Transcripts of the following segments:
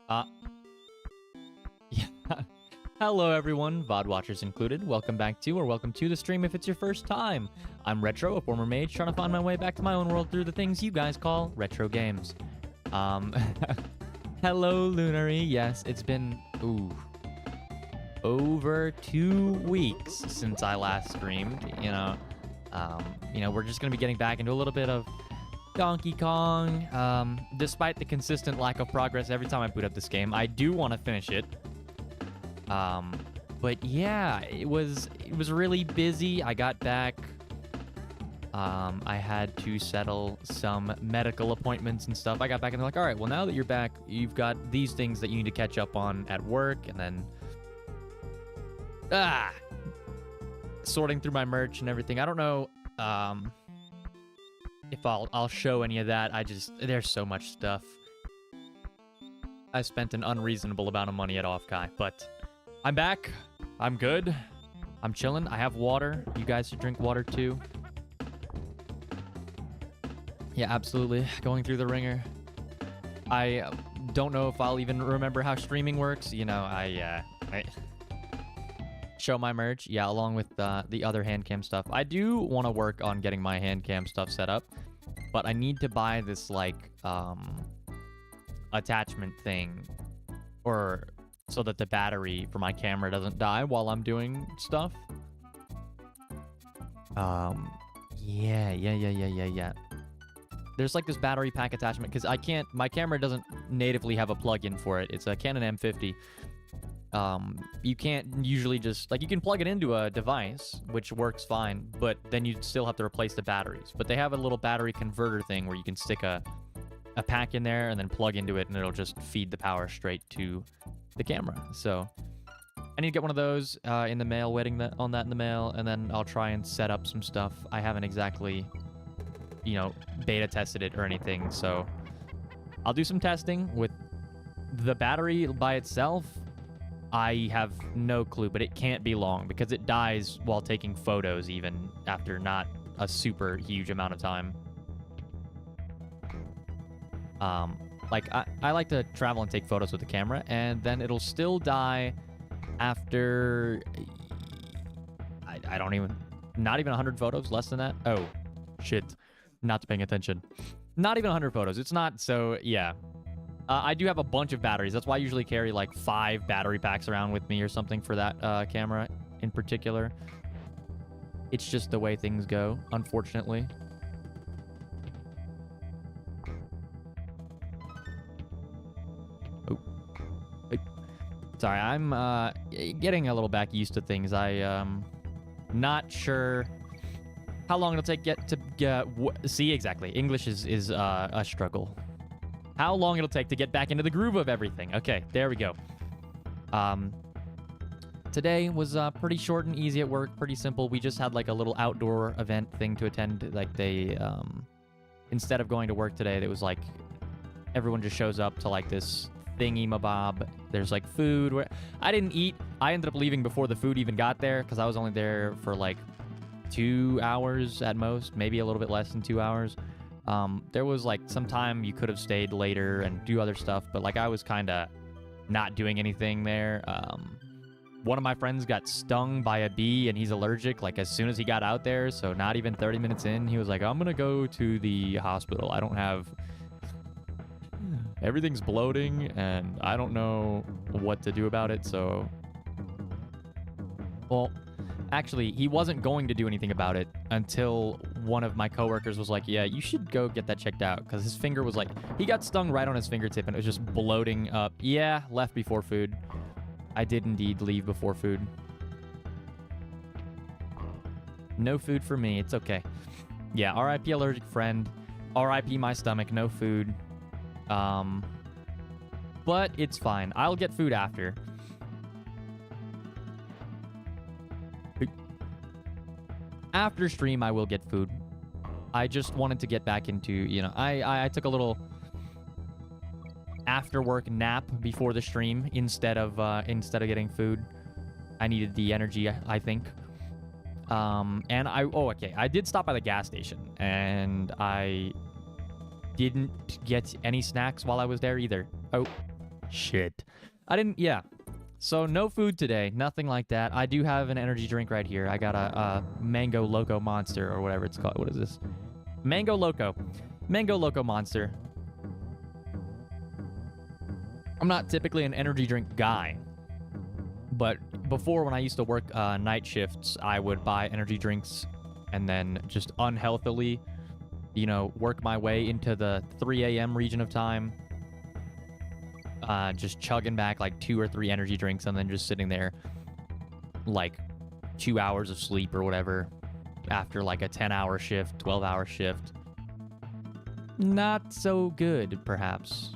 Uh, yeah. Hello everyone, VOD watchers included. Welcome to the stream if it's your first time. I'm RhettRowe, a former mage, trying to find my way back to my own world through the things you guys call retro games. Hello Lunary. Yes, it's been, over 2 weeks since I last streamed, we're just gonna be getting back into a little bit of Donkey Kong. Despite the consistent lack of progress every time I boot up this game, I do want to finish it. But yeah, it was really busy. I got back. I had to settle some medical appointments and stuff. I got back and they're like, all right, well, now that you're back, you've got these things that you need to catch up on at work. And then, sorting through my merch and everything. I don't know, if I'll show any of that. There's so much stuff. I spent an unreasonable amount of money at Offkai, but I'm back. I'm good. I'm chilling. I have water. You guys should drink water too. Yeah, absolutely. Going through the ringer. I don't know if I'll even remember how streaming works. I show my merch, yeah, along with the other hand cam stuff. I do want to work on getting my hand cam stuff set up, but I need to buy this attachment thing, or so that the battery for my camera doesn't die while I'm doing stuff. Yeah. There's like this battery pack attachment because my camera doesn't natively have a plug-in for it. It's a Canon M50. You can't usually just, you can plug it into a device, which works fine, but then you still have to replace the batteries. But they have a little battery converter thing where you can stick a pack in there and then plug into it, and it'll just feed the power straight to the camera. So I need to get one of those in the mail, waiting on that in the mail, and then I'll try and set up some stuff. I haven't exactly, beta tested it or anything, so I'll do some testing. With the battery by itself, I have no clue, but it can't be long because it dies while taking photos, even after not a super huge amount of time. I like to travel and take photos with the camera, and then it'll still die after, I don't even, not even 100 photos, less than that. Oh, shit. Not paying attention. Not even 100 photos. It's not, so yeah. I do have a bunch of batteries. That's why I usually carry 5 battery packs around with me or something for that camera in particular. It's just the way things go, unfortunately. Oh. Sorry, I'm getting a little back used to things. Not sure how long it'll take see, exactly. English is a struggle. How long it'll take to get back into the groove of everything. Okay, there we go. Today was pretty short and easy at work, pretty simple. We just had a little outdoor event thing to attend. They, instead of going to work today, it was everyone just shows up to this thingy-mabob. There's food. I didn't eat. I ended up leaving before the food even got there because I was only there for 2 hours at most, maybe a little bit less than 2 hours. There was some time you could have stayed later and do other stuff, but I was kind of not doing anything there. One of my friends got stung by a bee and he's allergic as soon as he got out there, so not even 30 minutes in, he was like, I'm gonna go to the hospital. I don't have... Everything's bloating and I don't know what to do about it, so... Well, actually, he wasn't going to do anything about it until one of my coworkers was like, yeah, you should go get that checked out, because his finger was he got stung right on his fingertip and it was just bloating up. Yeah, left before food. I did indeed leave before food. No food for me. It's okay. Yeah, RIP allergic friend. RIP my stomach. No food. But it's fine. I'll get food after. After stream, I will get food. I just wanted to get back into, I took a little after work nap before the stream instead of getting food. I needed the energy, I think. And I did stop by the gas station and I didn't get any snacks while I was there either. Oh, Shit. I didn't, yeah. So no food today, nothing like that. I do have an energy drink right here. I got a Mango Loco Monster or whatever it's called. What is this? Mango Loco. Mango Loco Monster. I'm not typically an energy drink guy, but before when I used to work night shifts, I would buy energy drinks and then just unhealthily, you know, work my way into the 3 a.m. region of time. Just chugging back like 2 or 3 energy drinks and then just sitting there like 2 hours of sleep or whatever after like a 10-hour shift, 12-hour shift. Not so good, perhaps.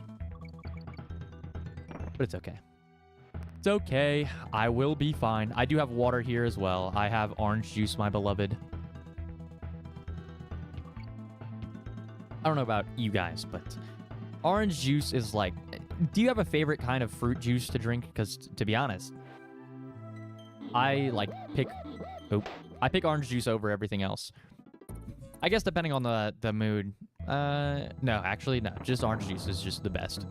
But it's okay. It's okay. I will be fine. I do have water here as well. I have orange juice, my beloved. I don't know about you guys, but orange juice is like... Do you have a favorite kind of fruit juice to drink? Because, to be honest, I pick orange juice over everything else. I guess depending on the mood. No, actually, no. Just orange juice is just the best.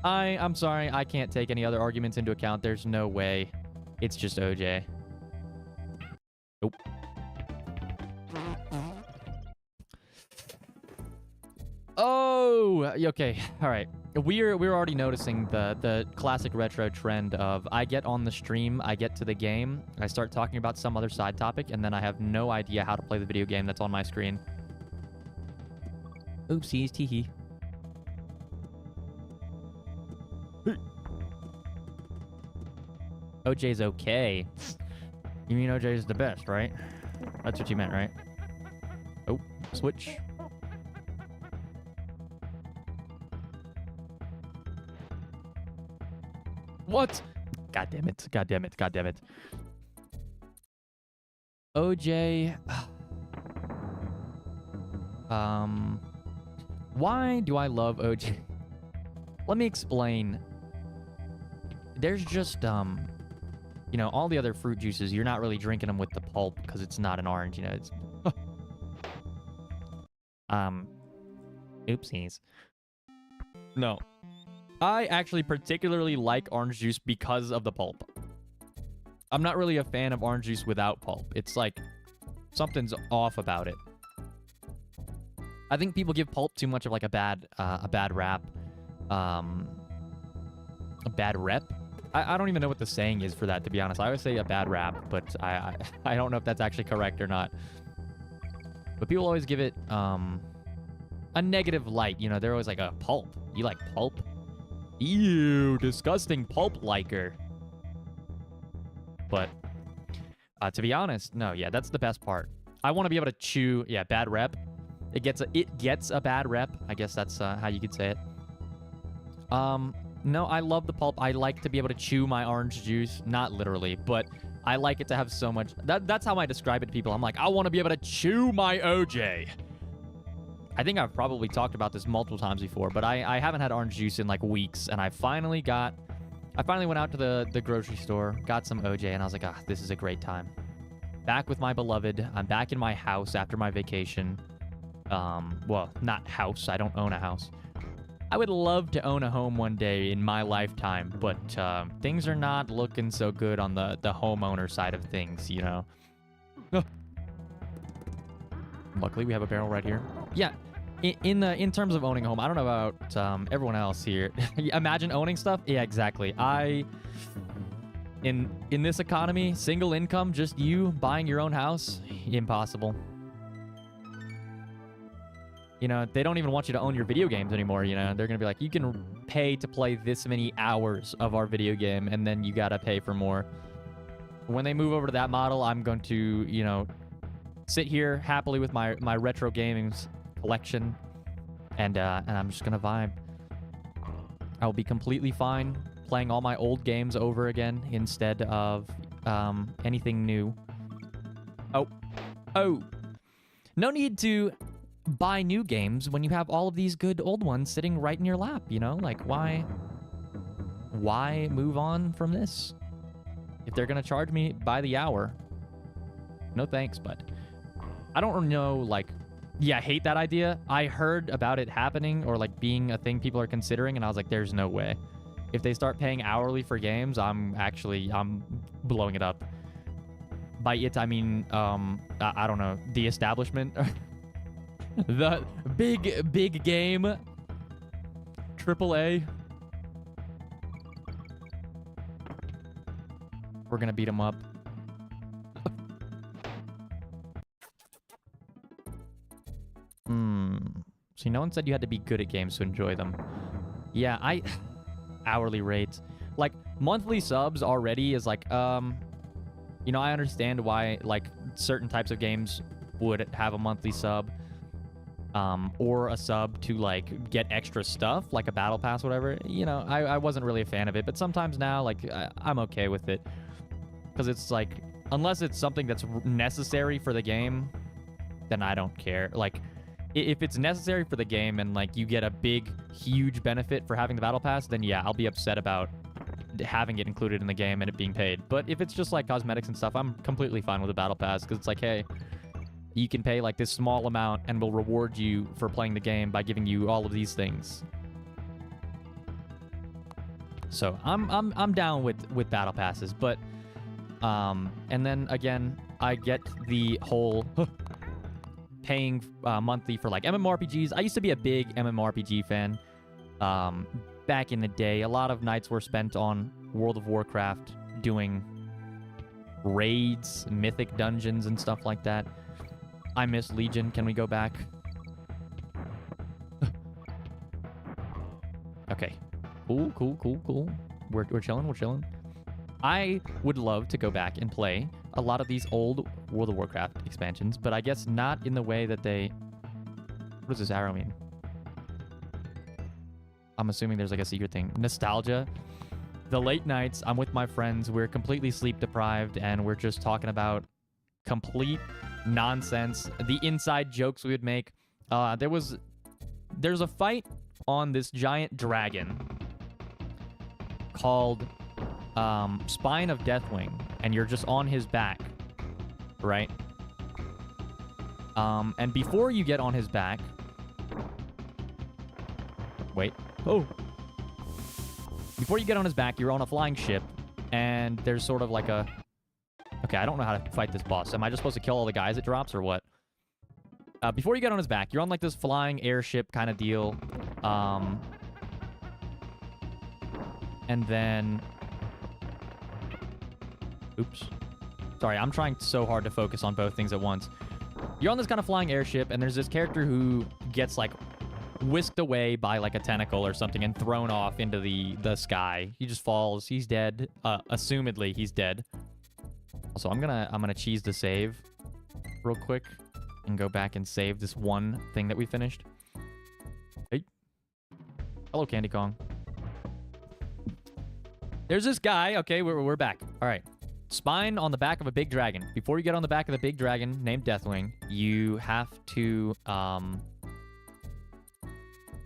I'm sorry. I can't take any other arguments into account. There's no way. It's just OJ. Nope. Oh, okay. All right. We're already noticing the classic retro trend of I get on the stream, I get to the game, I start talking about some other side topic, and then I have no idea how to play the video game that's on my screen. Oopsies, teehee. OJ's okay. You mean OJ's the best, right? That's what you meant, right? Oh, switch. What? God damn it. God damn it. God damn it. OJ. Why do I love OJ? Let me explain. There's just, you know, all the other fruit juices, you're not really drinking them with the pulp because it's not an orange, you know, it's... Oopsies. No. I actually particularly like orange juice because of the pulp. I'm not really a fan of orange juice without pulp. It's like something's off about it. I think people give pulp too much of like a bad rap. A bad rep. I don't even know what the saying is for that, to be honest. I always say a bad rap, but I don't know if that's actually correct or not. But people always give it a negative light. You know, they're always like, a pulp. You like pulp? Ew, disgusting pulp liker. But to be honest, no, yeah, that's the best part. I want to be able to chew. Yeah, bad rep. It gets a bad rep. I guess that's how you could say it. No, I love the pulp. I like to be able to chew my orange juice. Not literally, but I like it to have so much... That's how I describe it to people. I'm like, I want to be able to chew my OJ. I think I've probably talked about this multiple times before, but I haven't had orange juice in like weeks, and I finally went out to the grocery store, got some OJ, and I was like, ah, this is a great time. Back with my beloved. I'm back in my house after my vacation. Well, not house. I don't own a house. I would love to own a home one day in my lifetime, but things are not looking so good on the homeowner side of things, you know. Luckily, we have a barrel right here. Yeah, in terms of owning a home, I don't know about everyone else here. Imagine owning stuff. Yeah, exactly. In this economy, single income, just you buying your own house, impossible. You know, they don't even want you to own your video games anymore, you know. They're going to be like, you can pay to play this many hours of our video game, and then you got to pay for more. When they move over to that model, I'm going to, you know, sit here happily with my retro gaming's collection, and I'm just going to vibe. I will be completely fine playing all my old games over again instead of anything new. Oh. No need to buy new games when you have all of these good old ones sitting right in your lap, you know? Like, why move on from this? If they're gonna charge me by the hour, no thanks, but I don't know, like, yeah, I hate that idea. I heard about it happening or, like, being a thing people are considering, and I was like, there's no way. If they start paying hourly for games, I'm blowing it up. By it, I mean, I don't know, the establishment. The big game. AAA. We're gonna beat them up. See, no one said you had to be good at games to enjoy them. Yeah, hourly rates. Like, monthly subs already is like, you know, I understand why, like, certain types of games would have a monthly sub. Or a sub to, like, get extra stuff, like a battle pass, whatever. You know, I wasn't really a fan of it, but sometimes now, like, I'm okay with it. Because it's, like, unless it's something that's necessary for the game, then I don't care. Like, if it's necessary for the game and, like, you get a big, huge benefit for having the battle pass, then yeah, I'll be upset about having it included in the game and it being paid. But if it's just, like, cosmetics and stuff, I'm completely fine with the battle pass, because it's like, hey, you can pay, like, this small amount and we'll reward you for playing the game by giving you all of these things. So I'm down with battle passes, but and then again, I get the whole paying monthly for, like, MMORPGs. I used to be a big MMORPG fan. Back in the day, a lot of nights were spent on World of Warcraft doing raids, mythic dungeons, and stuff like that. I miss Legion. Can we go back? Okay. Cool. We're chilling. I would love to go back and play a lot of these old World of Warcraft expansions, but I guess not in the way that they... What does this arrow mean? I'm assuming there's, like, a secret thing. Nostalgia. The late nights, I'm with my friends, we're completely sleep deprived, and we're just talking about complete nonsense. The inside jokes we would make. There's a fight on this giant dragon called Spine of Deathwing, and you're just on his back, right? And before you get on his back... Wait. Oh! Before you get on his back, you're on a flying ship, and there's sort of like a... Okay, I don't know how to fight this boss. Am I just supposed to kill all the guys it drops, or what? Before you get on his back, you're on, like, this flying airship kind of deal. And then... Oops. Sorry, I'm trying so hard to focus on both things at once. You're on this kind of flying airship, and there's this character who gets, like, whisked away by, like, a tentacle or something and thrown off into the sky. He just falls. He's dead. Assumedly, he's dead. So I'm gonna cheese the save real quick and go back and save this one thing that we finished. Hey. Hello, Candy Kong. There's this guy. Okay, we're back. All right. Spine on the back of a big dragon. Before you get on the back of the big dragon named Deathwing, you have to go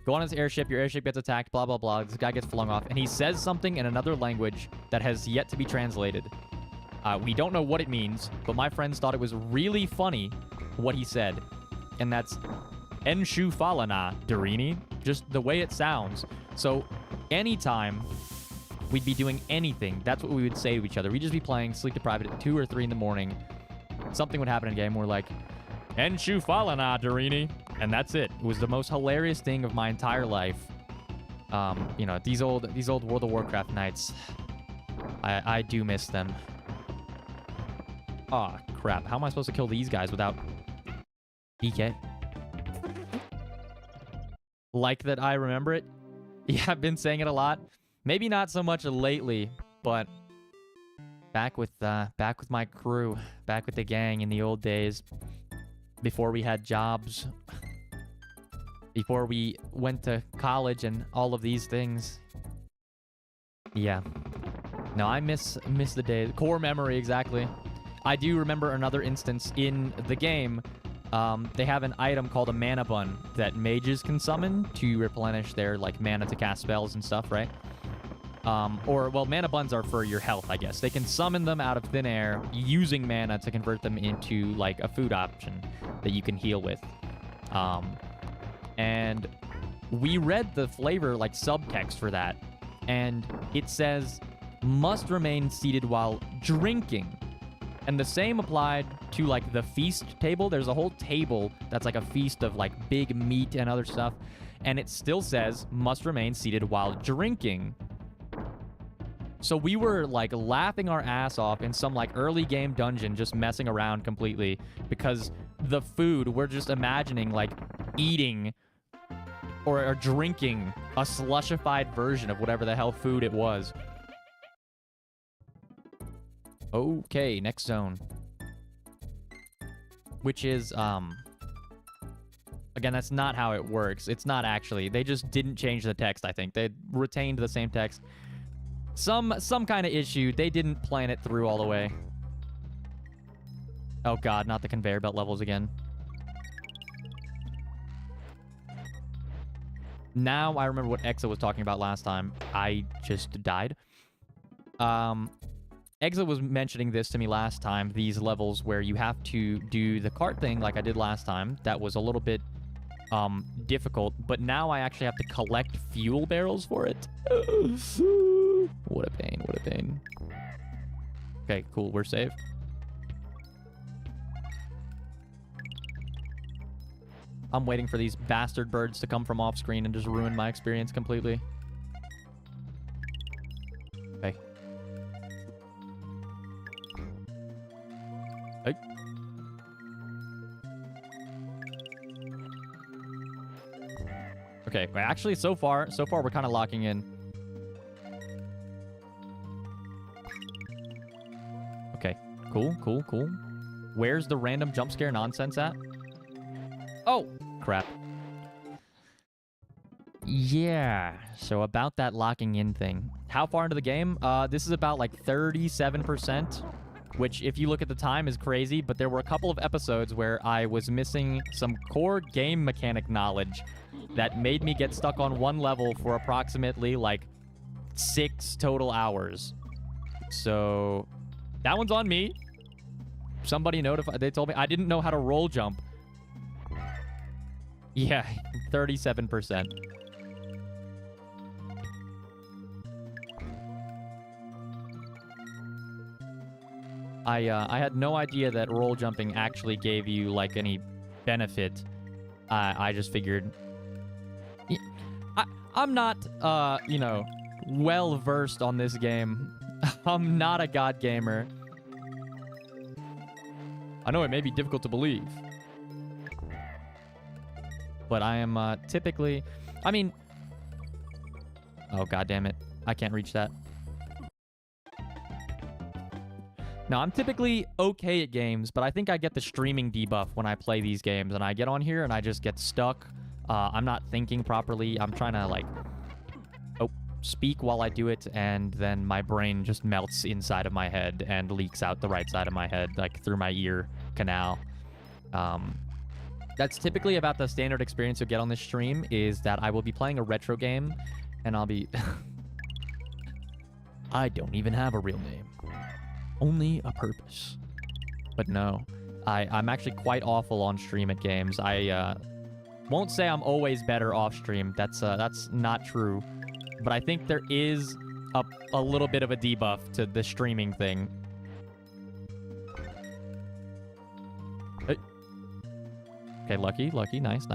on his airship. Your airship gets attacked, blah, blah, blah. This guy gets flung off, and he says something in another language that has yet to be translated. We don't know what it means, but my friends thought it was really funny what he said. And that's Enshu Falana, Darini. Just the way it sounds. So anytime we'd be doing anything, that's what we would say to each other. We'd just be playing, sleep deprived at 2 or 3 in the morning. Something would happen in a game. We're like, Enshu Falana, Darini. And that's it. It was the most hilarious thing of my entire life. You know, these old World of Warcraft nights. I do miss them. Aw, oh, crap. How am I supposed to kill these guys without DK? Like that I remember it? Yeah, I've been saying it a lot. Maybe not so much lately, but back with my crew, back with the gang in the old days, before we had jobs, before we went to college and all of these things. Yeah. No, I miss the days. Core memory, exactly. I do remember another instance in the game. They have an item called a mana bun that mages can summon to replenish their, like, mana to cast spells and stuff, right? Well, mana buns are for your health, I guess. They can summon them out of thin air using mana to convert them into, like, a food option that you can heal with. And we read the flavor, like, subtext for that. and it says must remain seated while drinking. And the same applied to like the feast table. There's a whole table that's like a feast of like big meat and other stuff, and it still says must remain seated while drinking. So we were like laughing our ass off in some like early game dungeon, just messing around completely, because the food, we're just imagining like eating or drinking a slushified version of whatever the hell food it was. Okay, next zone. Which is, again, that's not how it works. It's not actually. They just didn't change the text, I think. They retained the same text. Some kind of issue. They didn't plan it through all the way. Oh god, not the conveyor belt levels again. Now I remember what Exa was talking about last time. I just died. Exa was mentioning this to me last time, these levels where you have to do the cart thing like I did last time. That was a little bit difficult, but now I actually have to collect fuel barrels for it. What a pain, what a pain. Okay, cool, we're safe. I'm waiting for these bastard birds to come from off screen and just ruin my experience completely. Okay. Hey. Okay, actually, so far we're kind of locking in. Okay, cool. Where's the random jump scare nonsense at? Oh, crap. Yeah, so about that locking in thing. How far into the game? This is about like 37%, which if you look at the time is crazy, but there were a couple of episodes where I was missing some core game mechanic knowledge that made me get stuck on one level for approximately like 6 total hours. So that one's on me. Somebody notified, they told me I didn't know how to roll jump. Yeah, 37%. I had no idea that roll jumping actually gave you like any benefit. I just figured I'm not you know, well versed on this game. I'm not a god gamer. I know it may be difficult to believe, but I am typically, I mean, oh god damn it, I can't reach that. Now, I'm typically okay at games, but I think I get the streaming debuff when I play these games, and I get on here and I just get stuck. I'm not thinking properly. I'm trying to, like, speak while I do it, and then my brain just melts inside of my head and leaks out the right side of my head, like, through my ear canal. That's typically about the standard experience you'll get on this stream, is that I will be playing a retro game, and I'll be... I don't even have a real name. Only a purpose. But no, I'm actually quite awful on stream at games. I won't say I'm always better off stream. That's not true. But I think there is a little bit of a debuff to the streaming thing. Hey. Okay, lucky, nice.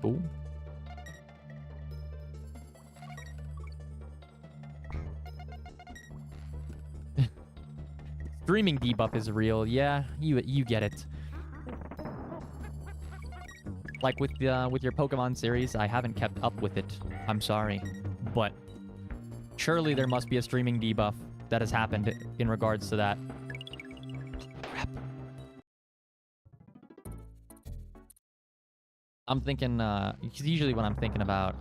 Cool. Streaming debuff is real. Yeah, you get it. Like with your Pokemon series, I haven't kept up with it. I'm sorry, but surely there must be a streaming debuff that has happened in regards to that. Crap. I'm thinking, because usually when I'm thinking about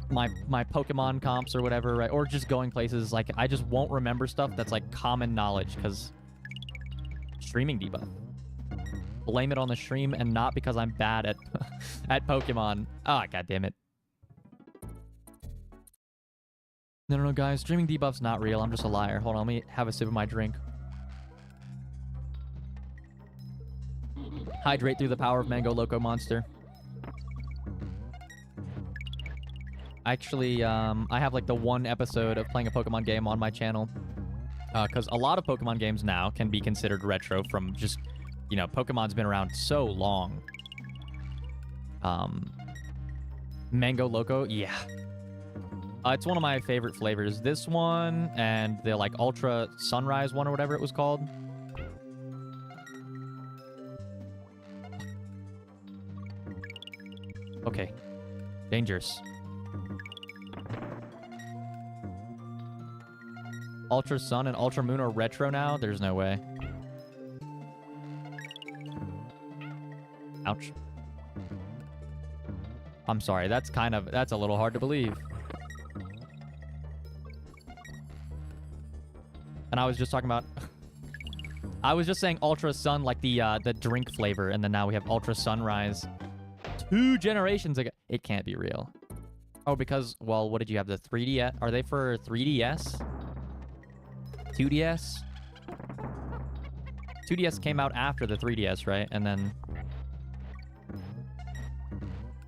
my Pokemon comps or whatever, right, or just going places, like I just won't remember stuff that's like common knowledge because streaming debuff. Blame it on the stream and not because I'm bad at at Pokemon. Ah, god damn it. No, guys, streaming debuff's not real. I'm just a liar. Hold on, let me have a sip of my drink. Hydrate through the power of Mango Loco Monster. Actually, I have like the one episode of playing a Pokemon game on my channel. Because a lot of Pokemon games now can be considered retro from just, you know, Pokemon's been around so long. Mango Loco, yeah. It's one of my favorite flavors. This one and the like Ultra Sunrise one or whatever it was called. Okay. Dangerous. Ultra Sun and Ultra Moon are retro now? There's no way. Ouch. I'm sorry, that's a little hard to believe. And I was just talking about... I was just saying Ultra Sun like the drink flavor, and then now we have Ultra Sunrise. 2 generations ago. It can't be real. Oh, because, well, what did you have? The 3DS? Are they for 3DS? 2DS? 2DS came out after the 3DS, right? And then...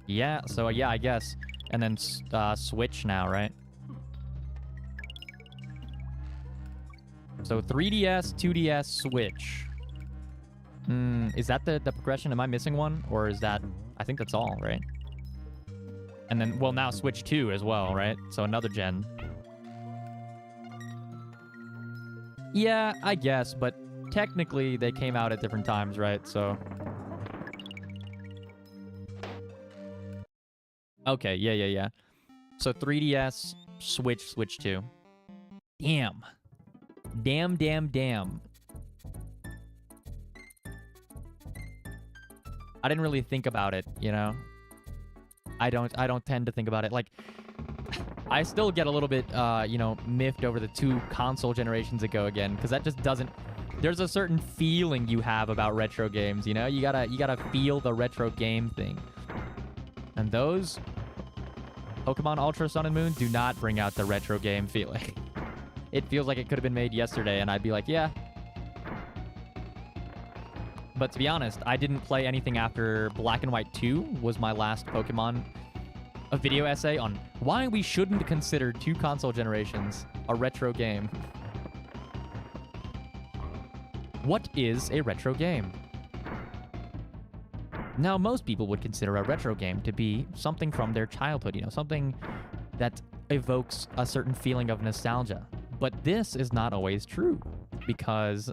Yeah, so yeah, I guess. And then Switch now, right? So 3DS, 2DS, Switch. Is that the progression? Am I missing one? Or is that... I think that's all, right? And then, well, now Switch 2 as well, right? So another gen. Yeah, I guess, but technically they came out at different times, right? So... Okay, yeah. So 3DS, Switch 2. Damn. Damn. I didn't really think about it, you know? I don't tend to think about it. Like, I still get a little bit, you know, miffed over the 2 console generations ago again, because that just doesn't... There's a certain feeling you have about retro games, you know? You gotta feel the retro game thing. And those Pokemon Ultra Sun and Moon do not bring out the retro game feeling. It feels like it could have been made yesterday, and I'd be like, yeah. But to be honest, I didn't play anything after Black and White 2 was my last Pokemon. A video essay on why we shouldn't consider 2 console generations a retro game. What is a retro game? Now, most people would consider a retro game to be something from their childhood, you know, something that evokes a certain feeling of nostalgia. But this is not always true, because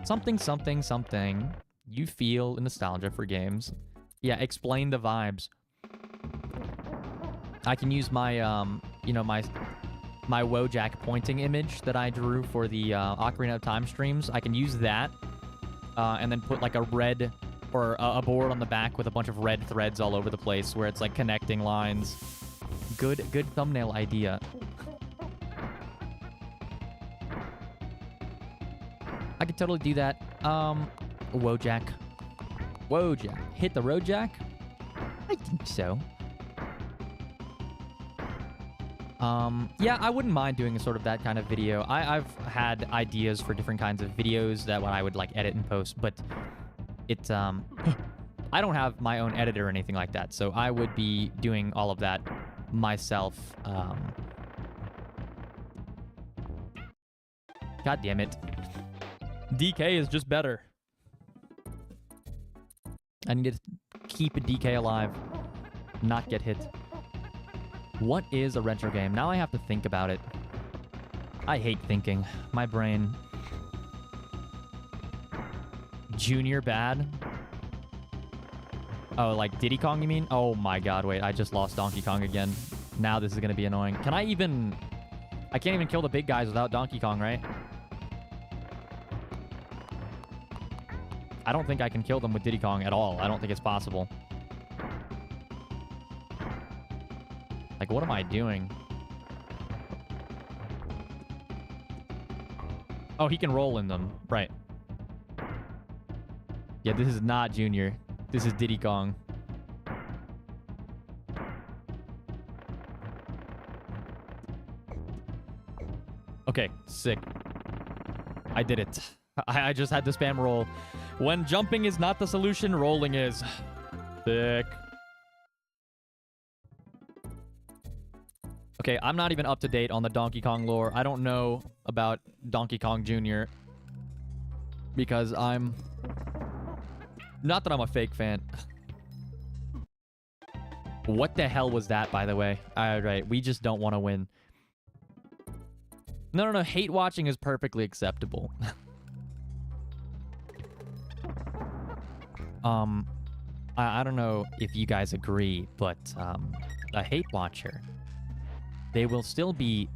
something, you feel nostalgia for games. Yeah, explain the vibes. I can use my, you know, my Wojak pointing image that I drew for the Ocarina of Time streams. I can use that, and then put like a red... or a board on the back with a bunch of red threads all over the place where it's like connecting lines. Good thumbnail idea. I could totally do that. Wojak. Hit the Wojak? I think so. Yeah, I wouldn't mind doing sort of that kind of video. I've had ideas for different kinds of videos that I would like edit and post, but it's, I don't have my own editor or anything like that, so I would be doing all of that myself. God damn it. DK is just better. I need to keep a DK alive, not get hit. What is a retro game? Now I have to think about it. I hate thinking. My brain... Junior bad? Oh, like Diddy Kong, you mean? Oh my god, wait, I just lost Donkey Kong again. Now this is gonna be annoying. Can I even... I can't even kill the big guys without Donkey Kong, right? I don't think I can kill them with Diddy Kong at all. I don't think it's possible. Like, what am I doing? Oh, he can roll in them. Right. Yeah, this is not Junior. This is Diddy Kong. Okay, sick. I did it. I just had to spam roll. When jumping is not the solution, rolling is. Thick. Okay, I'm not even up to date on the Donkey Kong lore. I don't know about Donkey Kong Jr. because I'm... Not that I'm a fake fan. What the hell was that, by the way? Alright, we just don't want to win. No. Hate watching is perfectly acceptable. I don't know if you guys agree, but a hate watcher, they will still be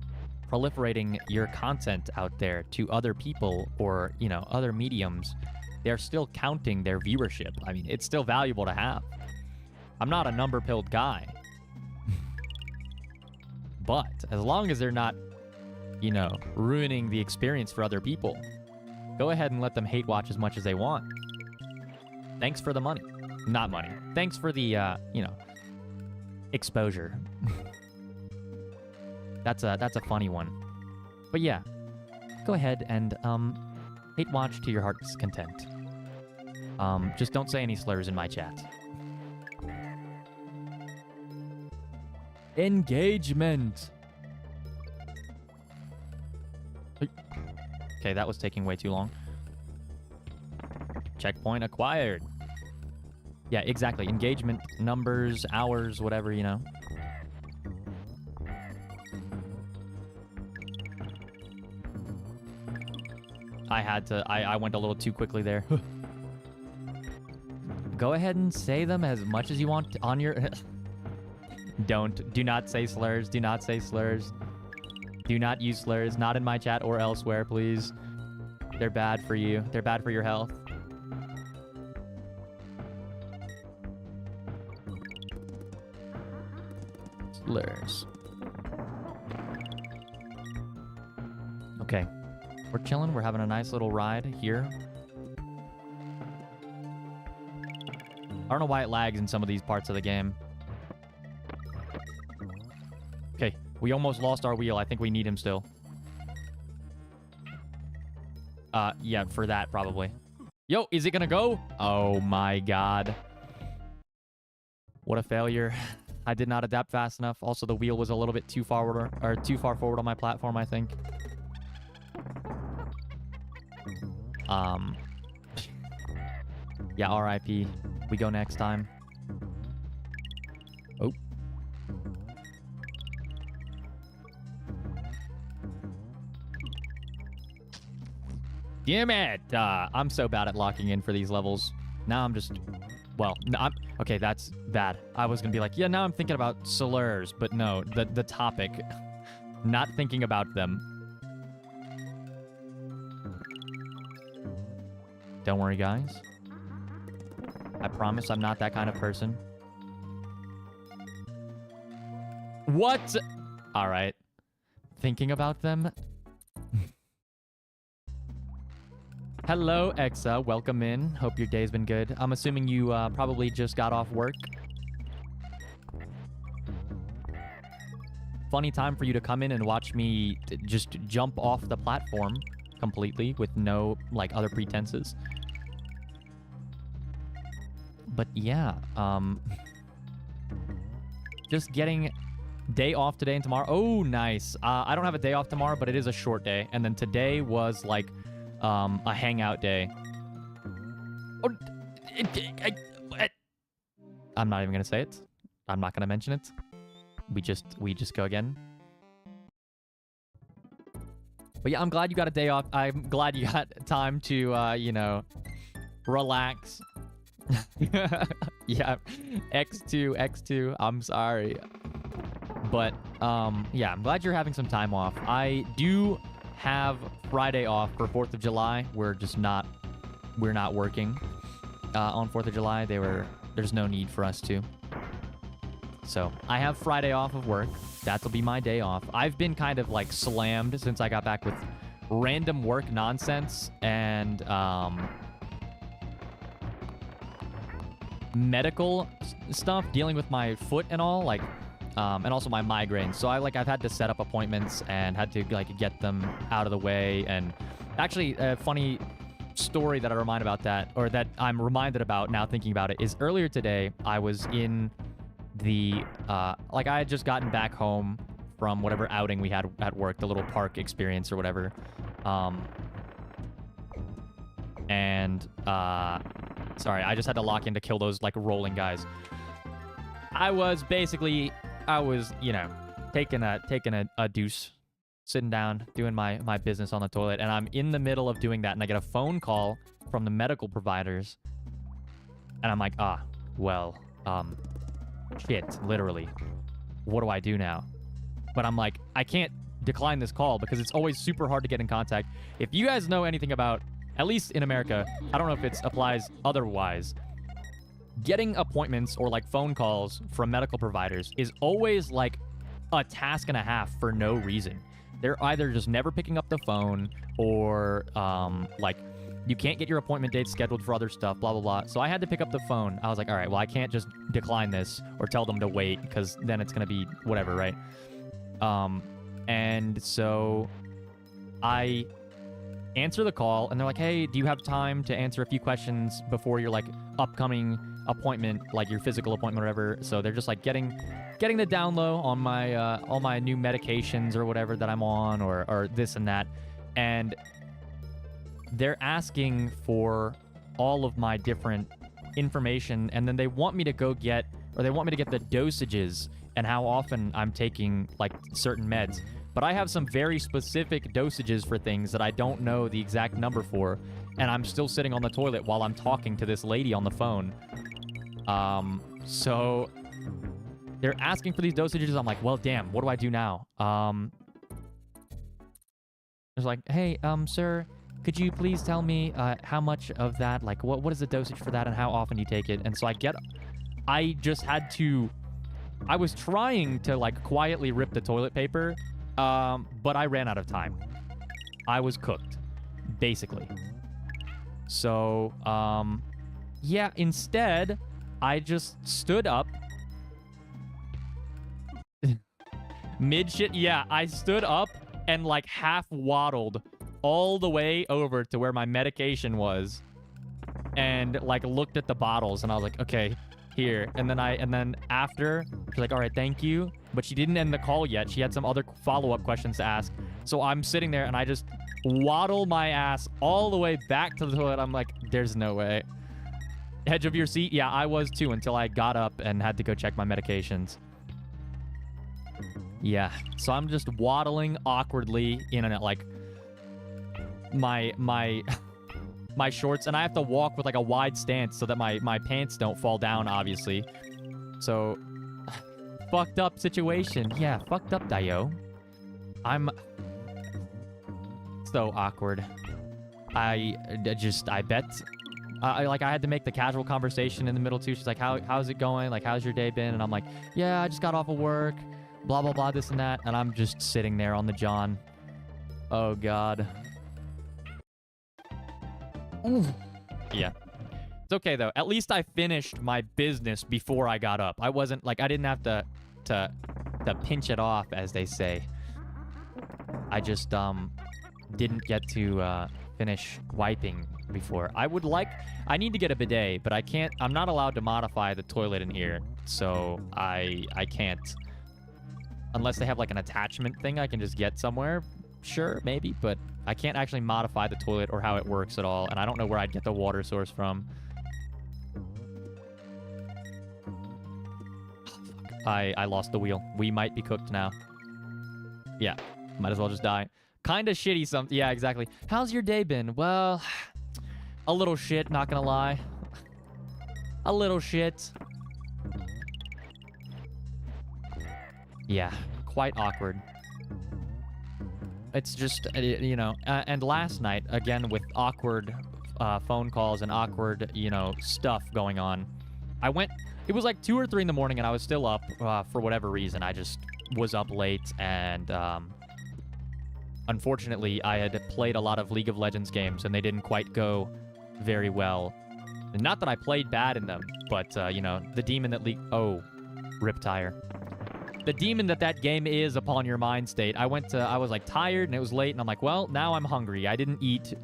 proliferating your content out there to other people or, you know, other mediums. They're still counting their viewership. I mean, it's still valuable to have. I'm not a number-pilled guy. But as long as they're not, you know, ruining the experience for other people, go ahead and let them hate watch as much as they want. Thanks for the money. Not money. Thanks for the, you know, exposure. That's a funny one. But yeah, go ahead and hate watch to your heart's content. Just don't say any slurs in my chat. Engagement. Okay, that was taking way too long. Checkpoint acquired. Yeah, exactly. Engagement, numbers, hours, whatever, you know. I went a little too quickly there. Go ahead and say them as much as you want on your... Do not say slurs. Do not say slurs. Do not use slurs. Not in my chat or elsewhere, please. They're bad for you. They're bad for your health. Slurs. Okay. We're chilling. We're having a nice little ride here. I don't know why it lags in some of these parts of the game. Okay, we almost lost our wheel. I think we need him still. Yeah, for that, probably. Yo, is it gonna go? Oh my god. What a failure. I did not adapt fast enough. Also, the wheel was a little bit too forward, or too far forward on my platform, I think. Yeah, RIP. We go next time. Oh. Damn it! I'm so bad at locking in for these levels. Now I'm just... Well, no, okay, that's bad. I was gonna be like, yeah, now I'm thinking about slurs, but no, the topic. Not thinking about them. Don't worry, guys. I promise I'm not that kind of person. What? All right. Thinking about them? Hello, Exa. Welcome in. Hope your day's been good. I'm assuming you probably just got off work. Funny time for you to come in and watch me just jump off the platform completely with no, like, other pretenses. But yeah, just getting day off today and tomorrow. Oh, nice. I don't have a day off tomorrow, but it is a short day. And then today was like a hangout day. Oh, I'm not even gonna say it. I'm not gonna mention it. We just go again. But yeah, I'm glad you got a day off. I'm glad you got time to you know, relax. Yeah, X2, I'm sorry. But, yeah, I'm glad you're having some time off. I do have Friday off for 4th of July. We're not working on 4th of July. There's no need for us to. So, I have Friday off of work. That'll be my day off. I've been kind of, like, slammed since I got back with random work nonsense and, medical stuff, dealing with my foot and all, like, and also my migraines. So I've had to set up appointments and had to, like, get them out of the way. And actually, funny story that I remind about that, or that I'm reminded about now thinking about it, is earlier today I was in the like I had just gotten back home from whatever outing we had at work, the little park experience or whatever. Sorry, I just had to lock in to kill those like rolling guys. I was, you know, taking a deuce, sitting down, doing my business on the toilet, and I'm in the middle of doing that, and I get a phone call from the medical providers, and I'm like, shit, literally. What do I do now? But I'm like, I can't decline this call because it's always super hard to get in contact. If you guys know anything about, at least in America, I don't know if it applies otherwise, getting appointments or like phone calls from medical providers is always like a task and a half for no reason. They're either just never picking up the phone or like you can't get your appointment dates scheduled for other stuff, blah, blah, blah. So I had to pick up the phone. I was like, all right, well, I can't just decline this or tell them to wait because then it's going to be whatever, right? And so I answer the call and they're like, hey, do you have time to answer a few questions before your like upcoming appointment, like your physical appointment or whatever? So they're just like getting the down low on my all my new medications or whatever that I'm on, or this and that. And they're asking for all of my different information, and then they want me to go get, or they want me to get the dosages and how often I'm taking like certain meds. But I have some very specific dosages for things that I don't know the exact number for, and I'm still sitting on the toilet while I'm talking to this lady on the phone. So they're asking for these dosages. I'm like, well, damn, what do I do now? It's like, hey, sir, could you please tell me how much of that, like, what is the dosage for that and how often you take it? And so I just had to, I was trying to like quietly rip the toilet paper, but I ran out of time. I was cooked, basically. So, yeah, instead, I just stood up. Mid-shit, yeah, I stood up and like half waddled all the way over to where my medication was and like looked at the bottles, and I was like, okay, here. And then after, she's like, all right, thank you. But she didn't end the call yet. She had some other follow-up questions to ask. So I'm sitting there and I just waddle my ass all the way back to the toilet. I'm like, there's no way. Edge of your seat? Yeah, I was too, until I got up and had to go check my medications. Yeah, so I'm just waddling awkwardly in and like my my shorts, and I have to walk with like a wide stance so that my pants don't fall down, obviously. So fucked up situation. Yeah, fucked up, Dio. I'm so awkward. I bet I had to make the casual conversation in the middle too. She's like, how's it going? Like, how's your day been? And I'm like, yeah, I just got off of work, blah, blah, blah, this and that. And I'm just sitting there on the john. Oh, God. Ooh. Yeah. It's okay, though. At least I finished my business before I got up. I wasn't, like, I didn't have to pinch it off, as they say. I just, didn't get to, finish wiping before. I need to get a bidet, but I'm not allowed to modify the toilet in here, so I can't. Unless they have like an attachment thing I can just get somewhere. Sure, maybe, but I can't actually modify the toilet or how it works at all, and I don't know where I'd get the water source from. I lost the wheel. We might be cooked now. Yeah, might as well just die. Kinda shitty yeah, exactly. How's your day been? Well, a little shit, not gonna lie. A little shit. Yeah, quite awkward. It's just, you know, and last night, again, with awkward phone calls and awkward, you know, stuff going on, it was like 2 or 3 in the morning and I was still up for whatever reason. I just was up late, and unfortunately, I had played a lot of League of Legends games and they didn't quite go very well. And not that I played bad in them, but, you know, the demon that oh, rip tire. The demon that game is upon your mind state. I was like tired and it was late and I'm like, well, now I'm hungry. I didn't eat,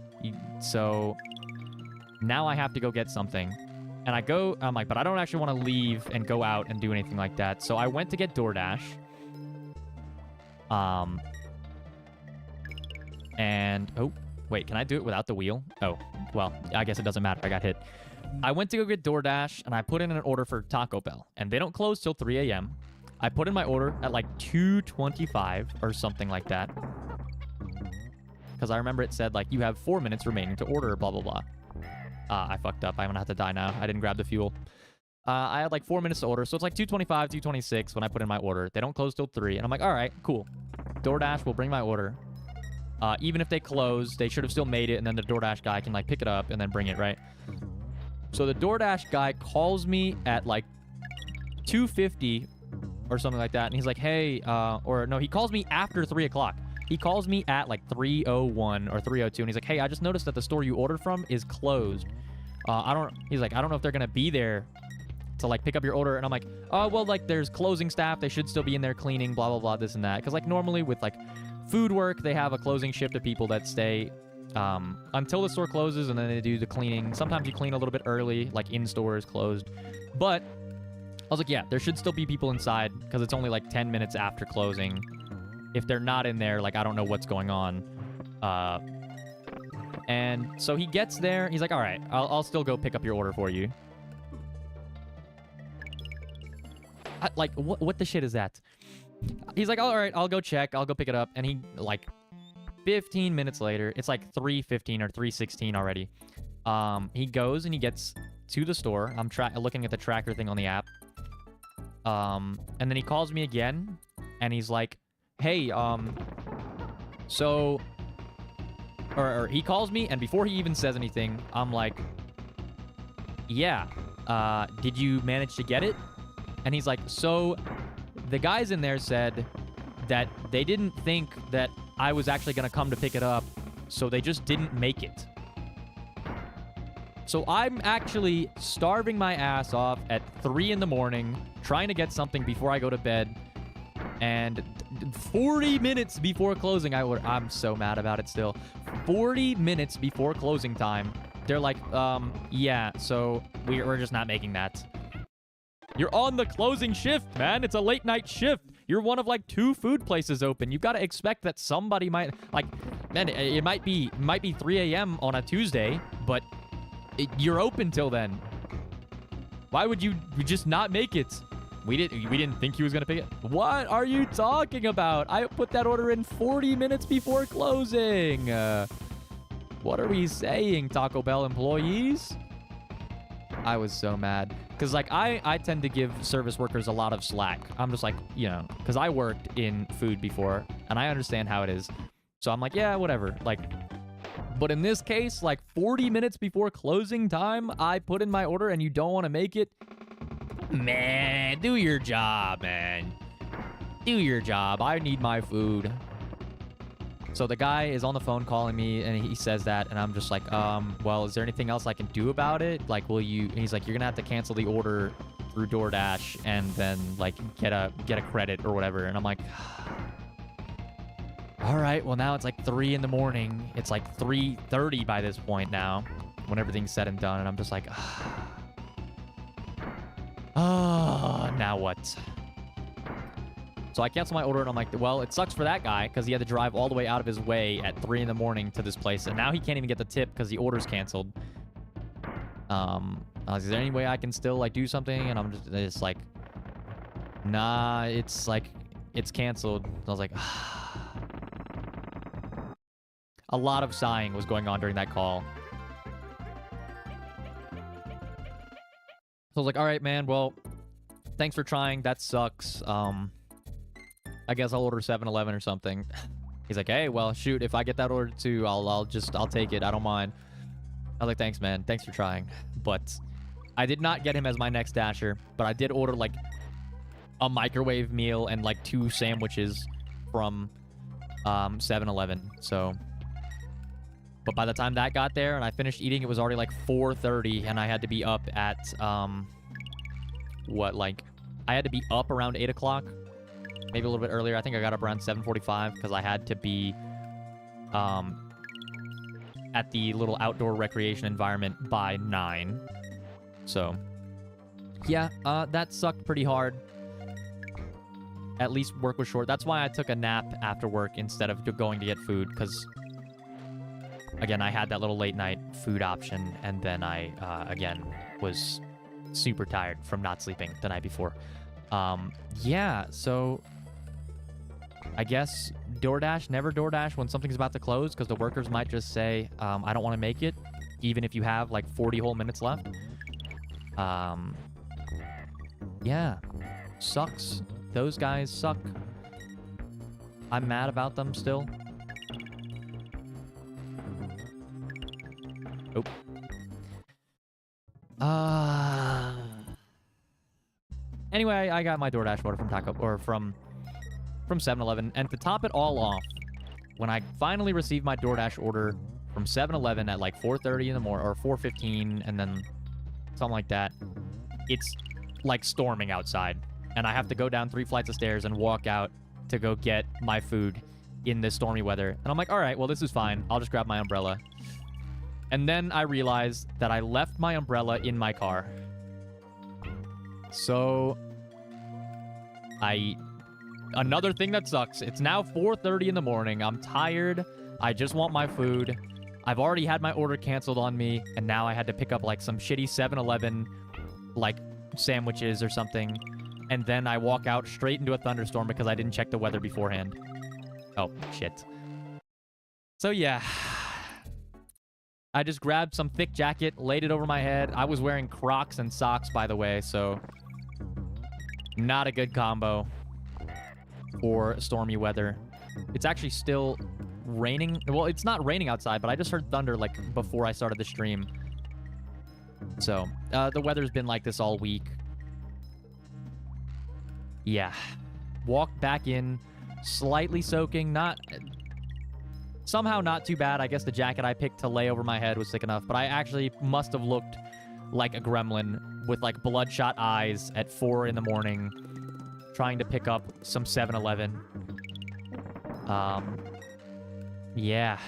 so Now I have to go get something. And I'm like, but I don't actually want to leave and go out and do anything like that. So I went to get DoorDash. And, oh, wait, can I do it without the wheel? Oh, well, I guess it doesn't matter. I got hit. I went to go get DoorDash, and I put in an order for Taco Bell. And they don't close till 3 a.m. I put in my order at like 2:25 or something like that. Because I remember it said, like, you have 4 minutes remaining to order, blah, blah, blah. I fucked up. I'm going to have to die now. I didn't grab the fuel. I had like 4 minutes to order. So it's like 2:25, 2:26 when I put in my order. They don't close till 3. And I'm like, all right, cool. DoorDash will bring my order. Even if they close, they should have still made it. And then the DoorDash guy can like pick it up and then bring it, right? So the DoorDash guy calls me at like 2:50 or something like that. And he's like, hey, or no, he calls me after 3 o'clock. He calls me at like 3:01 or 3:02. And he's like, hey, I just noticed that the store you ordered from is closed. He's like, I don't know if they're going to be there to like pick up your order. And I'm like, oh, well, like there's closing staff. They should still be in there cleaning, blah, blah, blah, this and that. Because like normally with like food work, they have a closing shift of people that stay until the store closes and then they do the cleaning. Sometimes you clean a little bit early, like in stores closed. But I was like, yeah, there should still be people inside because it's only like 10 minutes after closing. If they're not in there, like I don't know what's going on. And so he gets there. He's like, all right, I'll still go pick up your order for you. Like, what the shit is that? He's like, all right, I'll go check. I'll go pick it up. And he, like, 15 minutes later, it's like 3:15 or 3:16 already. He goes and he gets to the store. I'm looking at the tracker thing on the app. And then he calls me again. And he's like, hey, so... Or he calls me, and before he even says anything, I'm like, yeah, did you manage to get it? And he's like, so the guys in there said that they didn't think that I was actually going to come to pick it up, so they just didn't make it. So I'm actually starving my ass off at 3 in the morning, trying to get something before I go to bed, and 40 minutes before closing, I'm so mad about it still. 40 minutes before closing time, they're like, yeah, so we're just not making that. You're on the closing shift, man. It's a late night shift. You're one of like 2 food places open. You've got to expect that somebody might, like, man, it might be 3 a.m. on a Tuesday, but you're open till then. Why would you just not make it? We didn't think he was going to pick it. What are you talking about? I put that order in 40 minutes before closing. What are we saying, Taco Bell employees? I was so mad. Because, like, I tend to give service workers a lot of slack. I'm just like, you know, because I worked in food before, and I understand how it is. So I'm like, yeah, whatever. Like, but in this case, like, 40 minutes before closing time, I put in my order, and you don't want to make it? Man, do your job, man. Do your job. I need my food. So the guy is on the phone calling me, and he says that, and I'm just like, well, is there anything else I can do about it? Like, will you... And he's like, you're gonna have to cancel the order through DoorDash and then, like, get a credit or whatever. And I'm like... All right, well, now it's like 3 in the morning. It's like 3:30 by this point now, when everything's said and done. And I'm just like... Oh, now what? So I cancel my order, and I'm like, well, it sucks for that guy because he had to drive all the way out of his way at 3 in the morning to this place, and now he can't even get the tip because the order's canceled. I was, is there any way I can still, like, do something? And I'm just like, nah, it's, like, it's canceled. I was like, a lot of sighing was going on during that call. So I was like, all right, man, well, thanks for trying. That sucks. I guess I'll order 7-Eleven or something. He's like, hey, well, shoot, if I get that order too, I'll take it. I don't mind. I was like, thanks, man. Thanks for trying. But I did not get him as my next dasher, but I did order, like, a microwave meal and, like, 2 sandwiches from 7-Eleven. So... But by the time that got there and I finished eating, it was already like 4:30, and I had to be up at, I had to be up around 8 o'clock, maybe a little bit earlier. I think I got up around 7:45 because I had to be, at the little outdoor recreation environment by 9. So, yeah, that sucked pretty hard. At least work was short. That's why I took a nap after work instead of going to get food, because, again, I had that little late night food option, and then I, again, was super tired from not sleeping the night before. Yeah, so I guess DoorDash, never DoorDash when something's about to close, because the workers might just say, I don't want to make it, even if you have like 40 whole minutes left. Yeah, sucks. Those guys suck. I'm mad about them still. Oh. Anyway, I got my DoorDash order from from 7-Eleven, and to top it all off, when I finally received my DoorDash order from 7-Eleven at like 4:30 in the morning, or 4:15, and then something like that, it's like storming outside, and I have to go down 3 flights of stairs and walk out to go get my food in this stormy weather. And I'm like, all right, well, this is fine. I'll just grab my umbrella. And then I realized that I left my umbrella in my car. So, another thing that sucks. It's now 4:30 in the morning. I'm tired. I just want my food. I've already had my order canceled on me, and now I had to pick up like some shitty 7-Eleven like sandwiches or something. And then I walk out straight into a thunderstorm because I didn't check the weather beforehand. Oh, shit. So yeah. I just grabbed some thick jacket, laid it over my head. I was wearing Crocs and socks, by the way, so not a good combo for stormy weather. It's actually still raining. Well, it's not raining outside, but I just heard thunder like before I started the stream. So, the weather's been like this all week. Yeah. Walked back in, slightly soaking, somehow not too bad. I guess the jacket I picked to lay over my head was thick enough, but I actually must have looked like a gremlin with like bloodshot eyes at 4 in the morning trying to pick up some 7-Eleven. Yeah.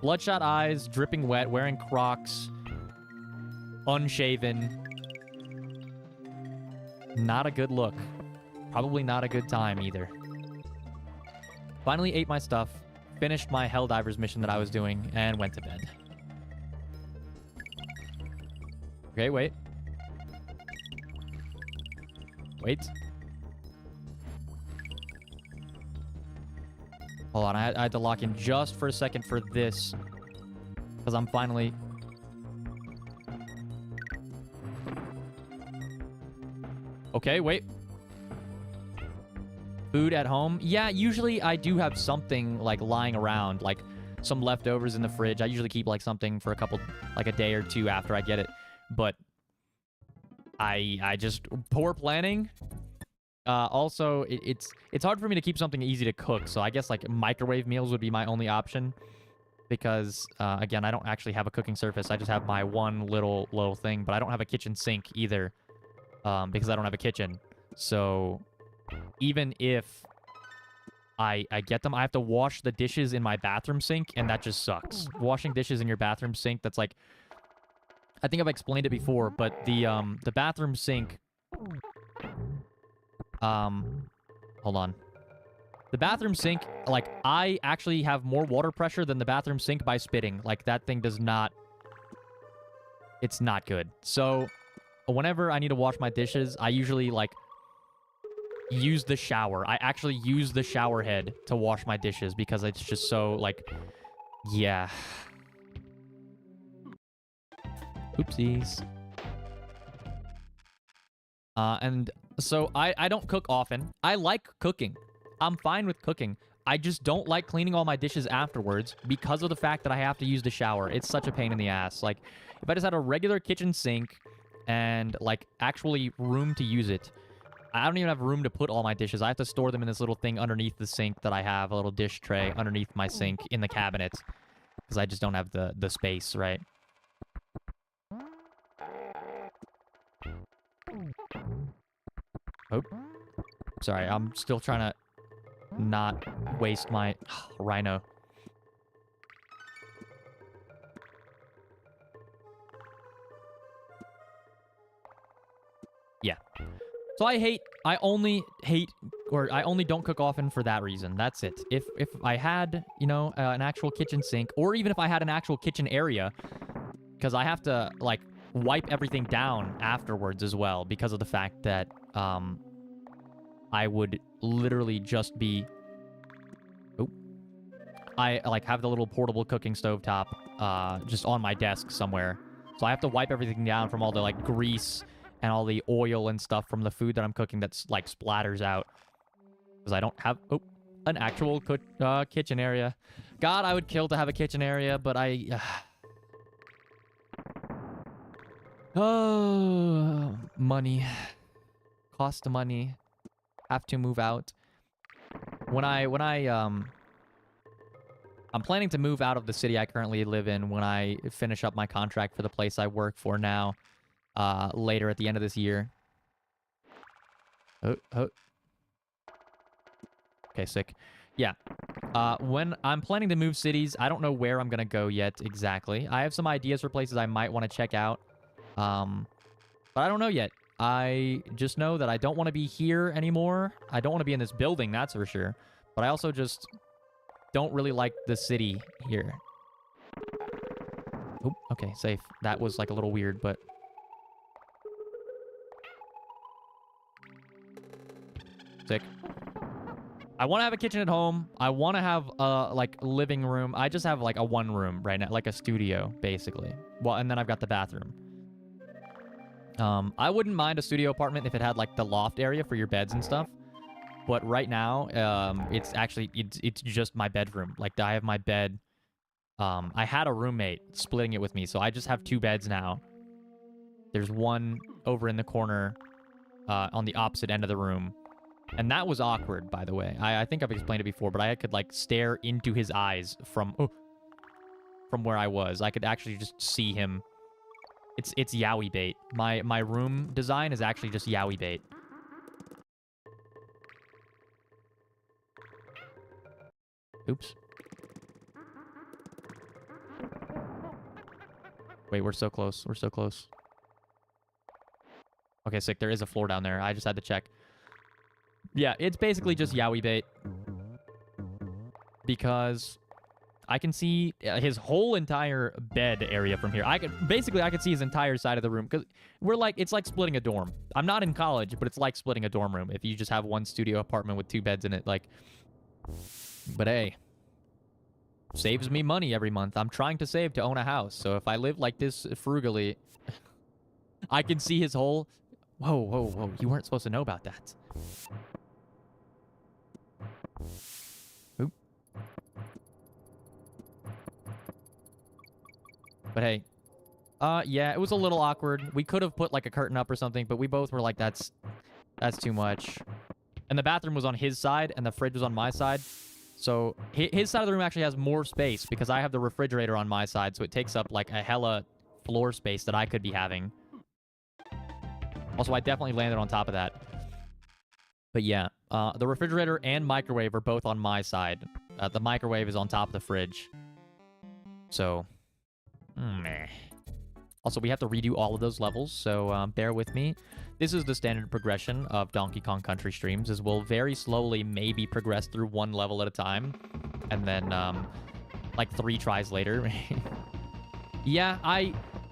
Bloodshot eyes, dripping wet, wearing Crocs, unshaven. Not a good look. Probably not a good time either. Finally ate my stuff, finished my Helldivers mission that I was doing, and went to bed. Okay, wait. Wait. Hold on, I had to lock in just for a second for this, because I'm finally... Okay, wait. Food at home? Yeah, usually I do have something, like, lying around, like some leftovers in the fridge. I usually keep, like, something for a day or two after I get it. But I just... Poor planning. Also, it's hard for me to keep something easy to cook, so I guess, like, microwave meals would be my only option. Because, again, I don't actually have a cooking surface. I just have my one little thing, but I don't have a kitchen sink either. Because I don't have a kitchen. So... Even if I get them, I have to wash the dishes in my bathroom sink, and that just sucks. Washing dishes in your bathroom sink, that's like... I think I've explained it before, but the bathroom sink... Hold on. The bathroom sink, like, I actually have more water pressure than the bathroom sink by spitting. Like, that thing does not... It's not good. So, whenever I need to wash my dishes, I usually, like... use the shower. I actually use the shower head to wash my dishes because it's just so, like, yeah. Oopsies. And so I don't cook often. I like cooking. I'm fine with cooking. I just don't like cleaning all my dishes afterwards because of the fact that I have to use the shower. It's such a pain in the ass. Like, if I just had a regular kitchen sink and, like, actually room to use it, I don't even have room to put all my dishes. I have to store them in this little thing underneath the sink that I have, a little dish tray underneath my sink in the cabinet, because I just don't have the space, right? Oh. Sorry, I'm still trying to not waste my rhino. So I only hate, or I only don't cook often for that reason. That's it. If I had, you know, an actual kitchen sink, or even if I had an actual kitchen area, because I have to, like, wipe everything down afterwards as well, because of the fact that, I would literally just be... Oop. I, like, have the little portable cooking stovetop, just on my desk somewhere. So I have to wipe everything down from all the, like, grease and all the oil and stuff from the food that I'm cooking that's, like, splatters out. Because I don't have, an actual kitchen area. God, I would kill to have a kitchen area, but I... Oh, money. Cost of money. Have to move out. I'm planning to move out of the city I currently live in when I finish up my contract for the place I work for now, later at the end of this year. Okay, sick. Yeah. When I'm planning to move cities, I don't know where I'm gonna go yet exactly. I have some ideas for places I might want to check out. But I don't know yet. I just know that I don't want to be here anymore. I don't want to be in this building, that's for sure. But I also just don't really like the city here. Oh, okay, safe. That was like a little weird, but... Sick. I want to have a kitchen at home. I want to have a, like, living room. I just have, like, a one room right now, like a studio, basically. Well, and then I've got the bathroom. I wouldn't mind a studio apartment if it had, like, the loft area for your beds and stuff. But right now, it's actually, it's just my bedroom. Like, I have my bed. I had a roommate splitting it with me, so I just have 2 beds now. There's one over in the corner, on the opposite end of the room. And that was awkward, by the way. I think I've explained it before, but I could, like, stare into his eyes from where I was. I could actually just see him. It's yaoi bait. My room design is actually just yaoi bait. Oops. Wait, we're so close. We're so close. Okay, sick. There is a floor down there. I just had to check. Yeah, it's basically just yaoi bait. Because I can see his whole entire bed area from here. I could see his entire side of the room. Because it's like splitting a dorm. I'm not in college, but it's like splitting a dorm room. If you just have one studio apartment with 2 beds in it, like... But hey, saves me money every month. I'm trying to save to own a house. So if I live like this frugally, I can see his whole... Whoa, whoa, whoa. You weren't supposed to know about that. Oop. But hey. Yeah, it was a little awkward. We could have put like a curtain up or something, but we both were like, that's too much. And the bathroom was on his side, and the fridge was on my side. So his side of the room actually has more space because I have the refrigerator on my side, so it takes up like a hella floor space that I could be having. Also, I definitely landed on top of that. But yeah, the refrigerator and microwave are both on my side. The microwave is on top of the fridge. So, meh. Also, we have to redo all of those levels, so bear with me. This is the standard progression of Donkey Kong Country streams, is we'll very slowly maybe progress through one level at a time. And then, like 3 tries later. Yeah,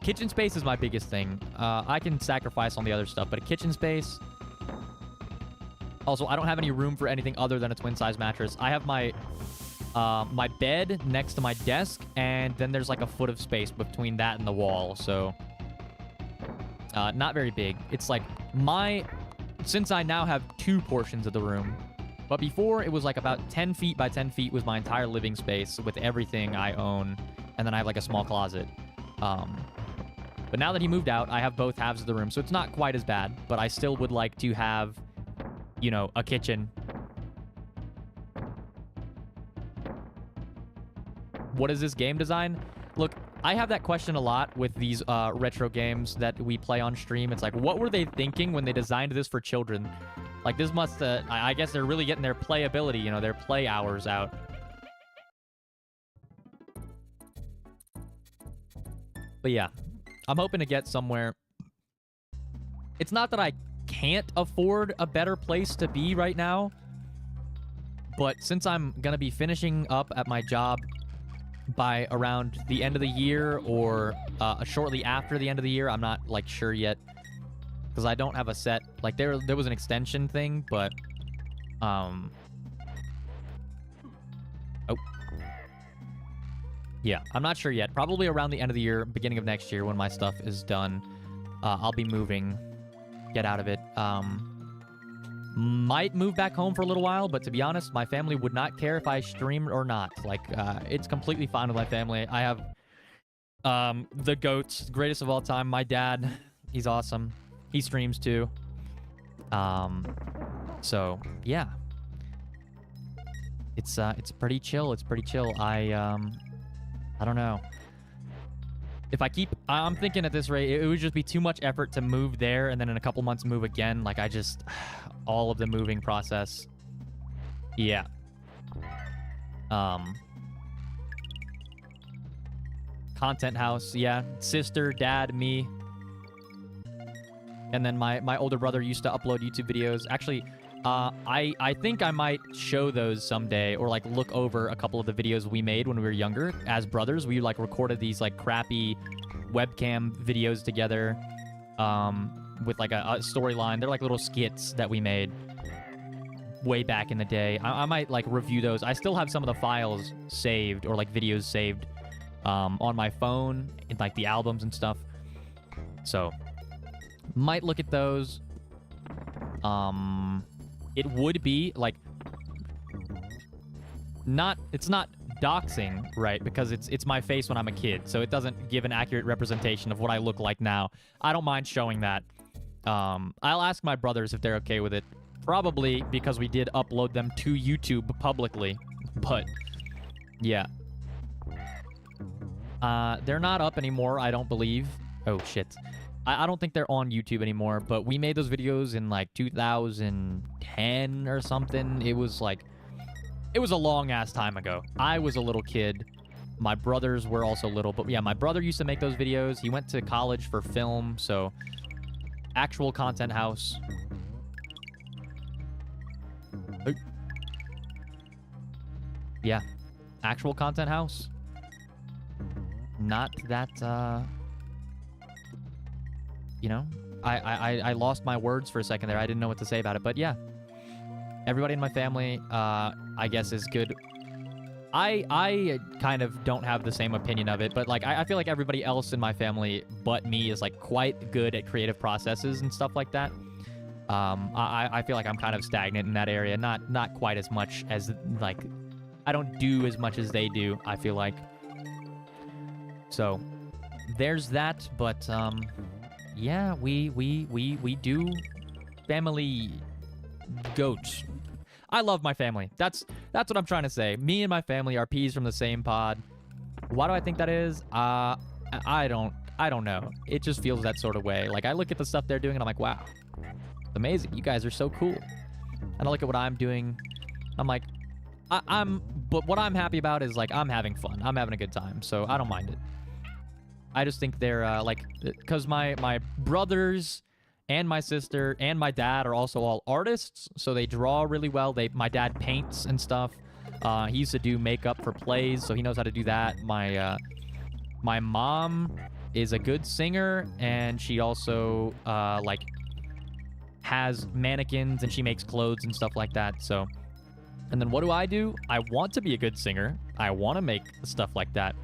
kitchen space is my biggest thing. I can sacrifice on the other stuff, but a kitchen space... Also, I don't have any room for anything other than a twin-size mattress. I have my my bed next to my desk, and then there's like a foot of space between that and the wall, so... not very big. It's like since I now have 2 portions of the room, but before it was like about 10 feet by 10 feet was my entire living space with everything I own, and then I have like a small closet. But now that he moved out, I have both halves of the room, so it's not quite as bad, but I still would like to have, you know, a kitchen. What is this game design? Look, I have that question a lot with these retro games that we play on stream. It's like, what were they thinking when they designed this for children? Like, this must, I guess they're really getting their playability, you know, their play hours out. But yeah, I'm hoping to get somewhere. It's not that I can't afford a better place to be right now. But since I'm gonna be finishing up at my job by around the end of the year or shortly after the end of the year, I'm not like sure yet, because I don't have a set. Like there was an extension thing, but oh yeah, I'm not sure yet. Probably around the end of the year, beginning of next year, when my stuff is done, I'll be moving, get out of it. Might move back home for a little while, but to be honest, my family would not care if I streamed or not. Like, it's completely fine with my family. I have the GOATs, greatest of all time, my dad. He's awesome. He streams too. So yeah, it's pretty chill. It's pretty chill. I don't know. If I keep... I'm thinking at this rate, it would just be too much effort to move there and then in a couple months move again. Like, I just... all of the moving process. Yeah. Content house, yeah. Sister, dad, me. And then my older brother used to upload YouTube videos. Actually, I think I might show those someday, or like look over a couple of the videos we made when we were younger as brothers. We like recorded these like crappy webcam videos together with like a storyline. They're like little skits that we made way back in the day. I might like review those. I still have some of the files saved, or like videos saved on my phone, in like the albums and stuff. So might look at those. It would be like it's not doxing, right? Because it's my face when I'm a kid, so it doesn't give an accurate representation of what I look like now. I don't mind showing that. I'll ask my brothers if they're okay with it. Probably because we did upload them to YouTube publicly. But yeah. They're not up anymore, I don't believe. Oh shit. I don't think they're on YouTube anymore, but we made those videos in like 2010 or something. It was like, it was a long ass time ago. I was a little kid. My brothers were also little, but yeah, my brother used to make those videos. He went to college for film, so actual content house. Yeah, actual content house. Not that, you know, I lost my words for a second there. I didn't know what to say about it, but yeah. Everybody in my family, I guess, is good. I kind of don't have the same opinion of it, but like I feel like everybody else in my family but me is like quite good at creative processes and stuff like that. I feel like I'm kind of stagnant in that area. Not quite as much as, like, I don't do as much as they do, I feel like. So there's that, but yeah, we do family goats. I love my family. That's what I'm trying to say. Me and my family are peas from the same pod. Why do I think that is? I don't know. It just feels that sort of way. Like, I look at the stuff they're doing and I'm like, wow, it's amazing. You guys are so cool. And I look at what I'm doing. I'm like, but what I'm happy about is, like, I'm having fun. I'm having a good time, so I don't mind it. I just think they're, like, because my brothers and my sister and my dad are also all artists, so they draw really well. My dad paints and stuff. He used to do makeup for plays, so he knows how to do that. My mom is a good singer, and she also, like, has mannequins, and she makes clothes and stuff like that, so... And then what do? I want to be a good singer. I want to make stuff like that.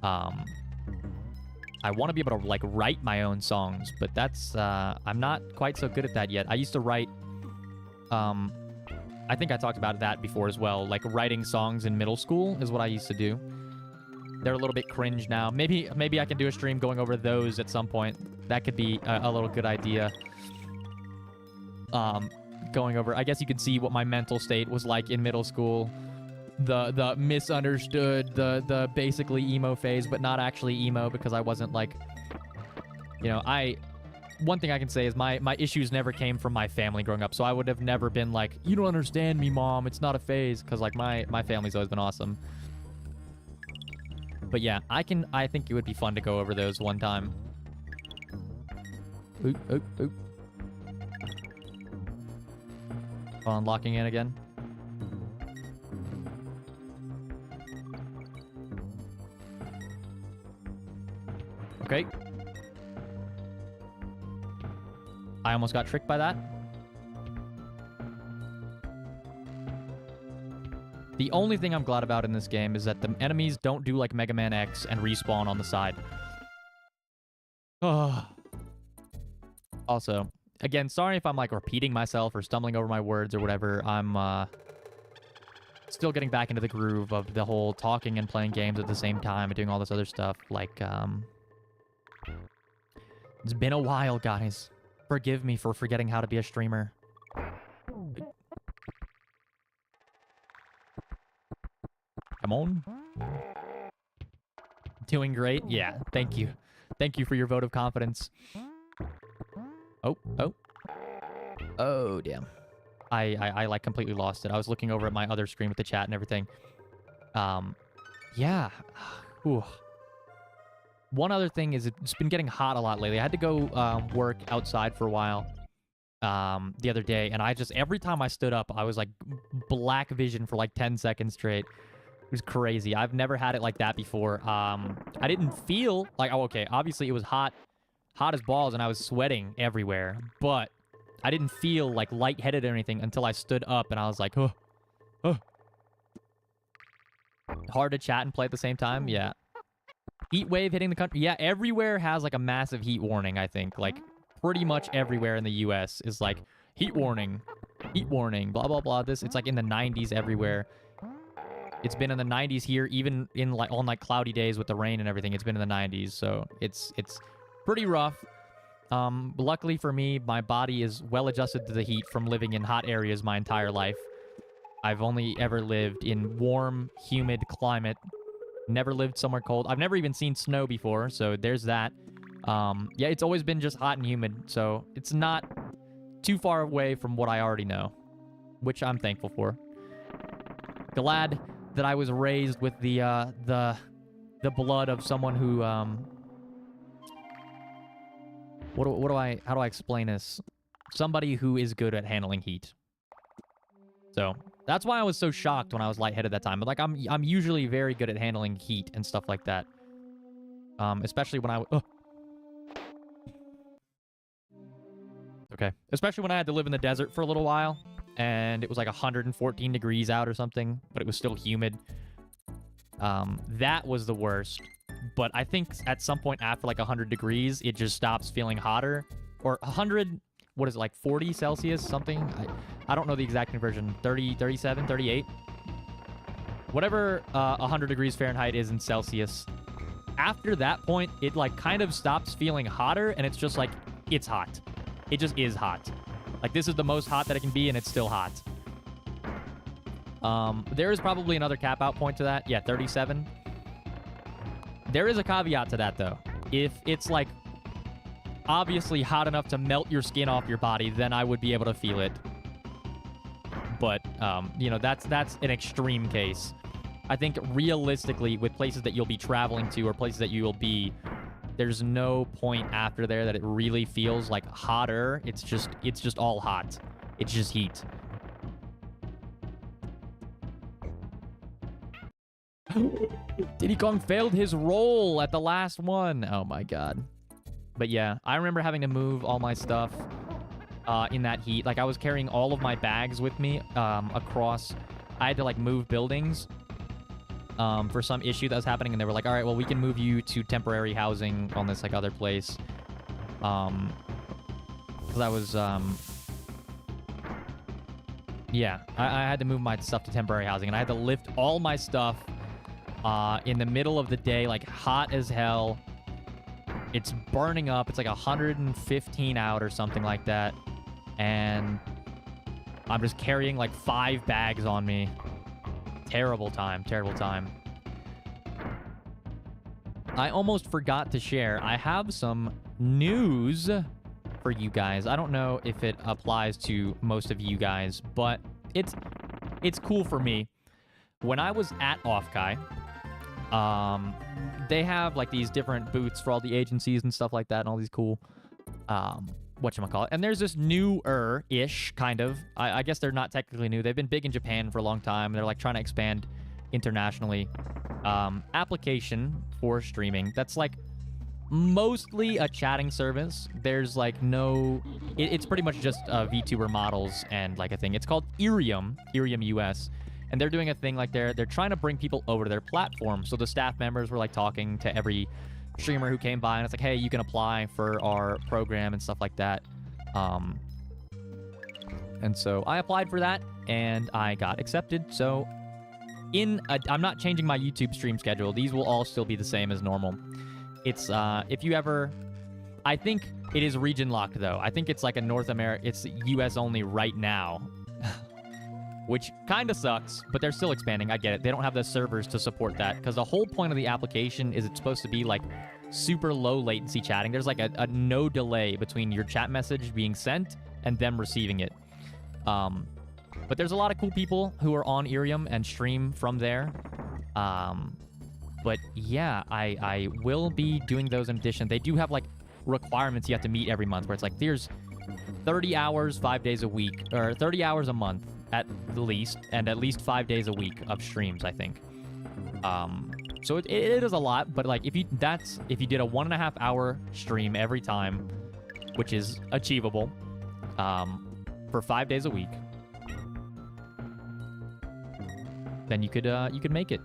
I want to be able to, like, write my own songs, but that's, I'm not quite so good at that yet. I used to write, I think I talked about that before as well. Like, writing songs in middle school is what I used to do. They're a little bit cringe now. Maybe I can do a stream going over those at some point. That could be a little good idea. Going over, I guess you could see what my mental state was like in middle school. The misunderstood, the basically emo phase, but not actually emo, because I wasn't, like, you know, one thing I can say is my issues never came from my family growing up, so I would have never been like, you don't understand me, Mom, it's not a phase, because, like, my family's always been awesome. But yeah, I think it would be fun to go over those one time. Oop, oop, oop. Hold on, locking in again. Okay. I almost got tricked by that. The only thing I'm glad about in this game is that the enemies don't do like Mega Man X and respawn on the side. Oh. Also, again, sorry if I'm like repeating myself or stumbling over my words or whatever. I'm still getting back into the groove of the whole talking and playing games at the same time and doing all this other stuff. Like, it's been a while, guys. Forgive me for forgetting how to be a streamer. Come on. Doing great? Yeah, thank you. Thank you for your vote of confidence. Oh, oh. Oh, damn. I like completely lost it. I was looking over at my other screen with the chat and everything. Yeah. Ooh. One other thing is it's been getting hot a lot lately. I had to go work outside for a while the other day, and I just, every time I stood up, I was like black vision for like 10 seconds straight. It was crazy. I've never had it like that before. I didn't feel like, oh, okay, obviously it was hot as balls, and I was sweating everywhere, but I didn't feel like lightheaded or anything until I stood up, and I was like, oh, oh. Hard to chat and play at the same time? Yeah. Heat wave hitting the country. Yeah, everywhere has like a massive heat warning, I think. Like, pretty much everywhere in the US is like, heat warning, blah, blah, blah. It's like in the 90s everywhere. It's been in the 90s here, even in like on like cloudy days with the rain and everything. It's been in the 90s, so it's pretty rough. Luckily for me, my body is well adjusted to the heat from living in hot areas my entire life. I've only ever lived in warm, humid climate. Never lived somewhere cold. I've never even seen snow before, so there's that. Yeah, it's always been just hot and humid, so it's not too far away from what I already know, which I'm thankful for. Glad that I was raised with the blood of someone who how do I explain this? Somebody who is good at handling heat. So that's why I was so shocked when I was lightheaded that time. But like I'm usually very good at handling heat and stuff like that. Especially when okay. Especially when I had to live in the desert for a little while, and it was like 114 degrees out or something, but it was still humid. That was the worst. But I think at some point after like 100 degrees, it just stops feeling hotter. Or 100, what is it, like 40 Celsius, something? I don't know the exact conversion. 30, 37, 38? Whatever 100 degrees Fahrenheit is in Celsius. After that point, it like kind of stops feeling hotter, and it's just like, it's hot. It just is hot. Like, this is the most hot that it can be, and it's still hot. There is probably another cap-out point to that. Yeah, 37. There is a caveat to that, though. If it's, like, obviously hot enough to melt your skin off your body, then I would be able to feel it. But, you know, that's an extreme case. I think realistically, with places that you'll be traveling to or places that you will be, there's no point after there that it really feels like hotter. It's just all hot. It's just heat. Diddy Kong failed his roll at the last one. Oh my god. But yeah, I remember having to move all my stuff in that heat. Like, I was carrying all of my bags with me across. I had to like move buildings for some issue that was happening, and they were like, all right, well, we can move you to temporary housing on this like other place. Because I was yeah, I had to move my stuff to temporary housing, and I had to lift all my stuff in the middle of the day, like hot as hell. It's burning up. It's like 115 out or something like that, and I'm just carrying like 5 bags on me. Terrible time, terrible time. I almost forgot to share. I have some news for you guys. I don't know if it applies to most of you guys, but it's cool for me. When I was at Offkai, they have like these different booths for all the agencies and stuff like that, and all these cool whatchamacallit. And there's this newer-ish, kind of. I guess they're not technically new. They've been big in Japan for a long time. They're like trying to expand internationally. Application for streaming. That's like mostly a chatting service. There's like no... It's pretty much just VTuber models and like a thing. It's called Irium US. And they're doing a thing like they're trying to bring people over to their platform. So the staff members were like talking to every streamer who came by, and it's like, hey, you can apply for our program and stuff like that. And so I applied for that, and I got accepted. So I'm not changing my YouTube stream schedule. These will all still be the same as normal. It's if you ever... I think it is region locked, though. I think it's like a North America... It's US only right now. Which kind of sucks, but they're still expanding. I get it. They don't have the servers to support that, because the whole point of the application is it's supposed to be like super low latency chatting. There's like a no delay between your chat message being sent and them receiving it. But there's a lot of cool people who are on Irium and stream from there. But yeah, I will be doing those in addition. They do have like requirements you have to meet every month, where it's like there's 30 hours 5 days a week, or 30 hours a month at the least, and at least 5 days a week of streams, I think. So it is a lot, but like if you did a 1.5 hour stream every time, which is achievable, for 5 days a week, then you could make it.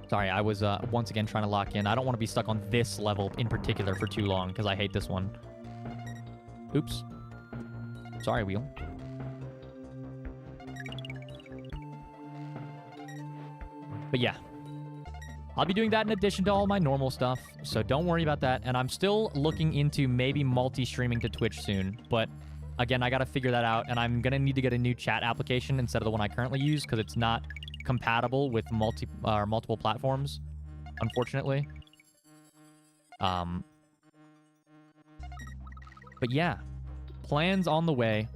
Sorry, I was once again trying to lock in. I don't want to be stuck on this level in particular for too long, because I hate this one. Oops. Sorry, wheel. But yeah, I'll be doing that in addition to all my normal stuff, so don't worry about that. And I'm still looking into maybe multi-streaming to Twitch soon, but again, I gotta figure that out, and I'm gonna need to get a new chat application instead of the one I currently use, because it's not compatible with multiple platforms, unfortunately. But yeah, plans on the way.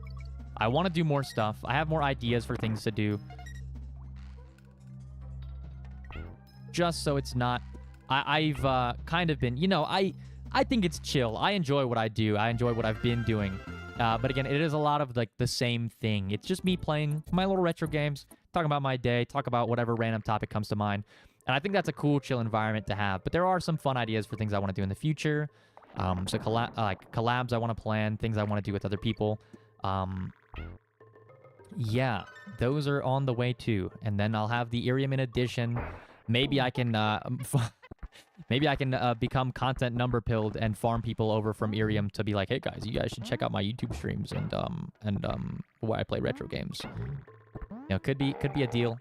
I want to do more stuff. I have more ideas for things to do. Just so it's not... I've kind of been... You know, I think it's chill. I enjoy what I do. I enjoy what I've been doing. But again, it is a lot of like the same thing. It's just me playing my little retro games, talking about my day, talk about whatever random topic comes to mind. And I think that's a cool, chill environment to have. But there are some fun ideas for things I want to do in the future. So collabs I want to plan, things I want to do with other people. Yeah, those are on the way too. And then I'll have the Irium in addition. Maybe I can become content number pilled and farm people over from Irium to be like, hey guys, you guys should check out my YouTube streams and where I play retro games. You know, could be a deal.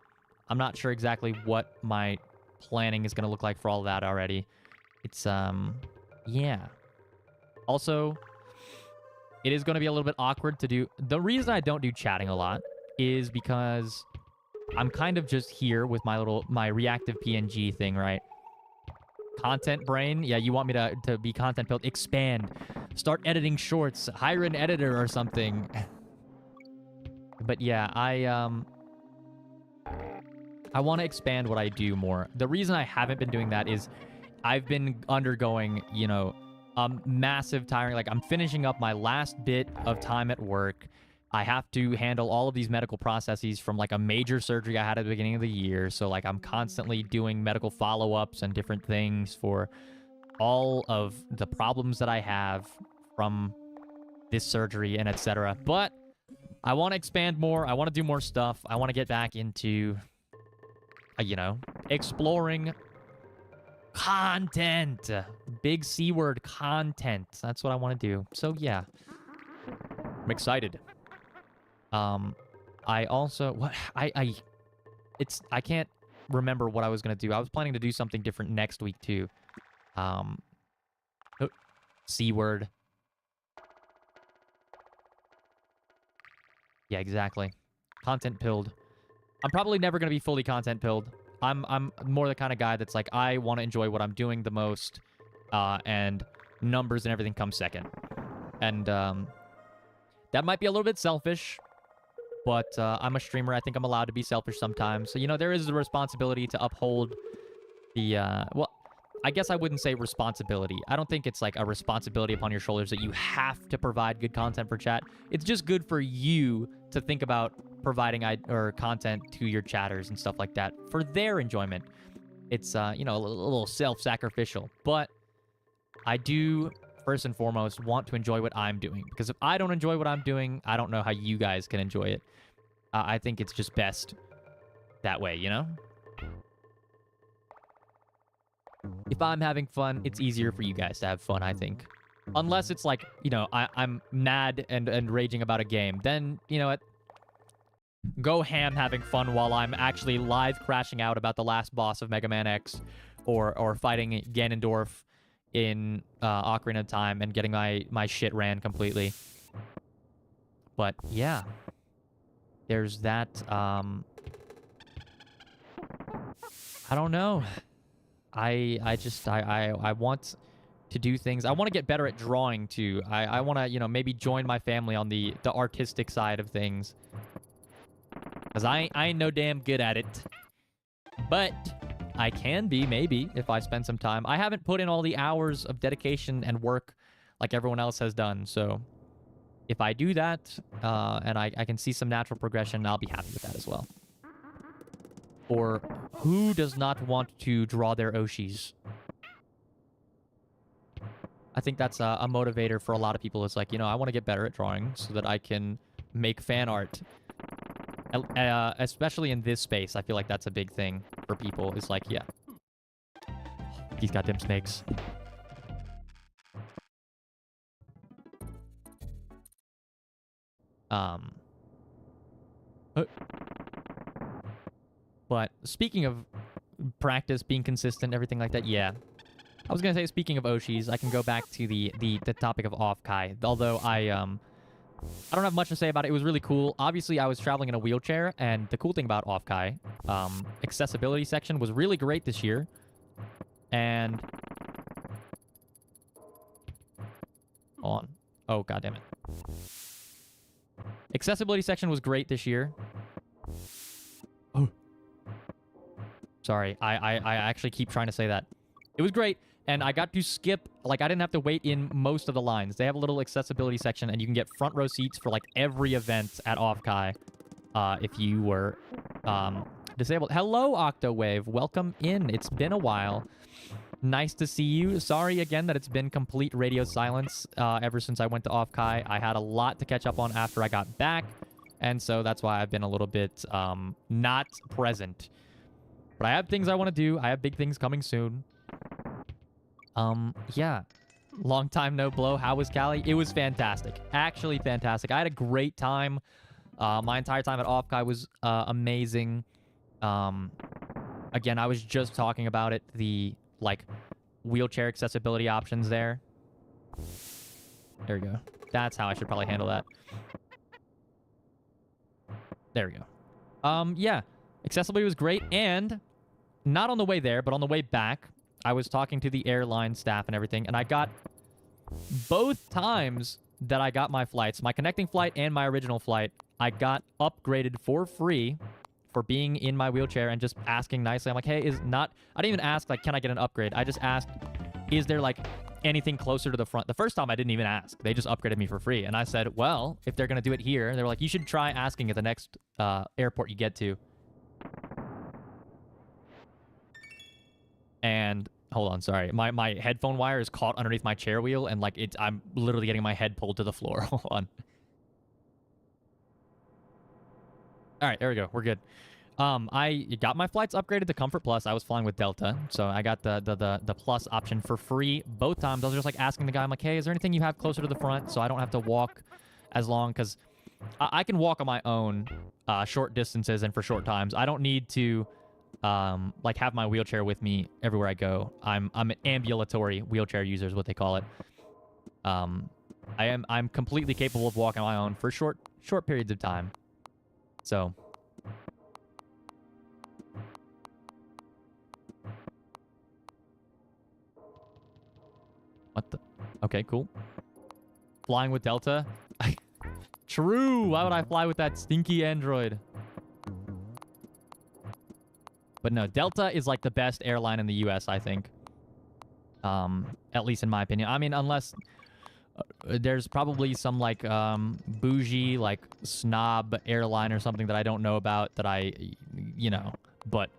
I'm not sure exactly what my planning is going to look like for all of that already. It's yeah. Also, it is going to be a little bit awkward to do. The reason I don't do chatting a lot is because I'm kind of just here with my reactive PNG thing, right? Content brain. Yeah, you want me to be content built. Expand. Start editing shorts. Hire an editor or something. But yeah, I want to expand what I do more. The reason I haven't been doing that is I've been undergoing, you know, massive tiring. Like, I'm finishing up my last bit of time at work. I have to handle all of these medical processes from like a major surgery I had at the beginning of the year. So like I'm constantly doing medical follow-ups and different things for all of the problems that I have from this surgery and etc. But I want to expand more. I want to do more stuff. I want to get back into, you know, exploring content. Big C word, content. That's what I want to do. So yeah, I'm excited. I also, I can't remember what I was going to do. I was planning to do something different next week too. C word. Yeah, exactly. Content pilled. I'm probably never going to be fully content pilled. I'm more the kind of guy that's like, I want to enjoy what I'm doing the most, and numbers and everything come second. And, that might be a little bit selfish, but I'm a streamer. I think I'm allowed to be selfish sometimes. So, you know, there is the responsibility to uphold the, well, I guess I wouldn't say responsibility. I don't think it's like a responsibility upon your shoulders that you have to provide good content for chat. It's just good for you to think about providing or content to your chatters and stuff like that for their enjoyment. It's, you know, a little self-sacrificial. But I do, first and foremost, want to enjoy what I'm doing. Because if I don't enjoy what I'm doing, I don't know how you guys can enjoy it. I think it's just best that way, you know? If I'm having fun, it's easier for you guys to have fun, I think. Unless it's like, you know, I'm mad and raging about a game. Then, you know what? Go ham having fun while I'm actually live crashing out about the last boss of Mega Man X. Or fighting Ganondorf in Ocarina of Time and getting my shit ran completely. But, yeah. There's that, I don't know. I want to do things. I want to get better at drawing, too. I want to, you know, maybe join my family on the artistic side of things. Because I ain't no damn good at it. But I can be, maybe, if I spend some time. I haven't put in all the hours of dedication and work like everyone else has done, so if I do that, and I can see some natural progression, I'll be happy with that as well. Or who does not want to draw their Oshis? I think that's a motivator for a lot of people. It's like, you know, I want to get better at drawing so that I can make fan art. Especially in this space, I feel like that's a big thing for people. It's like, yeah. These goddamn snakes. But speaking of practice, being consistent, everything like that, yeah. I was gonna say, speaking of Oshis, I can go back to the topic of off-kai. Although I don't have much to say about it. It was really cool. Obviously, I was traveling in a wheelchair, and the cool thing about off-kai, accessibility section was really great this year. And hold on. Oh, goddammit. Accessibility section was great this year. Oh. Sorry, I actually keep trying to say that. It was great, and I got to skip, like, I didn't have to wait in most of the lines. They have a little accessibility section, and you can get front row seats for, like, every event at off-kai if you were disabled. Hello, Octowave. Welcome in. It's been a while. Nice to see you. Sorry again that it's been complete radio silence ever since I went to off-kai. I had a lot to catch up on after I got back, and so that's why I've been a little bit not present. But I have things I want to do. I have big things coming soon. Yeah. Long time no blow. How was Cali? It was fantastic. Actually fantastic. I had a great time. My entire time at off-kai was amazing. Again, I was just talking about it. The, like, wheelchair accessibility options there. There we go. That's how I should probably handle that. There we go. Yeah. Accessibility was great, and not on the way there, but on the way back, I was talking to the airline staff and everything, and I got both times that I got my flights, my connecting flight and my original flight, I got upgraded for free for being in my wheelchair and just asking nicely. I'm like, hey, I didn't even ask, like, can I get an upgrade? I just asked, is there, like, anything closer to the front? The first time I didn't even ask. They just upgraded me for free. And I said, well, if they're going to do it here, they were like, you should try asking at the next airport you get to. And hold on, sorry. My headphone wire is caught underneath my chair wheel, and like I'm literally getting my head pulled to the floor. Hold on. All right, there we go. We're good. I got my flights upgraded to Comfort Plus. I was flying with Delta, so I got the Plus option for free both times. I was just like asking the guy, I'm like, hey, is there anything you have closer to the front so I don't have to walk as long? Because I can walk on my own short distances and for short times. I don't need to like have my wheelchair with me everywhere I go. I'm an ambulatory wheelchair user is what they call it. I'm completely capable of walking on my own for short periods of time. So what the? Okay, cool. Flying with Delta? True! Why would I fly with that stinky android? But no, Delta is like the best airline in the US, I think. At least in my opinion. I mean, unless there's probably some like bougie, like snob airline or something that I don't know about that but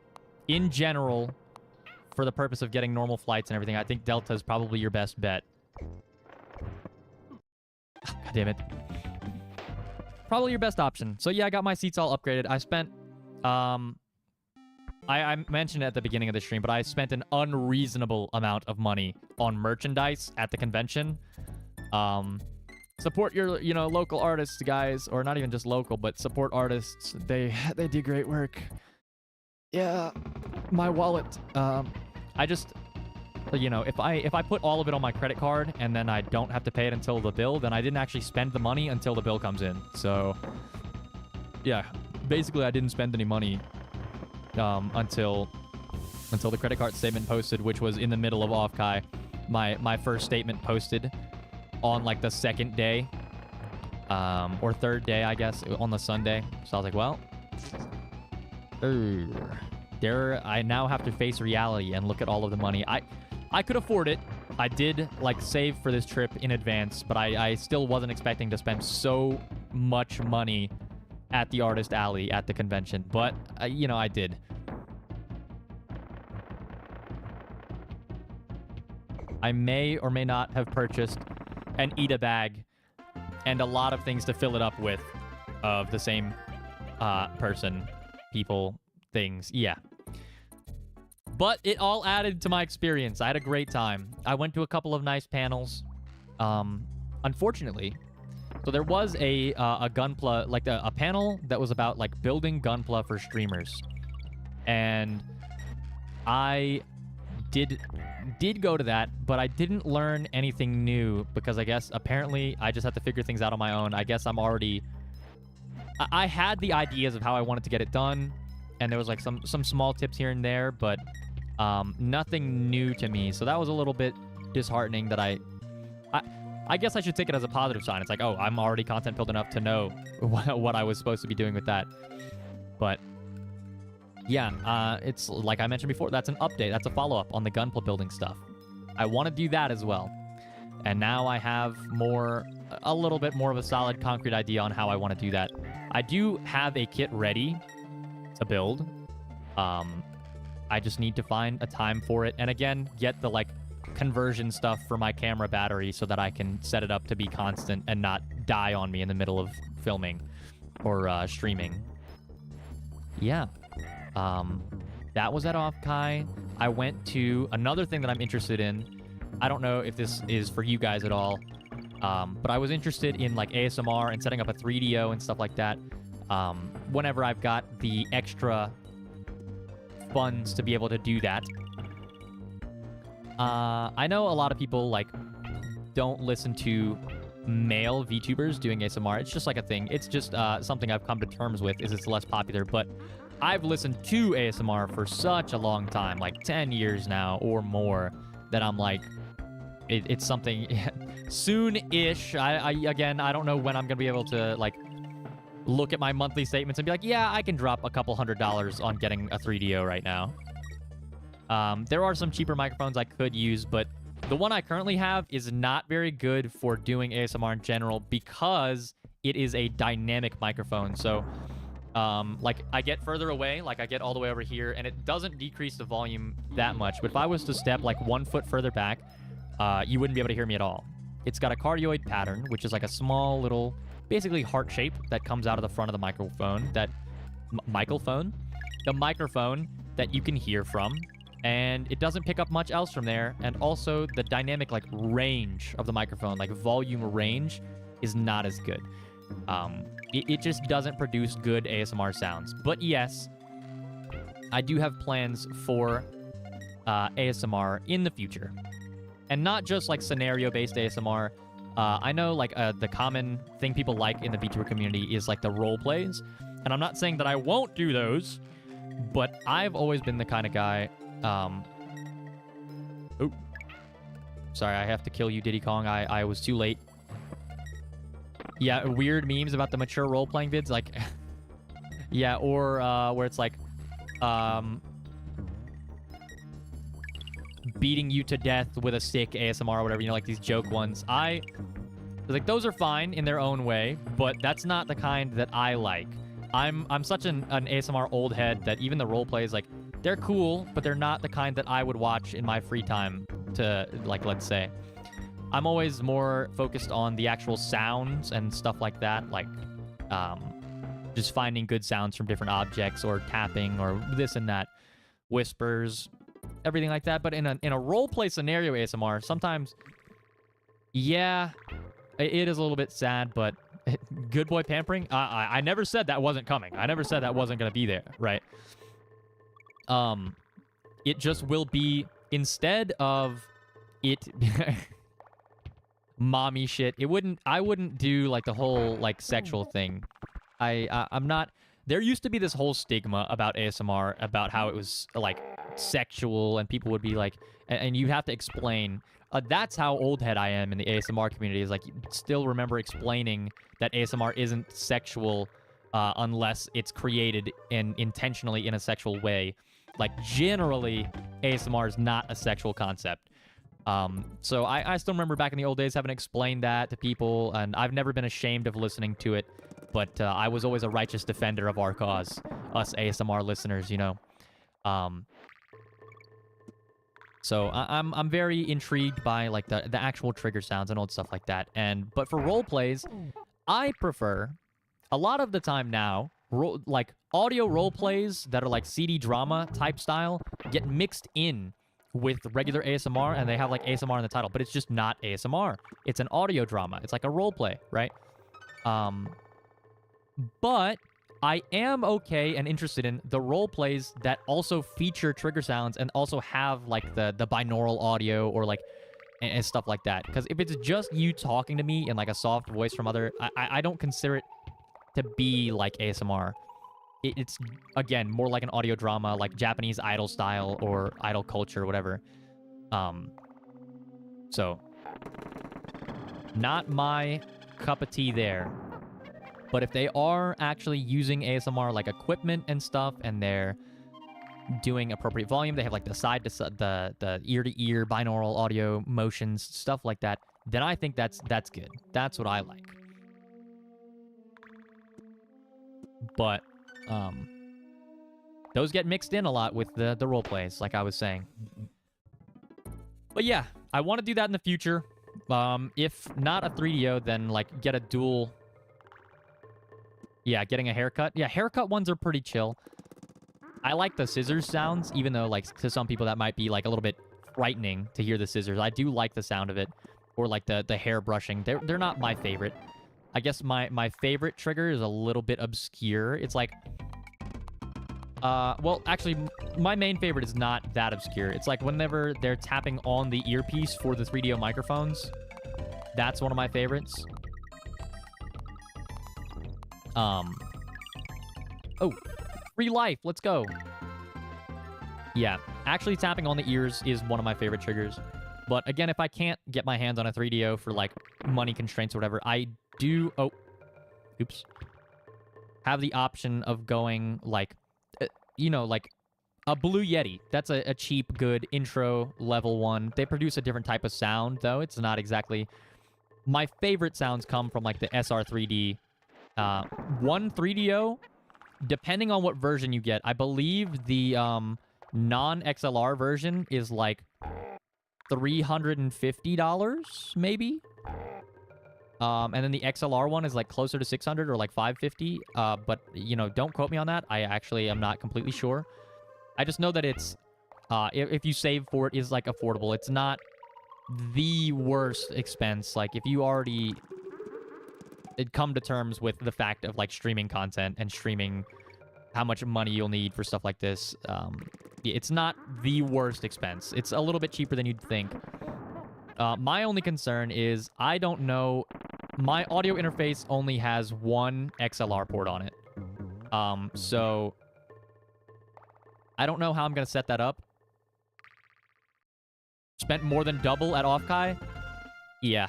in general, for the purpose of getting normal flights and everything, I think Delta is probably your best bet. God damn it. Probably your best option. So yeah, I got my seats all upgraded. I spent, I mentioned it at the beginning of the stream, but I spent an unreasonable amount of money on merchandise at the convention. Support your, local artists, guys, or not even just local, but support artists. They do great work. Yeah, my wallet. I just, if I put all of it on my credit card and then I don't have to pay it until the bill, then I didn't actually spend the money until the bill comes in. So, yeah, basically I didn't spend any money until the credit card statement posted, which was in the middle of Offkai. My first statement posted on like the second day, or third day, I guess, on the Sunday. So I was like, well, I now have to face reality and look at all of the money. I could afford it. I did like save for this trip in advance, but I still wasn't expecting to spend so much money at the Artist Alley at the convention. But, I did. I may or may not have purchased an Eda bag and a lot of things to fill it up with of the same person, people, things. Yeah. But it all added to my experience. I had a great time. I went to a couple of nice panels. Unfortunately, so there was a Gunpla, like a panel that was about like building Gunpla for streamers. And I did go to that, but I didn't learn anything new because I guess apparently I just have to figure things out on my own. I guess I'm already... I had the ideas of how I wanted to get it done, and there was like some small tips here and there, but nothing new to me. So that was a little bit disheartening that I guess I should take it as a positive sign. It's like, oh, I'm already content built enough to know what I was supposed to be doing with that. But yeah, it's like I mentioned before, that's an update. That's a follow-up on the Gunpla building stuff. I want to do that as well. And now I have a little bit more of a solid concrete idea on how I want to do that. I do have a kit ready to build. I just need to find a time for it. And again, get the like conversion stuff for my camera battery so that I can set it up to be constant and not die on me in the middle of filming or streaming. Yeah. That was at Offkai. I went to another thing that I'm interested in. I don't know if this is for you guys at all, but I was interested in like ASMR and setting up a 3DO and stuff like that. Whenever I've got the extra funds to be able to do that. I know a lot of people like don't listen to male VTubers doing ASMR. It's just like a thing. It's just something I've come to terms with, is it's less popular, but I've listened to ASMR for such a long time, like 10 years now or more, that I'm like, it's something soon-ish. Again, I don't know when I'm gonna be able to like look at my monthly statements and be like, yeah, I can drop a couple $100 on getting a 3DO right now. There are some cheaper microphones I could use, but the one I currently have is not very good for doing ASMR in general because it is a dynamic microphone. So like I get further away, like I get all the way over here, and it doesn't decrease the volume that much. But if I was to step like 1 foot further back, you wouldn't be able to hear me at all. It's got a cardioid pattern, which is like a small little, basically heart shape that comes out of the front of the microphone. The microphone that you can hear from, and it doesn't pick up much else from there. And also the dynamic like range of the microphone, like volume range, is not as good. It just doesn't produce good ASMR sounds. But yes, I do have plans for ASMR in the future. And not just like scenario-based ASMR. I know like the common thing people like in the VTuber community is like the role plays. And I'm not saying that I won't do those, but I've always been the kind of guy... Oh. Sorry, I have to kill you, Diddy Kong. I was too late. Yeah, weird memes about the mature role-playing vids, like... yeah, or where it's like... beating you to death with a stick ASMR or whatever, you know, like these joke ones. Like, those are fine in their own way, but that's not the kind that I like. I'm such an ASMR old head that even the role plays, like, they're cool, but they're not the kind that I would watch in my free time to, like, let's say. I'm always more focused on the actual sounds and stuff like that, like, just finding good sounds from different objects or tapping or this and that, whispers, everything like that. But in a roleplay scenario ASMR, sometimes, yeah, it is a little bit sad, but good boy pampering, I never said that wasn't coming. I never said that wasn't going to be there, right? It just will be, instead of it mommy shit, I wouldn't do like the whole like sexual thing. I'm not, there used to be this whole stigma about ASMR about how it was like sexual, and people would be like, and you have to explain, that's how old head I am in the ASMR community, is like, still remember explaining that ASMR isn't sexual unless it's created intentionally in a sexual way. Like, generally, ASMR is not a sexual concept. So I still remember back in the old days having to explain that to people, and I've never been ashamed of listening to it, but I was always a righteous defender of our cause, us ASMR listeners, you know. So I'm very intrigued by like the actual trigger sounds and old stuff like that. But for role plays, I prefer, a lot of the time now, like audio role plays that are like CD drama type style get mixed in with regular ASMR, and they have like ASMR in the title, but it's just not ASMR. It's an audio drama. It's like a role play, right? But I am okay and interested in the role plays that also feature trigger sounds and also have like the binaural audio or like and stuff like that. Because if it's just you talking to me in like a soft voice from other, I don't consider it to be like ASMR. It's, again, more like an audio drama, like Japanese idol style or idol culture or whatever. So, not my cup of tea there. But if they are actually using ASMR like equipment and stuff, and they're doing appropriate volume, they have like the side to the ear to ear binaural audio motions, stuff like that, then I think that's good. That's what I like. But those get mixed in a lot with the role plays, like I was saying. But yeah, I want to do that in the future. If not a 3DO, then like get a dual. Yeah, getting a haircut. Yeah, haircut ones are pretty chill. I like the scissors sounds, even though like to some people that might be like a little bit frightening to hear the scissors. I do like the sound of it, or like the hair brushing. They're not my favorite. I guess my favorite trigger is a little bit obscure. It's like, well, actually, my main favorite is not that obscure. It's like whenever they're tapping on the earpiece for the 3DO microphones. That's one of my favorites. Oh, free life. Let's go. Yeah, actually tapping on the ears is one of my favorite triggers. But again, if I can't get my hands on a 3DO for like money constraints or whatever, I do, have the option of going like, you know, like a Blue Yeti. That's a cheap, good intro level one. They produce a different type of sound, though. It's not exactly... My favorite sounds come from like the SR3D. One 3DO, depending on what version you get, I believe the non-XLR version is like $350, maybe? And then the XLR one is like closer to 600 or like 550. But, you know, don't quote me on that. I actually am not completely sure. I just know that it's, if you save for it, is like affordable. It's not the worst expense. Like, if you already come to terms with the fact of like streaming content and streaming how much money you'll need for stuff like this, it's not the worst expense. It's a little bit cheaper than you'd think. My only concern is I don't know. My audio interface only has one XLR port on it. So I don't know how I'm going to set that up. Spent more than double at Offkai? Yeah.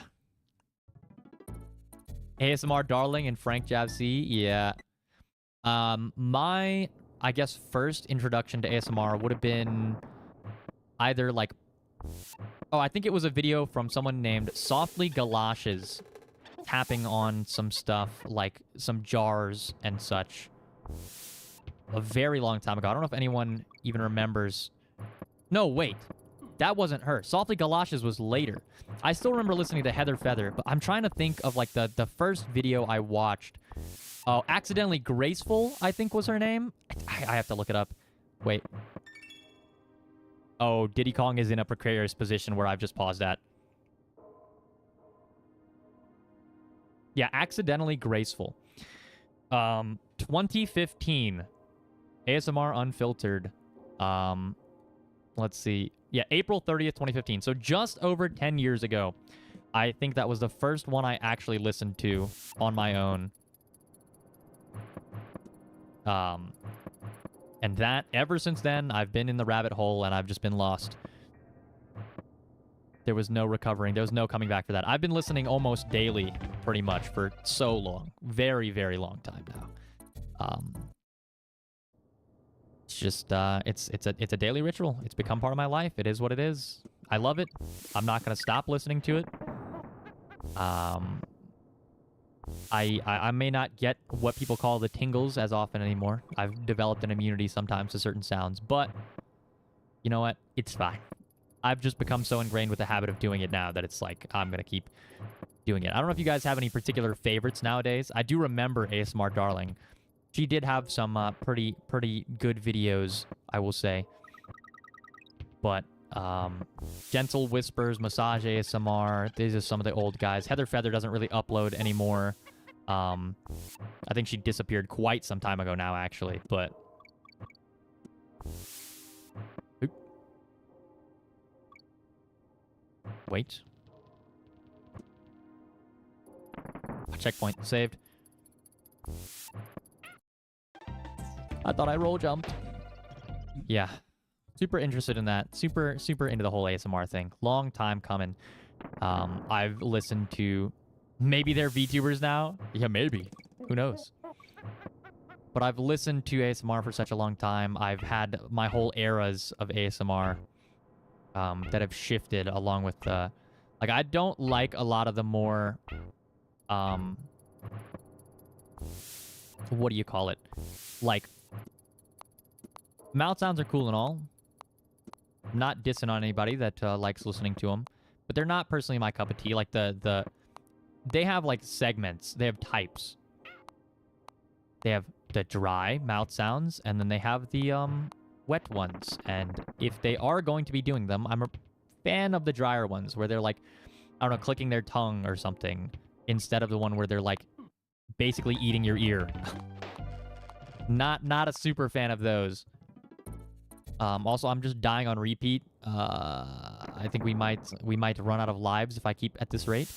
ASMR Darling and Frank Javc? Yeah. My, I guess, first introduction to ASMR would have been either, like, Oh, I think it was a video from someone named Softly Galoshes tapping on some stuff, like some jars and such. A very long time ago. I don't know if anyone even remembers. No, wait. That wasn't her. Softly Galoshes was later. I still remember listening to Heather Feather, but I'm trying to think of like the first video I watched. Oh, Accidentally Graceful, I think was her name. I have to look it up. Wait. Oh, Diddy Kong is in a precarious position where I've just paused at. Yeah, Accidentally Graceful. 2015. ASMR Unfiltered. Let's see. Yeah, April 30th, 2015. So just over 10 years ago. I think that was the first one I actually listened to on my own. And that, ever since then, I've been in the rabbit hole and I've just been lost. There was no recovering. There was no coming back for that. I've been listening almost daily, pretty much, for so long. Very, very long time now. It's just, it's a daily ritual. It's become part of my life. It is what it is. I love it. I'm not going to stop listening to it. I may not get what people call the tingles as often anymore. I've developed an immunity sometimes to certain sounds, but you know what? It's fine. I've just become so ingrained with the habit of doing it now that it's like, I'm going to keep doing it. I don't know if you guys have any particular favorites nowadays. I do remember ASMR Darling. She did have some pretty good videos, I will say. But Gentle Whispers, Massage ASMR, these are some of the old guys. Heather Feather doesn't really upload anymore. I think she disappeared quite some time ago now, actually, but... Oop. Wait. Checkpoint saved. I thought I roll jumped. Yeah. Super interested in that. Super into the whole ASMR thing. Long time coming. I've listened to... Maybe they're VTubers now? Yeah, maybe. Who knows? But I've listened to ASMR for such a long time. I've had my whole eras of ASMR that have shifted along with the... Like, I don't like a lot of the more... what do you call it? Like... Mouth sounds are cool and all. Not dissing on anybody that likes listening to them. But they're not personally my cup of tea. Like, they have, like, segments. They have types. They have the dry mouth sounds, and then they have the, wet ones. And if they are going to be doing them, I'm a fan of the drier ones, where they're, like, I don't know, clicking their tongue or something, instead of the one where they're, like, basically eating your ear. Not a super fan of those. Also, I'm just dying on repeat. I think we might run out of lives if I keep at this rate.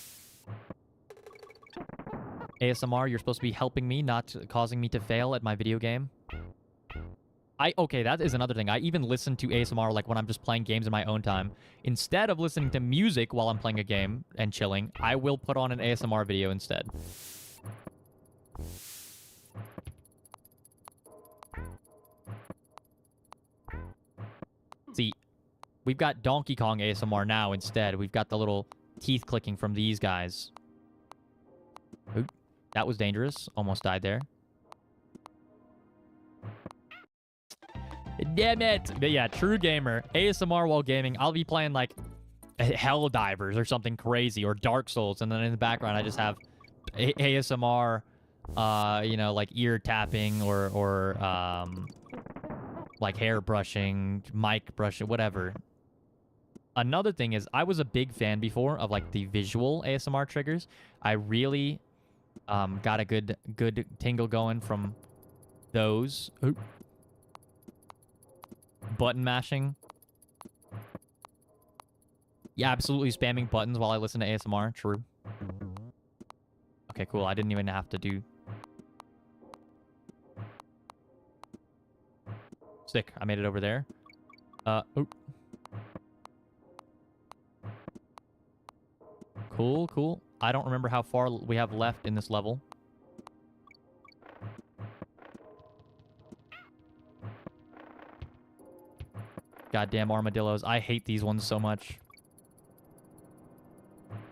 ASMR, you're supposed to be helping me, not causing me to fail at my video game. Okay, that is another thing. I even listen to ASMR like when I'm just playing games in my own time. Instead of listening to music while I'm playing a game and chilling, I will put on an ASMR video instead. See, we've got Donkey Kong ASMR now instead. We've got the little teeth clicking from these guys. Oop, that was dangerous. Almost died there. Damn it! But yeah, true gamer. ASMR while gaming. I'll be playing like Helldivers or something crazy, or Dark Souls, and then in the background I just have ASMR, you know, like ear tapping or like hair brushing, mic brushing, whatever. Another thing is, I was a big fan before of like the visual ASMR triggers. I really got a good tingle going from those. Oop. Button mashing. Yeah, absolutely spamming buttons while I listen to ASMR. True. Okay, cool. I didn't even have to do... Sick. I made it over there. Oop. Cool, cool. I don't remember how far we have left in this level. goddamn armadillos. I hate these ones so much.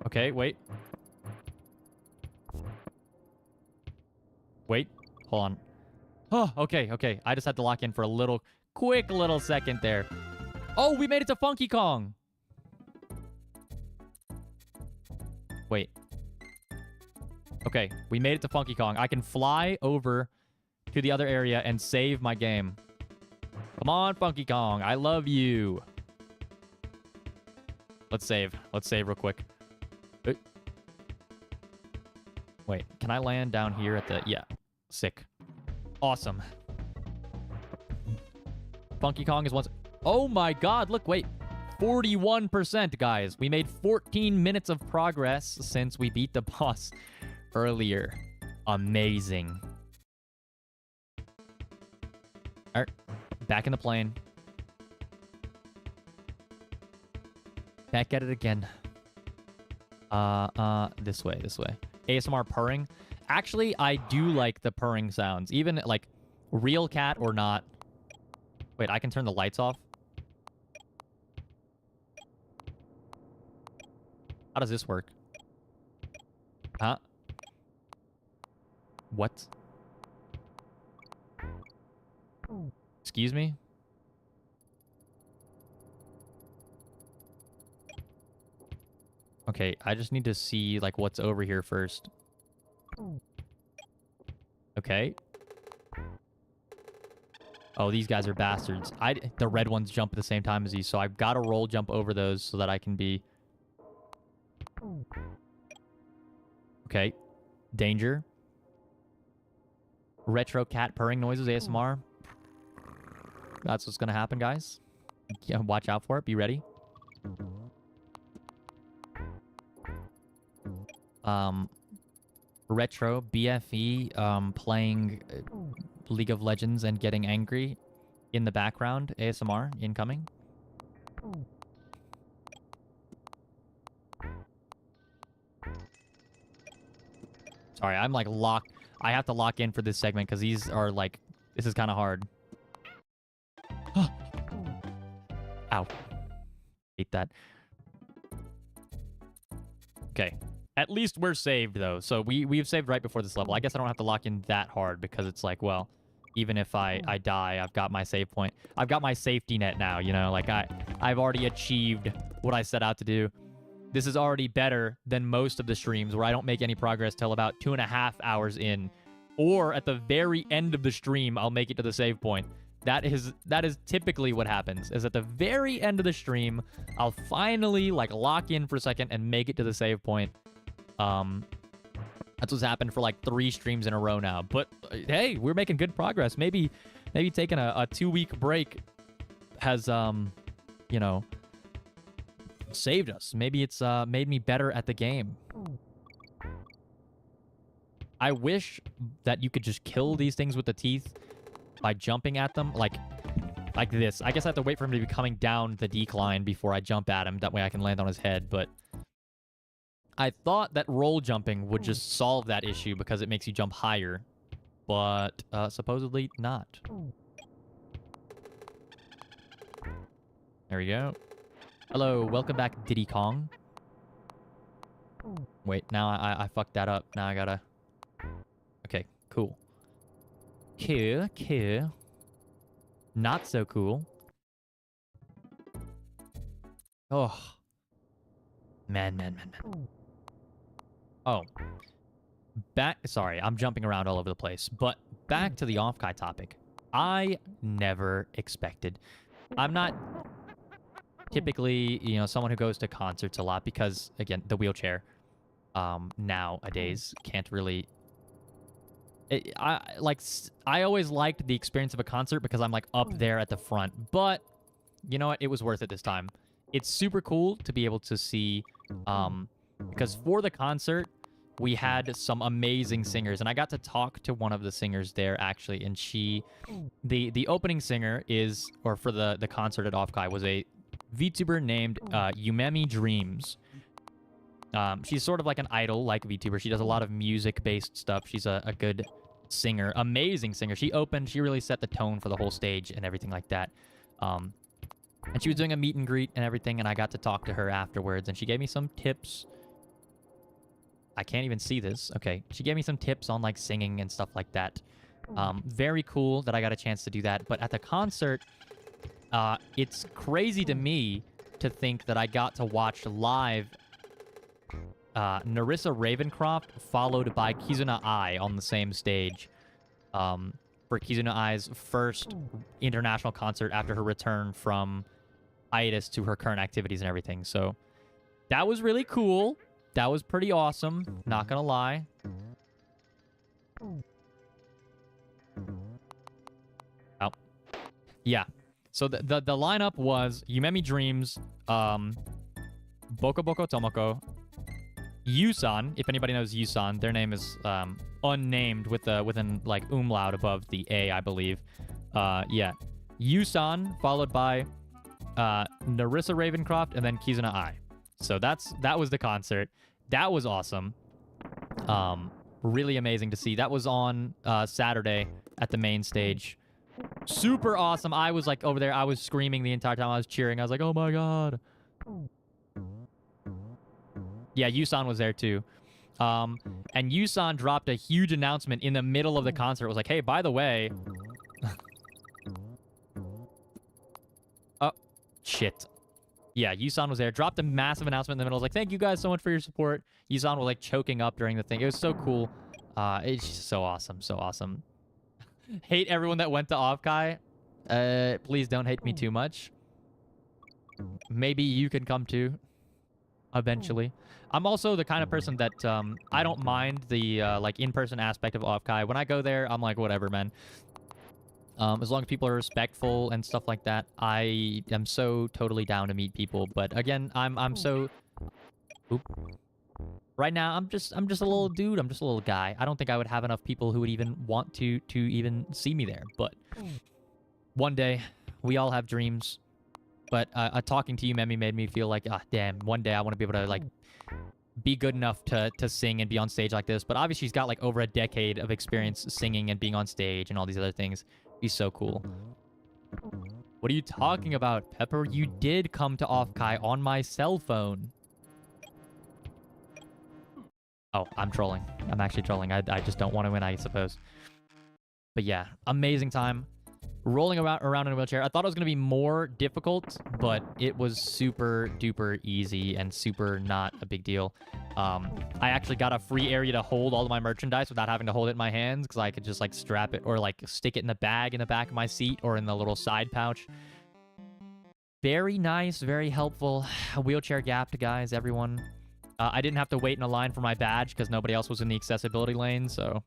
Okay, wait. Wait. Hold on. Oh, okay, okay. I just had to lock in for a quick little second there. Oh, we made it to Funky Kong. Wait. Okay, we made it to Funky Kong. I can fly over to the other area and save my game. Come on, Funky Kong. I love you. Let's save. Let's save real quick. Wait, can I land down here at the... Yeah. Sick. Awesome. Funky Kong is once... Oh my god, look, wait. 41%, guys. We made 14 minutes of progress since we beat the boss earlier. Amazing. Alright, back in the plane. Back at it again. This way, this way. ASMR purring. Actually, I do like the purring sounds. Even, like, real cat or not. Wait, I can turn the lights off? How does this work? Huh? What? Excuse me? Okay, I just need to see, like, what's over here first. Okay. Oh, these guys are bastards. The red ones jump at the same time as these, so I've got to roll jump over those so that I can be... Okay. Danger. Retro cat purring noises, ASMR. That's what's gonna happen, guys. Yeah, watch out for it. Be ready. RhettRowe, BFE, playing League of Legends and getting angry in the background. ASMR, incoming. Sorry, I'm like locked. I have to lock in for this segment because these are like... This is kind of hard. Ow. Hate that. Okay. At least we're saved, though. So we've saved right before this level. I guess I don't have to lock in that hard because it's like, well, even if I die, I've got my save point. I've got my safety net now, you know? Like, I've already achieved what I set out to do. This is already better than most of the streams where I don't make any progress till about 2.5 hours in. Or at the very end of the stream, I'll make it to the save point. That is typically what happens, is at the very end of the stream, I'll finally, like, lock in for a second and make it to the save point. That's what's happened for, like, 3 streams in a row now. But, hey, we're making good progress. Maybe taking a 2-week break has, you know... saved us. Maybe it's made me better at the game. I wish that you could just kill these things with the teeth by jumping at them like this. I guess I have to wait for him to be coming down the decline before I jump at him. That way I can land on his head, but I thought that roll jumping would just solve that issue because it makes you jump higher, but supposedly not. There we go. Hello, welcome back, Diddy Kong. Wait, now I fucked that up. Now I gotta... Okay, cool. Cool. Not so cool. Oh. Man. Oh. Sorry, I'm jumping around all over the place. But back to the off-kai topic. I never expected... I'm not... typically, you know, someone who goes to concerts a lot because, again, the wheelchair nowadays can't really... I always liked the experience of a concert because I'm, like, up there at the front. But, you know what? It was worth it this time. It's super cool to be able to see, because for the concert, we had some amazing singers. And I got to talk to one of the singers there, actually. And the opening singer is, or for the concert at Off-Kai, was a VTuber named Yumemi Dreams. She's sort of like an idol, like VTuber. She does a lot of music-based stuff. She's a good singer, amazing singer. She really set the tone for the whole stage and everything like that. And she was doing a meet and greet and everything, and I got to talk to her afterwards, and she gave me some tips. I can't even see this. Okay. She gave me some tips on, like, singing and stuff like that. Very cool that I got a chance to do that. But at the concert, it's crazy to me to think that I got to watch live Narissa Ravencroft followed by Kizuna Ai on the same stage for Kizuna Ai's first international concert after her return from hiatus to her current activities and everything. So that was really cool. That was pretty awesome. Not gonna lie. Oh. Yeah. So the lineup was Yumemi Dreams, Boko Boko Tomoko, Yusan, if anybody knows Yusan, their name is unnamed with an like umlaut above the A, I believe. Yeah. Yusan, followed by Narissa Ravencroft, and then Kizuna Ai. So that was the concert. That was awesome. Really amazing to see. That was on Saturday at the main stage. Super awesome. I was like over there. I was screaming the entire time. I was cheering. I was like, oh my god. Yeah, Yusan was there too. And Yusan dropped a huge announcement in the middle of the concert. It was like, hey, by the way... Oh, shit. Yeah, Yusan was there. Dropped a massive announcement in the middle. I was like, thank you guys so much for your support. Yusan was like choking up during the thing. It was so cool. It's just so awesome. So awesome. Hate everyone that went to Offkai. Please don't hate me too much. Maybe you can come too. Eventually. I'm also the kind of person that I don't mind the like in-person aspect of Offkai. When I go there, I'm like, whatever, man. As long as people are respectful and stuff like that, I am so totally down to meet people. But again, I'm so... Oop. Right now, I'm just a little dude. I'm just a little guy. I don't think I would have enough people who would even want to even see me there. But one day, we all have dreams. But talking to you, Memi, made me feel like, ah, damn, one day I want to be able to, like, be good enough to sing and be on stage like this. But obviously, she's got, like, over a decade of experience singing and being on stage and all these other things. He's so cool. What are you talking about, Pepper? You did come to Offkai on my cell phone. Oh, I'm trolling. I'm actually trolling. I just don't want to win, I suppose. But yeah, amazing time. Rolling around in a wheelchair. I thought it was going to be more difficult, but it was super duper easy and super not a big deal. I actually got a free area to hold all of my merchandise without having to hold it in my hands, because I could just like strap it or like stick it in the bag in the back of my seat or in the little side pouch. Very nice, very helpful. Wheelchair gapped, guys, everyone. I didn't have to wait in a line for my badge because nobody else was in the accessibility lane, so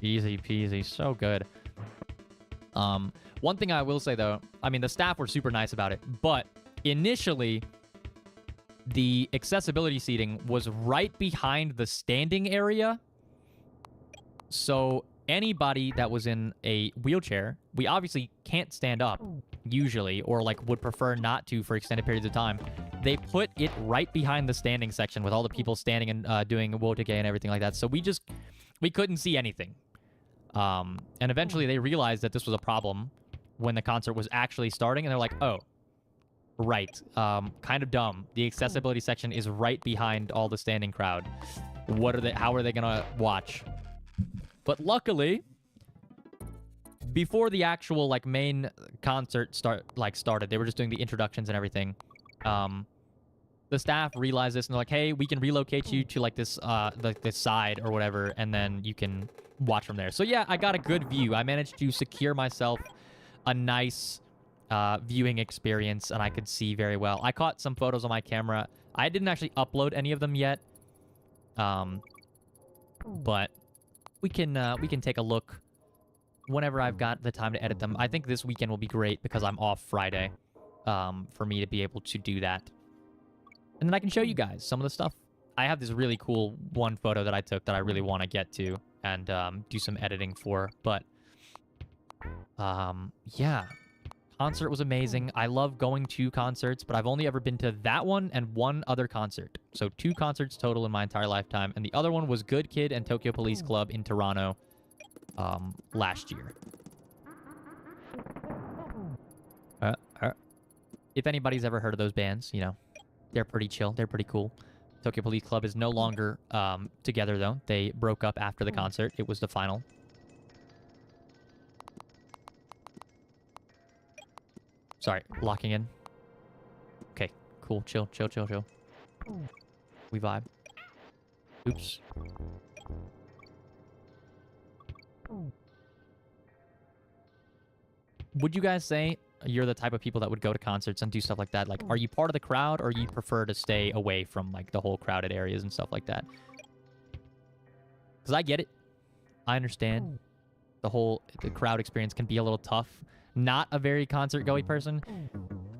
easy peasy, so good. One thing I will say, though, I mean, the staff were super nice about it, but initially, the accessibility seating was right behind the standing area. So anybody that was in a wheelchair, we obviously can't stand up, usually, or like would prefer not to for extended periods of time. They put it right behind the standing section with all the people standing and doing Wotake and everything like that. So we couldn't see anything. And eventually they realized that this was a problem when the concert was actually starting, and they're like, oh, right. Kind of dumb. The accessibility section is right behind all the standing crowd. How are they gonna watch? But luckily, before the actual like main concert started, they were just doing the introductions and everything. The staff realized this and they're like, hey, we can relocate you to like this this side or whatever, and then you can watch from there. So yeah, I got a good view. I managed to secure myself a nice viewing experience, and I could see very well. I caught some photos on my camera. I didn't actually upload any of them yet, but we can take a look whenever I've got the time to edit them. I think this weekend will be great because I'm off Friday, for me to be able to do that. And then I can show you guys some of the stuff. I have this really cool one photo that I took that I really want to get to and do some editing for. But yeah, concert was amazing. I love going to concerts, but I've only ever been to that one and one other concert. So 2 concerts total in my entire lifetime. And the other one was Good Kid and Tokyo Police Club in Toronto last year. If anybody's ever heard of those bands, you know, they're pretty chill. They're pretty cool. Tokyo Police Club is no longer together, though. They broke up after the concert. It was the final. Sorry, locking in. Okay, cool. Chill, chill, chill, chill. We vibe. Oops. Would you guys say you're the type of people that would go to concerts and do stuff like that? Like, are you part of the crowd, or you prefer to stay away from, like, the whole crowded areas and stuff like that? Because I get it. I understand. The crowd experience can be a little tough. Not a very concert-goey person.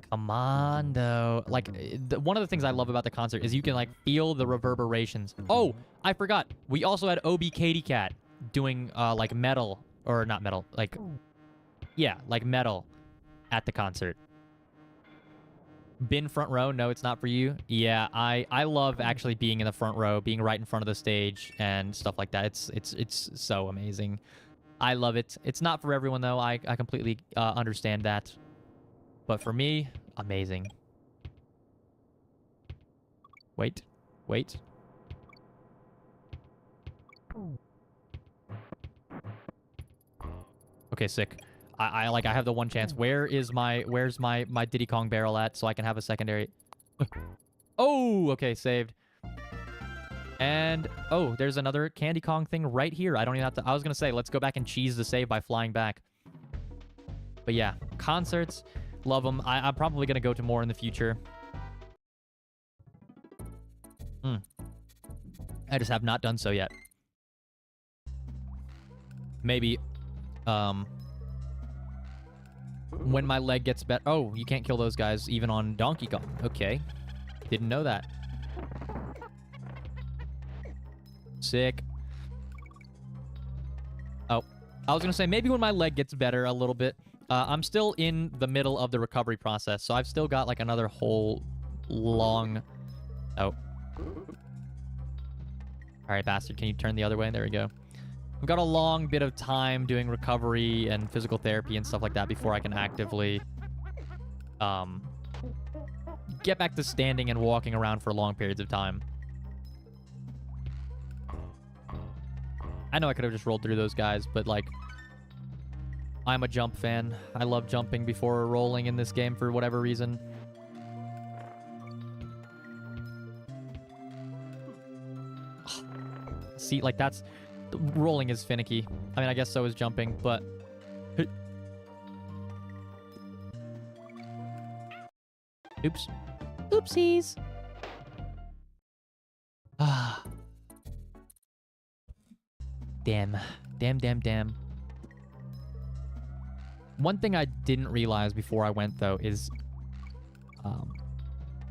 Come on, though. Like, one of the things I love about the concert is you can, like, feel the reverberations. Oh, I forgot. We also had OB Katy Cat doing, like, metal. Or not metal. Like, yeah, like metal at the concert. Been front row? No, it's not for you. Yeah, I love actually being in the front row, being right in front of the stage and stuff like that. It's so amazing. I love it. It's not for everyone, though. I completely understand that. But for me, amazing. Wait. Wait. Okay, sick. I have the one chance. Where's my Diddy Kong barrel at so I can have a secondary? Oh, okay, saved. And, oh, there's another Candy Kong thing right here. I don't even have to... I was going to say, let's go back and cheese the save by flying back. But yeah, concerts, love them. I'm probably going to go to more in the future. I just have not done so yet. Maybe, when my leg gets better... Oh, you can't kill those guys even on Donkey Kong. Okay. Didn't know that. Sick. Oh, I was going to say, maybe when my leg gets better a little bit. I'm still in the middle of the recovery process, so I've still got, like, another whole long... Oh. Alright, bastard. Can you turn the other way? There we go. I've got a long bit of time doing recovery and physical therapy and stuff like that before I can actively get back to standing and walking around for long periods of time. I know I could have just rolled through those guys, but, like, I'm a jump fan. I love jumping before rolling in this game for whatever reason. See, like, that's... Rolling is finicky. I mean, I guess so is jumping, but... Oops. Oopsies. Ah. Damn. Damn. One thing I didn't realize before I went, though, is...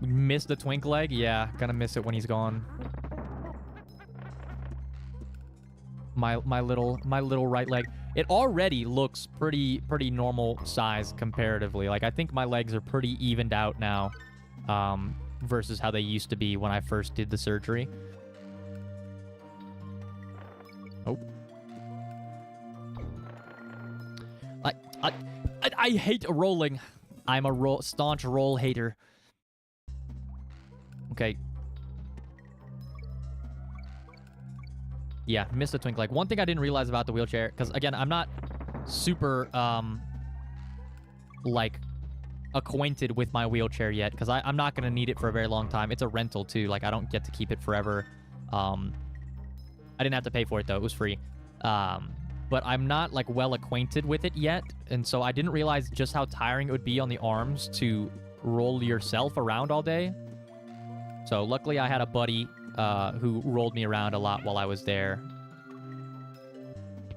Missed the twink leg? Yeah, gonna miss it when he's gone. My little right leg. It already looks pretty normal size comparatively. Like, I think my legs are pretty evened out now, versus how they used to be when I first did the surgery. Oh. I hate rolling. I'm a staunch roll hater. Okay. Yeah, missed a twink leg. One thing I didn't realize about the wheelchair, because, again, I'm not super, like, acquainted with my wheelchair yet, because I'm not going to need it for a very long time. It's a rental, too. Like, I don't get to keep it forever. I didn't have to pay for it, though. It was free. But I'm not, like, well acquainted with it yet, and so I didn't realize just how tiring it would be on the arms to roll yourself around all day. So, luckily, I had a buddy... who rolled me around a lot while I was there.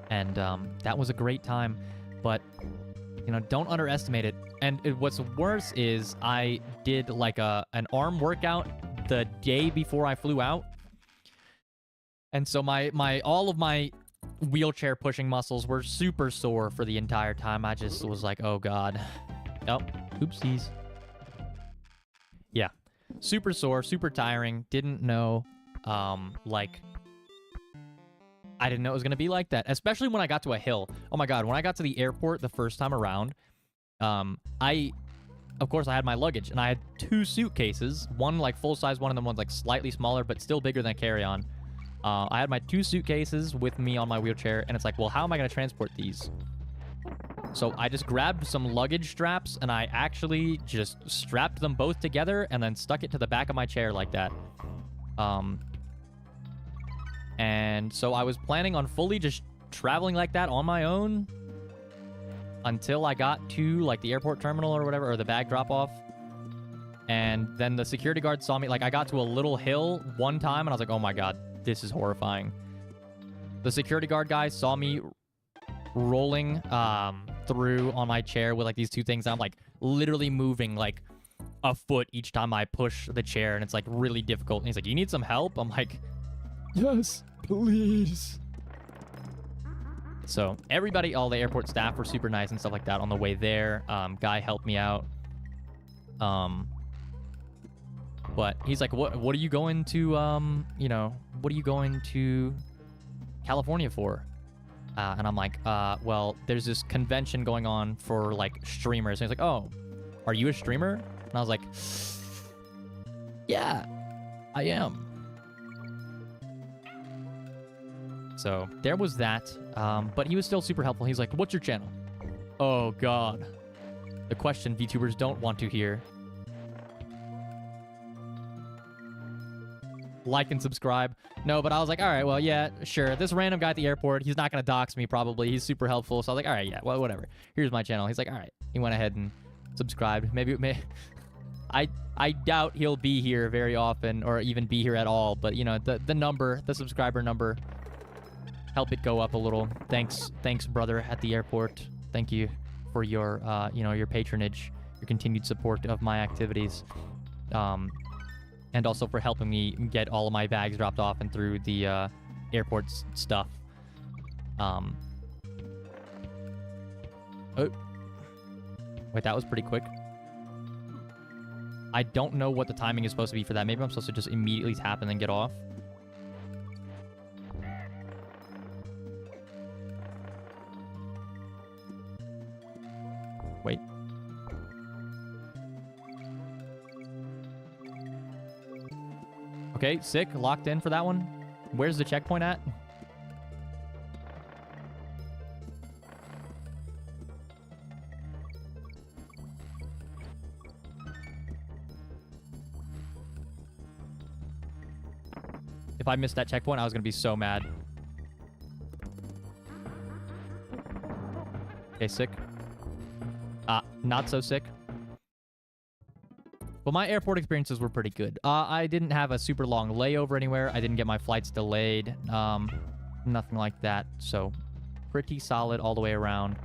And that was a great time. But, you know, don't underestimate it. And what's worse is I did, like, an arm workout the day before I flew out. And so all of my wheelchair pushing muscles were super sore for the entire time. I just was like, oh, God. Oh, oopsies. Yeah. Super sore, super tiring. Didn't know, like, I didn't know it was going to be like that, especially when I got to a hill. Oh my God, when I got to the airport the first time around, I of course, I had my luggage, and I had 2 suitcases. One, like, full-size, one of them one's, like, slightly smaller, but still bigger than a carry-on. I had my 2 suitcases with me on my wheelchair, and it's like, well, how am I going to transport these? So I just grabbed some luggage straps, and I actually just strapped them both together and then stuck it to the back of my chair like that. And so I was planning on fully just traveling like that on my own until I got to, like, the airport terminal or whatever, or the bag drop-off. And then the security guard saw me. Like, I got to a little hill one time, and I was like, oh my god, this is horrifying. The security guard guy saw me rolling through on my chair with, like, these 2 things. And I'm, like, literally moving, like, a foot each time I push the chair, and it's, like, really difficult. And he's like, you need some help? I'm like, yes, please. So everybody, all the airport staff were super nice and stuff like that on the way there. Guy helped me out. But he's like, what are you going to, you know, what are you going to California for? And I'm like, well, there's this convention going on for, like, streamers. And he's like, oh, are you a streamer? And I was like, yeah, I am. So there was that. But he was still super helpful. He's like, what's your channel? Oh, God. The question VTubers don't want to hear. Like and subscribe. No, but I was like, all right, well, yeah, sure. This random guy at the airport, he's not going to dox me probably. He's super helpful. So I was like, all right, yeah, well, whatever. Here's my channel. He's like, all right. He went ahead and subscribed. Maybe I doubt he'll be here very often or even be here at all. But, you know, the number, the subscriber number, help it go up a little. Thanks, brother at the airport. Thank you for your, you know, your patronage, your continued support of my activities. And also for helping me get all of my bags dropped off and through the airport stuff. Oh. Wait, that was pretty quick. I don't know what the timing is supposed to be for that. Maybe I'm supposed to just immediately tap and then get off. Wait. Okay, sick. Locked in for that one. Where's the checkpoint at? If I missed that checkpoint, I was going to be so mad. Okay, sick. Not so sick. But my airport experiences were pretty good. I didn't have a super long layover anywhere. I didn't get my flights delayed. Nothing like that. So, pretty solid all the way around.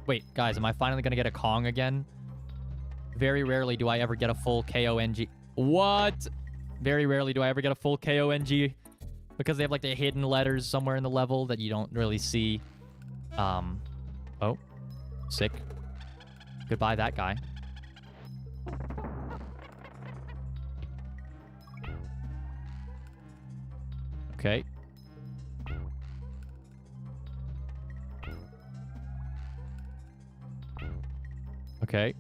Wait, guys, am I finally going to get a Kong again? Very rarely do I ever get a full K-O-N-G. What? Very rarely do I ever get a full K-O-N-G. Because they have, like, the hidden letters somewhere in the level that you don't really see. Oh. Sick. Goodbye, that guy. Okay. Okay.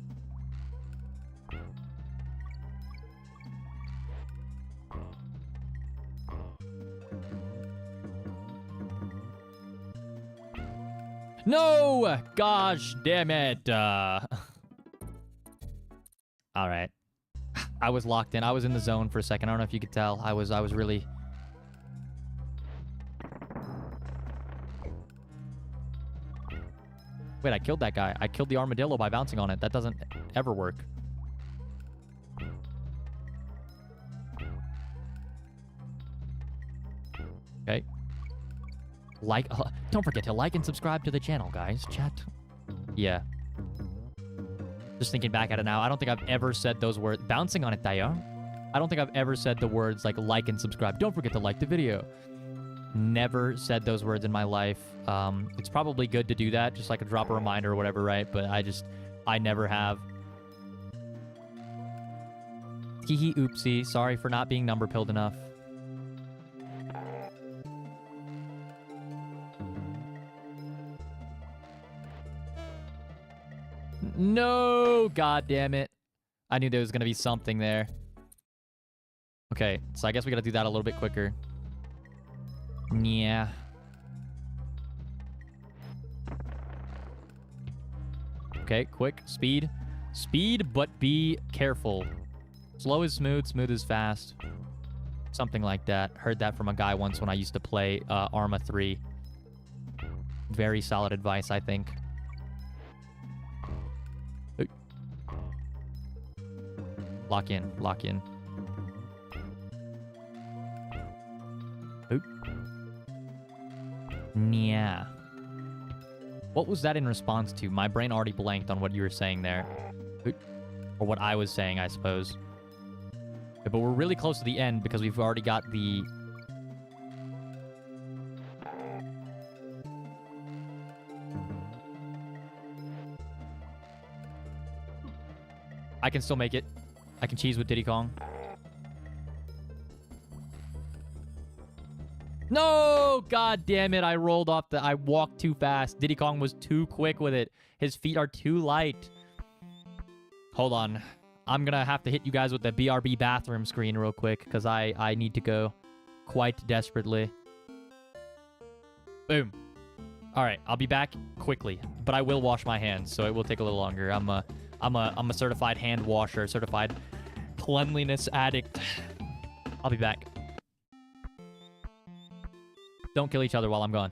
No! Gosh damn it. All right. I was locked in. I was in the zone for a second. I don't know if you could tell. I was really... Wait, I killed that guy. I killed the armadillo by bouncing on it. That doesn't ever work. Okay. Like, don't forget to like and subscribe to the channel, guys. Chat. Yeah. Just thinking back at it now, I don't think I've ever said those words. Bouncing on it, Daya. I don't think I've ever said the words like and subscribe. Don't forget to like the video. Never said those words in my life. It's probably good to do that, just like a drop a reminder or whatever, right? But I never have. Teehee oopsie. Sorry for not being number pilled enough. No! God damn it. I knew there was going to be something there. Okay, so I guess we got to do that a little bit quicker. Yeah. Okay, quick. Speed. Speed, but be careful. Slow is smooth, smooth is fast. Something like that. Heard that from a guy once when I used to play Arma 3. Very solid advice, I think. Lock in, lock in. Oop. Yeah. What was that in response to? My brain already blanked on what you were saying there. Oop. Or what I was saying, I suppose. Okay, but we're really close to the end because we've already got the... I can still make it. I can cheese with Diddy Kong. No! God damn it. I rolled off the... I walked too fast. Diddy Kong was too quick with it. His feet are too light. Hold on. I'm gonna have to hit you guys with the BRB bathroom screen real quick because I need to go quite desperately. Boom. All right. I'll be back quickly, but I will wash my hands, so it will take a little longer. I'm a certified hand washer, certified cleanliness addict. I'll be back. Don't kill each other while I'm gone.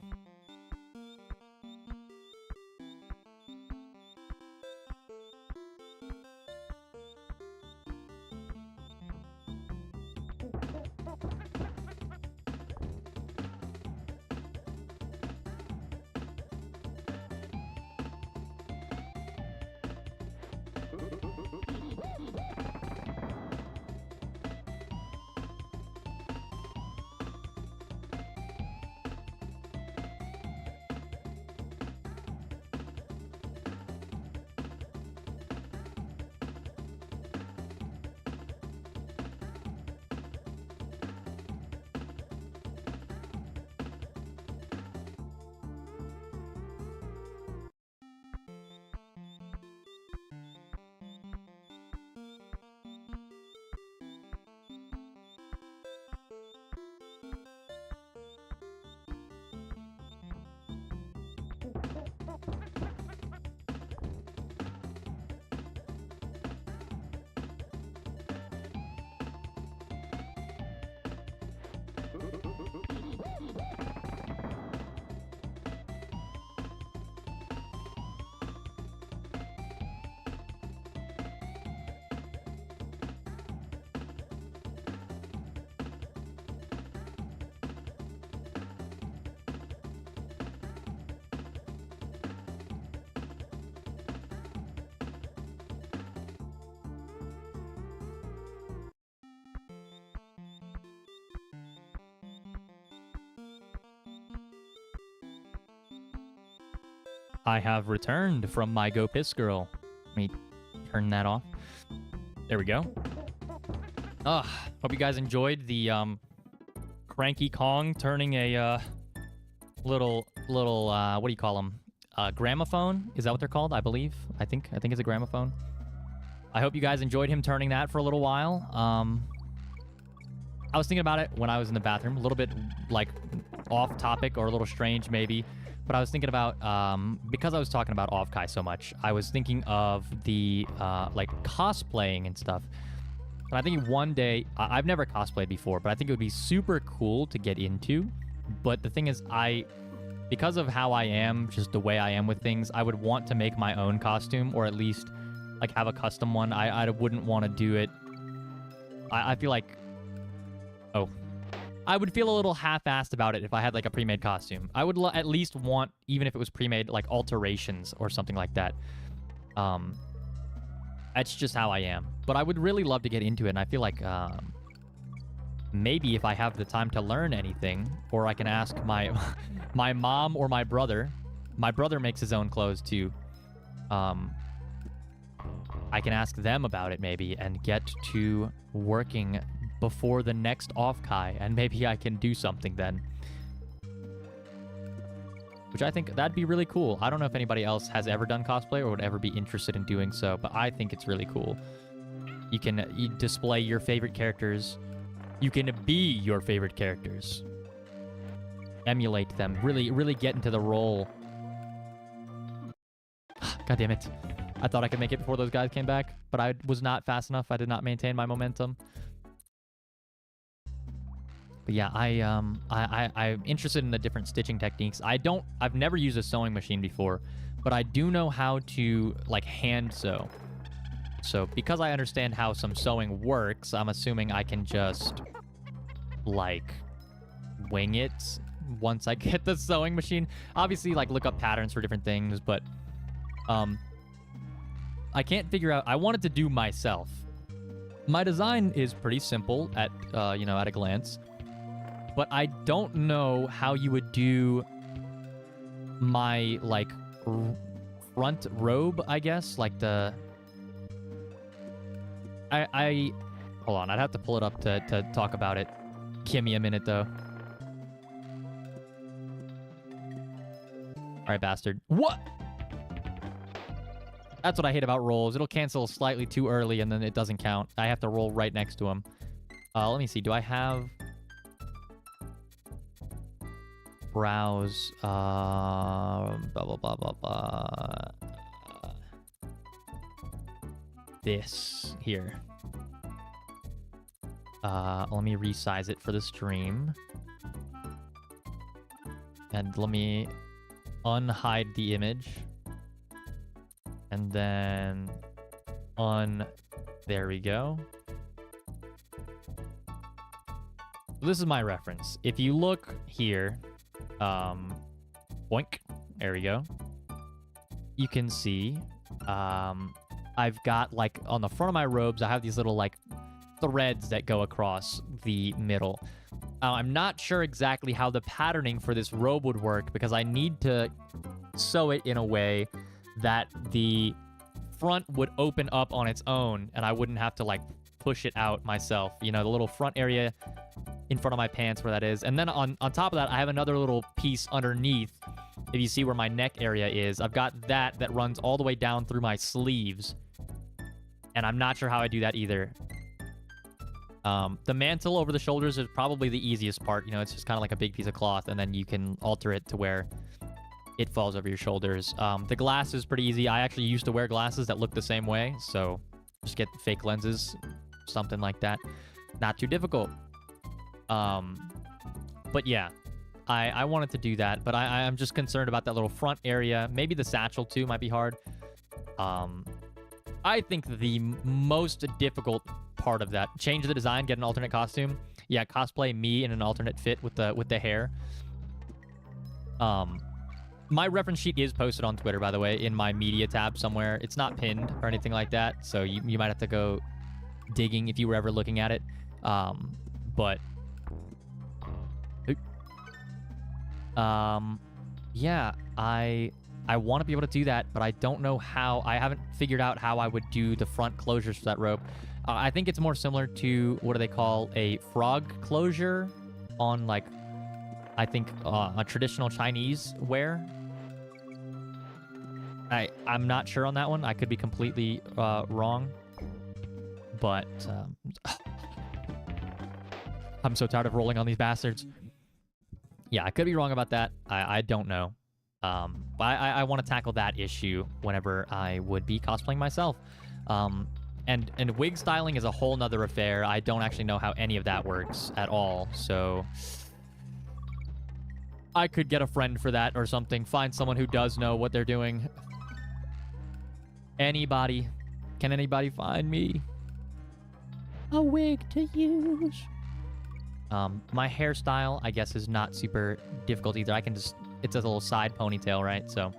I have returned from my Go Piss Girl. Let me turn that off. There we go. Hope you guys enjoyed the Cranky Kong turning a little what do you call them? Gramophone? Is that what they're called? I believe. I think it's a gramophone. I hope you guys enjoyed him turning that for a little while. I was thinking about it when I was in the bathroom, a little bit like off topic or a little strange maybe. But I was thinking about, because I was talking about Offkai so much, I was thinking of the, like, cosplaying and stuff. And I think one day, I've never cosplayed before, but I think it would be super cool to get into. But the thing is, because of how I am, just the way I am with things, I would want to make my own costume, or at least, like, have a custom one. I wouldn't want to do it. I feel like... Oh. I would feel a little half-assed about it if I had, like, a pre-made costume. I would at least want, even if it was pre-made, like, alterations or something like that. That's just how I am. But I would really love to get into it, and I feel like, maybe if I have the time to learn anything, or I can ask my my mom or my brother. My brother makes his own clothes, too. I can ask them about it, maybe, and get to working before the next Offkai, and maybe I can do something then. which I think that'd be really cool. I don't know if anybody else has ever done cosplay or would ever be interested in doing so, but I think it's really cool. You display your favorite characters. You can be your favorite characters. Emulate them. Really get into the role. God damn it. I thought I could make it before those guys came back, but I was not fast enough. I did not maintain my momentum. But yeah, I'm interested in the different stitching techniques. I've never used a sewing machine before, but I do know how to like hand sew. So because I understand how some sewing works, I'm assuming I can just like wing it once I get the sewing machine. Obviously, like look up patterns for different things, but I can't figure out. I wanted to do myself. My design is pretty simple at at a glance. But I don't know how you would do my, like, front robe, I guess. Like, the... Hold on, I'd have to pull it up to talk about it. Give me a minute, though. Alright, bastard. What? That's what I hate about rolls. It'll cancel slightly too early, and then it doesn't count. I have to roll right next to him. Let me see. Do I have... Browse, blah, blah, blah, blah, blah. This here. Let me resize it for the stream. And let me unhide the image. And then there we go. This is my reference. If you look here, boink, there we go. You can see, I've got like on the front of my robes, I have these little like threads that go across the middle. I'm not sure exactly how the patterning for this robe would work because I need to sew it in a way that the front would open up on its own and I wouldn't have to like push it out myself. You know, the little front area in front of my pants where that is. And then on top of that, I have another little piece underneath. If you see where my neck area is, I've got that runs all the way down through my sleeves. And I'm not sure how I do that either. The mantle over the shoulders is probably the easiest part. You know, it's just kind of like a big piece of cloth, and then you can alter it to where it falls over your shoulders. The glass is pretty easy. I actually used to wear glasses that look the same way, so just get fake lenses, something like that. Not too difficult. But yeah, I wanted to do that, but I'm just concerned about that little front area. Maybe the satchel too might be hard. I think the most difficult part of that, change the design, get an alternate costume. Yeah, cosplay me in an alternate fit with the hair. My reference sheet is posted on Twitter, by the way, in my media tab somewhere. It's not pinned or anything like that, so you might have to go digging if you were ever looking at it. But yeah, I want to be able to do that, but I don't know how. I haven't figured out how I would do the front closures for that rope. I think it's more similar to, what do they call, a frog closure on, like, I think a traditional Chinese wear. I'm not sure on that one. I could be completely wrong. But I'm so tired of rolling on these bastards. Yeah, I could be wrong about that. I don't know. But I want to tackle that issue whenever I would be cosplaying myself. And wig styling is a whole nother affair. I don't actually know how any of that works at all. So I could get a friend for that or something. Find someone who does know what they're doing. Anybody. Can anybody find me a wig to use? My hairstyle, I guess, is not super difficult either. I can just... It's a little side ponytail, right? So...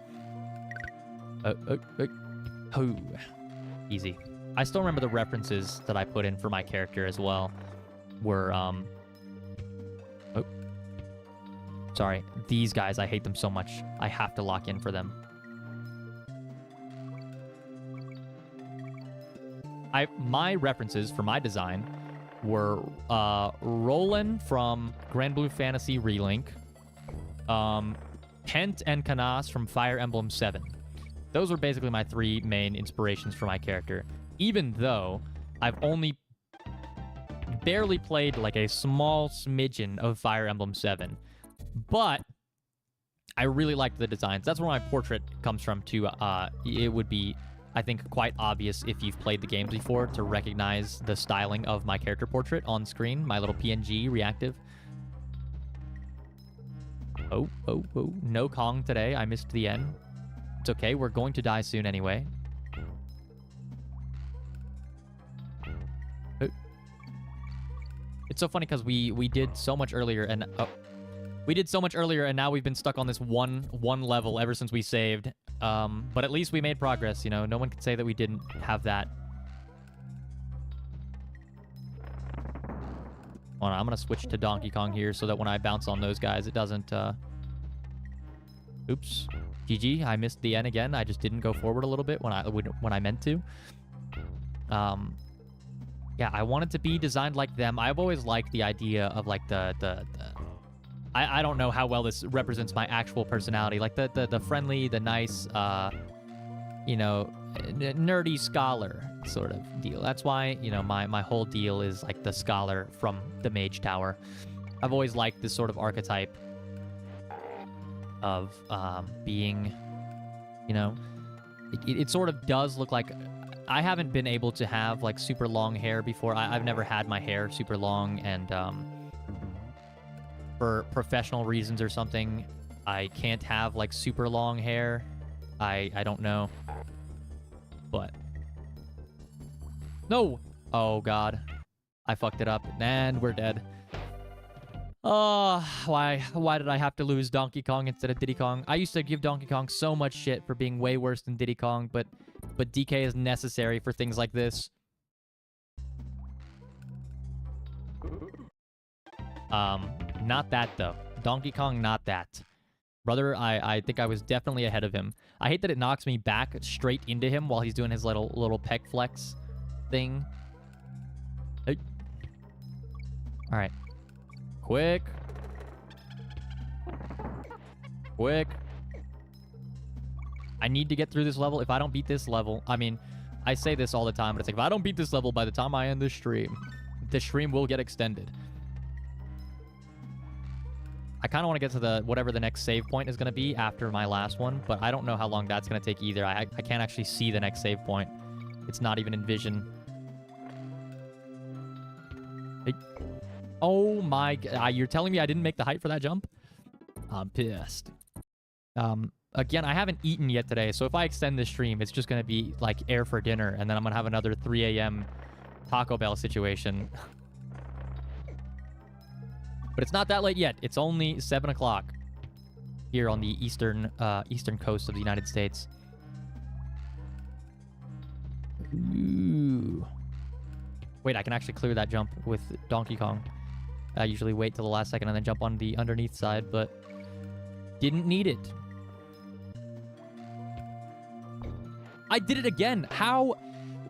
Oh. Easy. I still remember the references that I put in for my character as well. Were, Oh. Sorry. These guys, I hate them so much. I have to lock in for them. My references for my design were Roland from Grand Blue Fantasy Relink, Kent and Kanas from Fire Emblem 7. Those were basically my 3 main inspirations for my character. Even though I've only barely played like a small smidgen of Fire Emblem 7. But I really liked the designs. That's where my portrait comes from too. It would be, I think, quite obvious if you've played the games before to recognize the styling of my character portrait on screen. My little PNG reactive. Oh. No Kong today. I missed the end. It's okay. We're going to die soon anyway. It's so funny because we did so much earlier and... We did so much earlier, and now we've been stuck on this one level ever since we saved. But at least we made progress, you know? No one can say that we didn't have that. Hold on, I'm going to switch to Donkey Kong here so that when I bounce on those guys, it doesn't... Oops. GG, I missed the N again. I just didn't go forward a little bit when I meant to. Yeah, I want it to be designed like them. I've always liked the idea of, like, I don't know how well this represents my actual personality. Like the friendly, the nice, you know, nerdy scholar sort of deal. That's why, you know, my whole deal is like the scholar from the Mage Tower. I've always liked this sort of archetype of being, you know, it sort of does look like... I haven't been able to have like super long hair before. I've never had my hair super long, and for professional reasons or something, I can't have like super long hair. I don't know. But no. Oh god. I fucked it up and we're dead. Oh, why did I have to lose Donkey Kong instead of Diddy Kong? I used to give Donkey Kong so much shit for being way worse than Diddy Kong, but DK is necessary for things like this. Not that, though. Donkey Kong, not that. Brother, I think I was definitely ahead of him. I hate that it knocks me back straight into him while he's doing his little pec flex thing. Hey. All right. Quick. I need to get through this level. If I don't beat this level... I mean, I say this all the time, but it's like, if I don't beat this level by the time I end this stream, the stream will get extended. I kind of want to get to whatever the next save point is going to be after my last one, but I don't know how long that's going to take either. I can't actually see the next save point. It's not even in vision. Hey. Oh my god. You're telling me I didn't make the height for that jump? I'm pissed. Again, I haven't eaten yet today, so if I extend this stream, it's just going to be like air for dinner, and then I'm going to have another 3 a.m. Taco Bell situation. But it's not that late yet. It's only 7 o'clock here on the eastern coast of the United States. Ooh. Wait, I can actually clear that jump with Donkey Kong. I usually wait till the last second and then jump on the underneath side, but didn't need it. I did it again. How?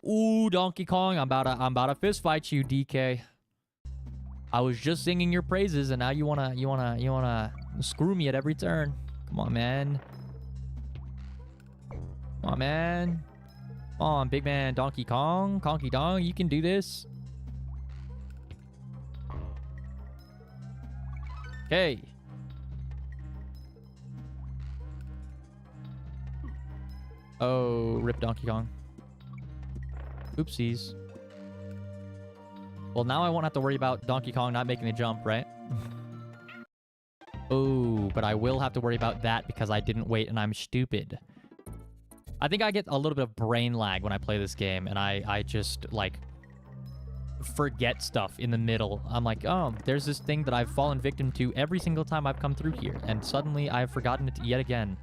Ooh, Donkey Kong, I'm about to fist fight you, DK. I was just singing your praises, and now you wanna screw me at every turn. Come on, man. Come on, man. Come on, big man, Donkey Kong, Conky Dong, you can do this. Okay. Oh, rip Donkey Kong. Oopsies. Well, now I won't have to worry about Donkey Kong not making the jump, right? Oh, but I will have to worry about that because I didn't wait and I'm stupid. I think I get a little bit of brain lag when I play this game, and I just, like, forget stuff in the middle. I'm like, oh, there's this thing that I've fallen victim to every single time I've come through here, and suddenly I've forgotten it yet again.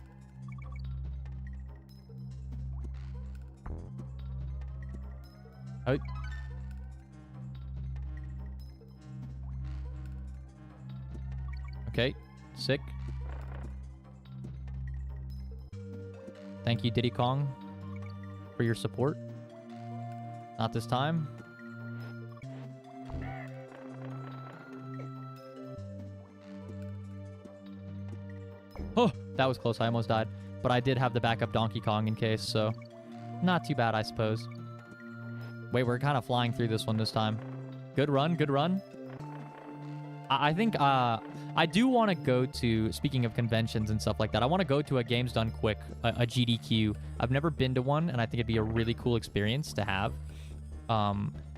Oh. Okay, sick. Thank you, Diddy Kong, for your support. Not this time. Oh, That was close. I almost died. But I did have the backup Donkey Kong in case, so not too bad, I suppose. Wait, we're kind of flying through this one this time. Good run, good run. I think I do want to go to, speaking of conventions and stuff like that, I want to go to a Games Done Quick, a GDQ. I've never been to one, and I think it'd be a really cool experience to have.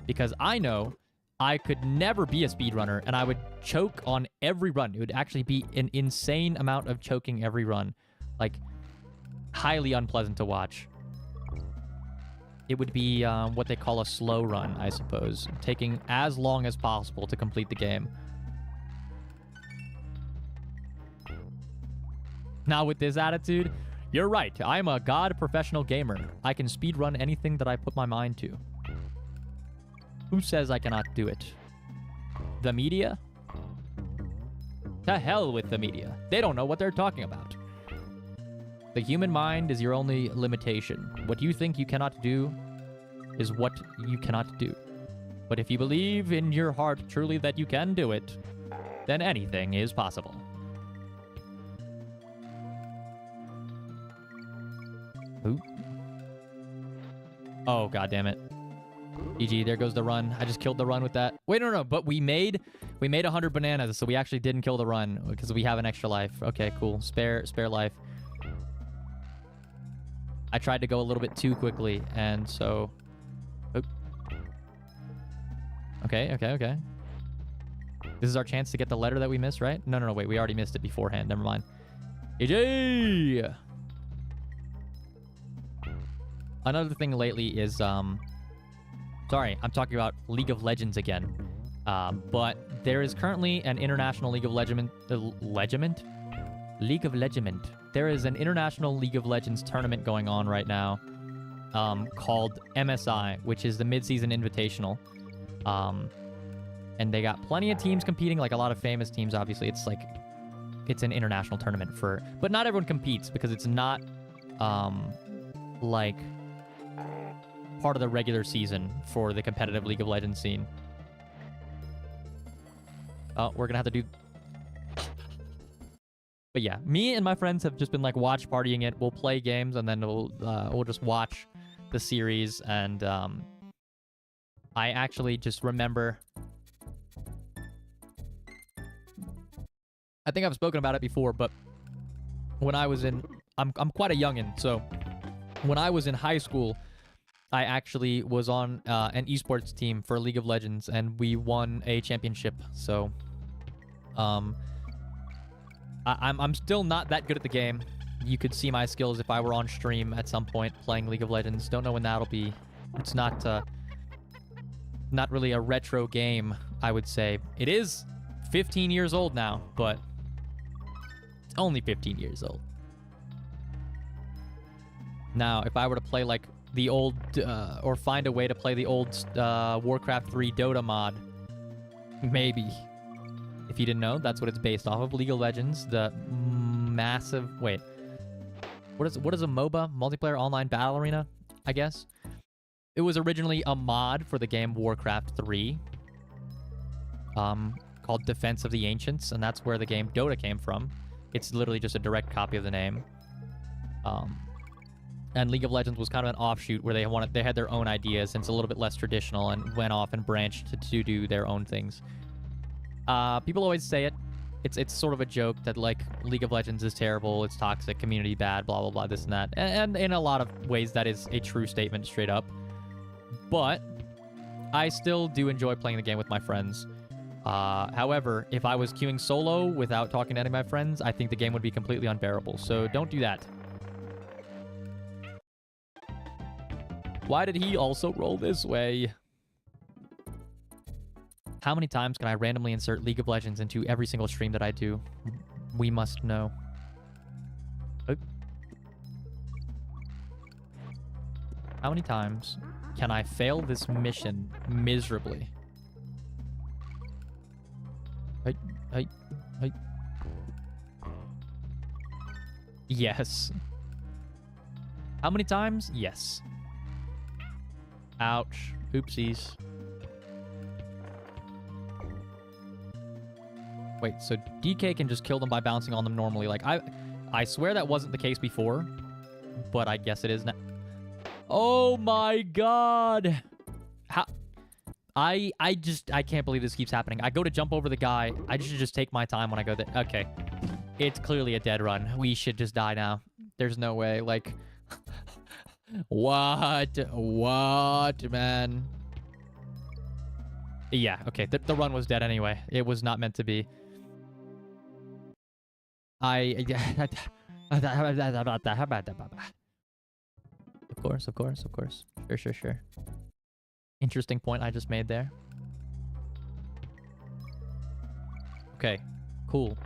Because I know I could never be a speedrunner, and I would choke on every run. It would actually be an insane amount of choking every run. Like, highly unpleasant to watch. It would be what they call a slow run, I suppose, taking as long as possible to complete the game. Now with this attitude, you're right. I'm a god professional gamer. I can speedrun anything that I put my mind to. Who says I cannot do it? The media? To hell with the media. They don't know what they're talking about. The human mind is your only limitation. What you think you cannot do is what you cannot do. But if you believe in your heart truly that you can do it, then anything is possible. Ooh. Oh, god damn it. GG, there goes the run. I just killed the run with that. Wait, no, but we made 100 bananas, so we actually didn't kill the run because we have an extra life. Okay, cool. Spare life. I tried to go a little bit too quickly, and so... Oh. Okay. This is our chance to get the letter that we missed, right? No, wait. We already missed it beforehand. Never mind. GG! Another thing lately is, sorry, I'm talking about League of Legends again. But there is currently an international League of Legends... League of Legends. There is an international League of Legends tournament going on right now called MSI, which is the Mid-Season Invitational. And they got plenty of teams competing, like a lot of famous teams, obviously. It's like... It's an international tournament for... But not everyone competes because it's not, like... part of the regular season for the competitive League of Legends scene. Oh, we're gonna have to do... But yeah, me and my friends have just been like watch partying it. We'll play games and then we'll just watch the series. And I actually just remember... I think I've spoken about it before, but when I was in... I'm quite a youngin', so when I was in high school... I actually was on an esports team for League of Legends, and we won a championship. So, I'm still not that good at the game. You could see my skills if I were on stream at some point playing League of Legends. Don't know when that'll be. It's not really a retro game, I would say. It is 15 years old now, but it's only 15 years old. Now, if I were to play like the old, or find a way to play the old Warcraft 3 Dota mod. Maybe. If you didn't know, that's what it's based off of. League of Legends, the massive... Wait. What is a MOBA? Multiplayer Online Battle Arena, I guess? It was originally a mod for the game Warcraft 3. Called Defense of the Ancients, and that's where the game Dota came from. It's literally just a direct copy of the name. And League of Legends was kind of an offshoot where they had their own ideas, and it's a little bit less traditional and went off and branched to do their own things. People always say it. It's sort of a joke that like League of Legends is terrible, it's toxic, community bad, blah blah blah, this and that. And in a lot of ways that is a true statement straight up. But I still do enjoy playing the game with my friends. However, if I was queuing solo without talking to any of my friends, I think the game would be completely unbearable. So don't do that. Why did he also roll this way? How many times can I randomly insert League of Legends into every single stream that I do? We must know. Oh. How many times can I fail this mission miserably? Hey. Yes. How many times? Yes. Ouch. Oopsies. Wait, so DK can just kill them by bouncing on them normally. Like, I swear that wasn't the case before, but I guess it is now. Oh my god. How? I can't believe this keeps happening. I go to jump over the guy. I should just take my time when I go there. Okay. It's clearly a dead run. We should just die now. There's no way. Like, what? What, man? Yeah, okay. The run was dead anyway. It was not meant to be. Of course, of course, of course. Sure, sure, sure. Interesting point I just made there. Okay, cool.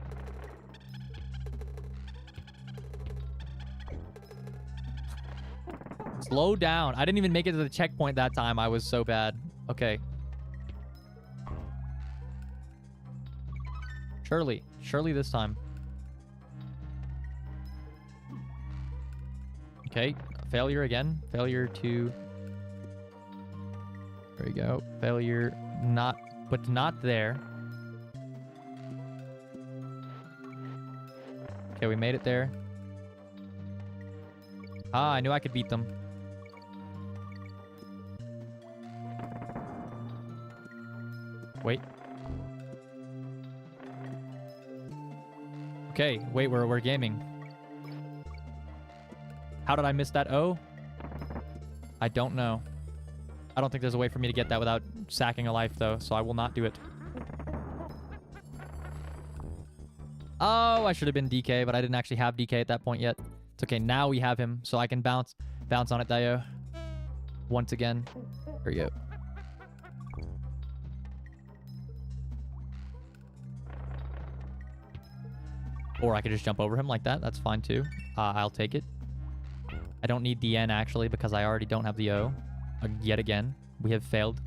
Slow down. I didn't even make it to the checkpoint that time. I was so bad. Okay. Surely. Surely this time. Okay. Failure again. Failure to... There we go. Failure not... But not there. Okay, we made it there. Ah, I knew I could beat them. Wait. Okay, wait, we're gaming. How did I miss that O? I don't know. I don't think there's a way for me to get that without sacking a life, though, so I will not do it. Oh, I should have been DK, but I didn't actually have DK at that point yet. It's okay, now we have him, so I can bounce on it, Dio. Once again. There we go. Or I could just jump over him like that. That's fine, too. I'll take it. I don't need the N, actually, because I already don't have the O. Yet again. We have failed.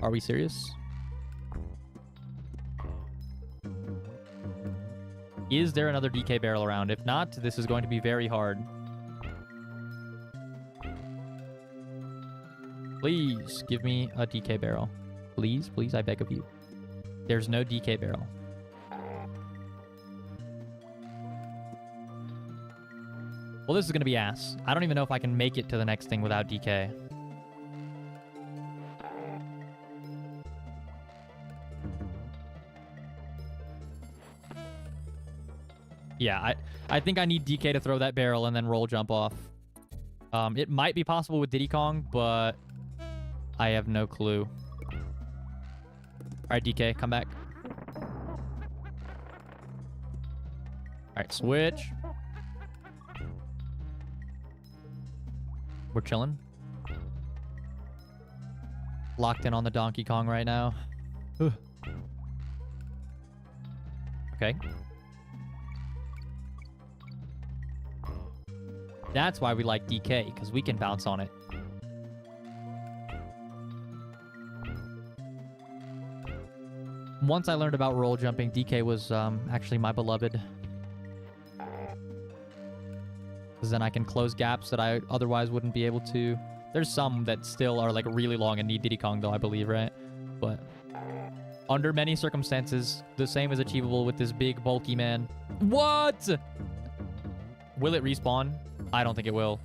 Are we serious? Is there another DK barrel around? If not, this is going to be very hard. Please give me a DK barrel. Please, please, I beg of you. There's no DK barrel. Well, this is going to be ass. I don't even know if I can make it to the next thing without DK. Yeah, I think I need DK to throw that barrel and then roll jump off. It might be possible with Diddy Kong, but I have no clue. All right, DK, come back. All right, switch. We're chilling. Locked in on the Donkey Kong right now. Ugh. Okay. That's why we like DK, because we can bounce on it. Once I learned about roll jumping, DK was actually my beloved. Because then I can close gaps that I otherwise wouldn't be able to. There's some that still are like really long and need Diddy Kong though, I believe, right? But under many circumstances, the same is achievable with this big bulky man. What? Will it respawn? I don't think it will.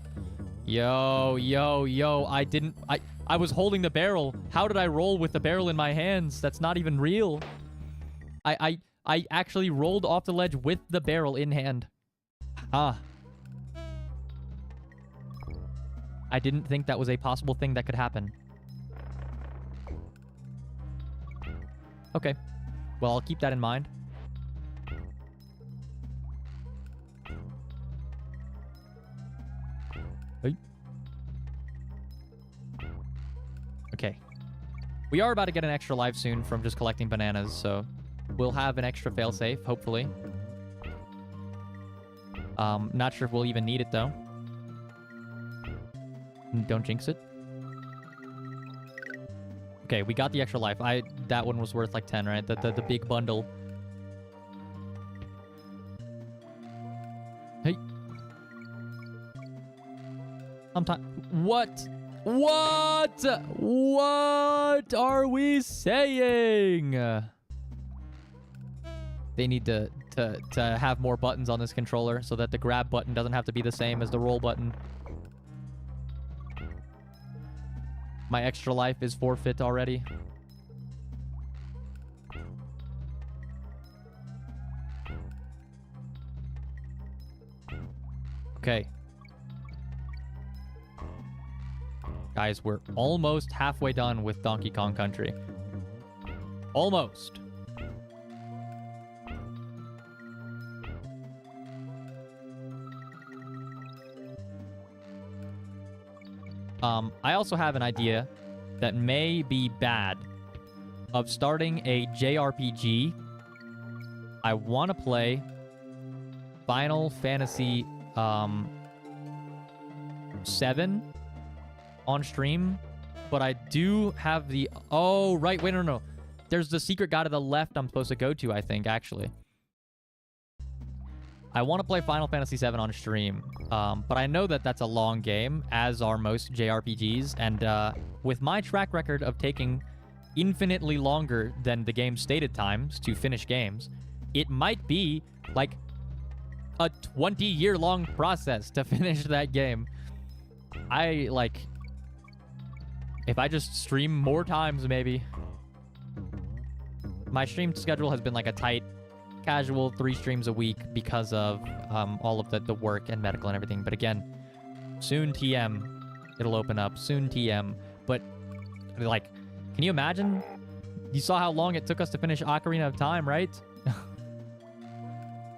Yo, yo, yo, I was holding the barrel. How did I roll with the barrel in my hands? That's not even real. I actually rolled off the ledge with the barrel in hand. Ah. I didn't think that was a possible thing that could happen. Okay. Well, I'll keep that in mind. Hey. Okay. We are about to get an extra life soon from just collecting bananas, so we'll have an extra failsafe, hopefully. Not sure if we'll even need it, though. Don't jinx it. Okay, we got the extra life. That one was worth like 10, right? The big bundle. Hey. What? What? What are we saying? They need to have more buttons on this controller so that the grab button doesn't have to be the same as the roll button. My extra life is forfeit already. Okay. Guys, we're almost halfway done with Donkey Kong Country. Almost. I also have an idea that may be bad of starting a JRPG. I want to play Final Fantasy 7 on stream, but I do have the... Oh, right. Wait, no. There's the secret guy to the left I'm supposed to go to, I think, actually. I want to play Final Fantasy 7 on stream, but I know that that's a long game, as are most JRPGs, and with my track record of taking infinitely longer than the game's stated times to finish games, it might be like a 20-year-long process to finish that game. If I just stream more times, maybe. My stream schedule has been like a tight, casual 3 streams a week because of all of the work and medical and everything. But again, soon TM, it'll open up. Soon TM. But, like, can you imagine? You saw how long it took us to finish Ocarina of Time, right?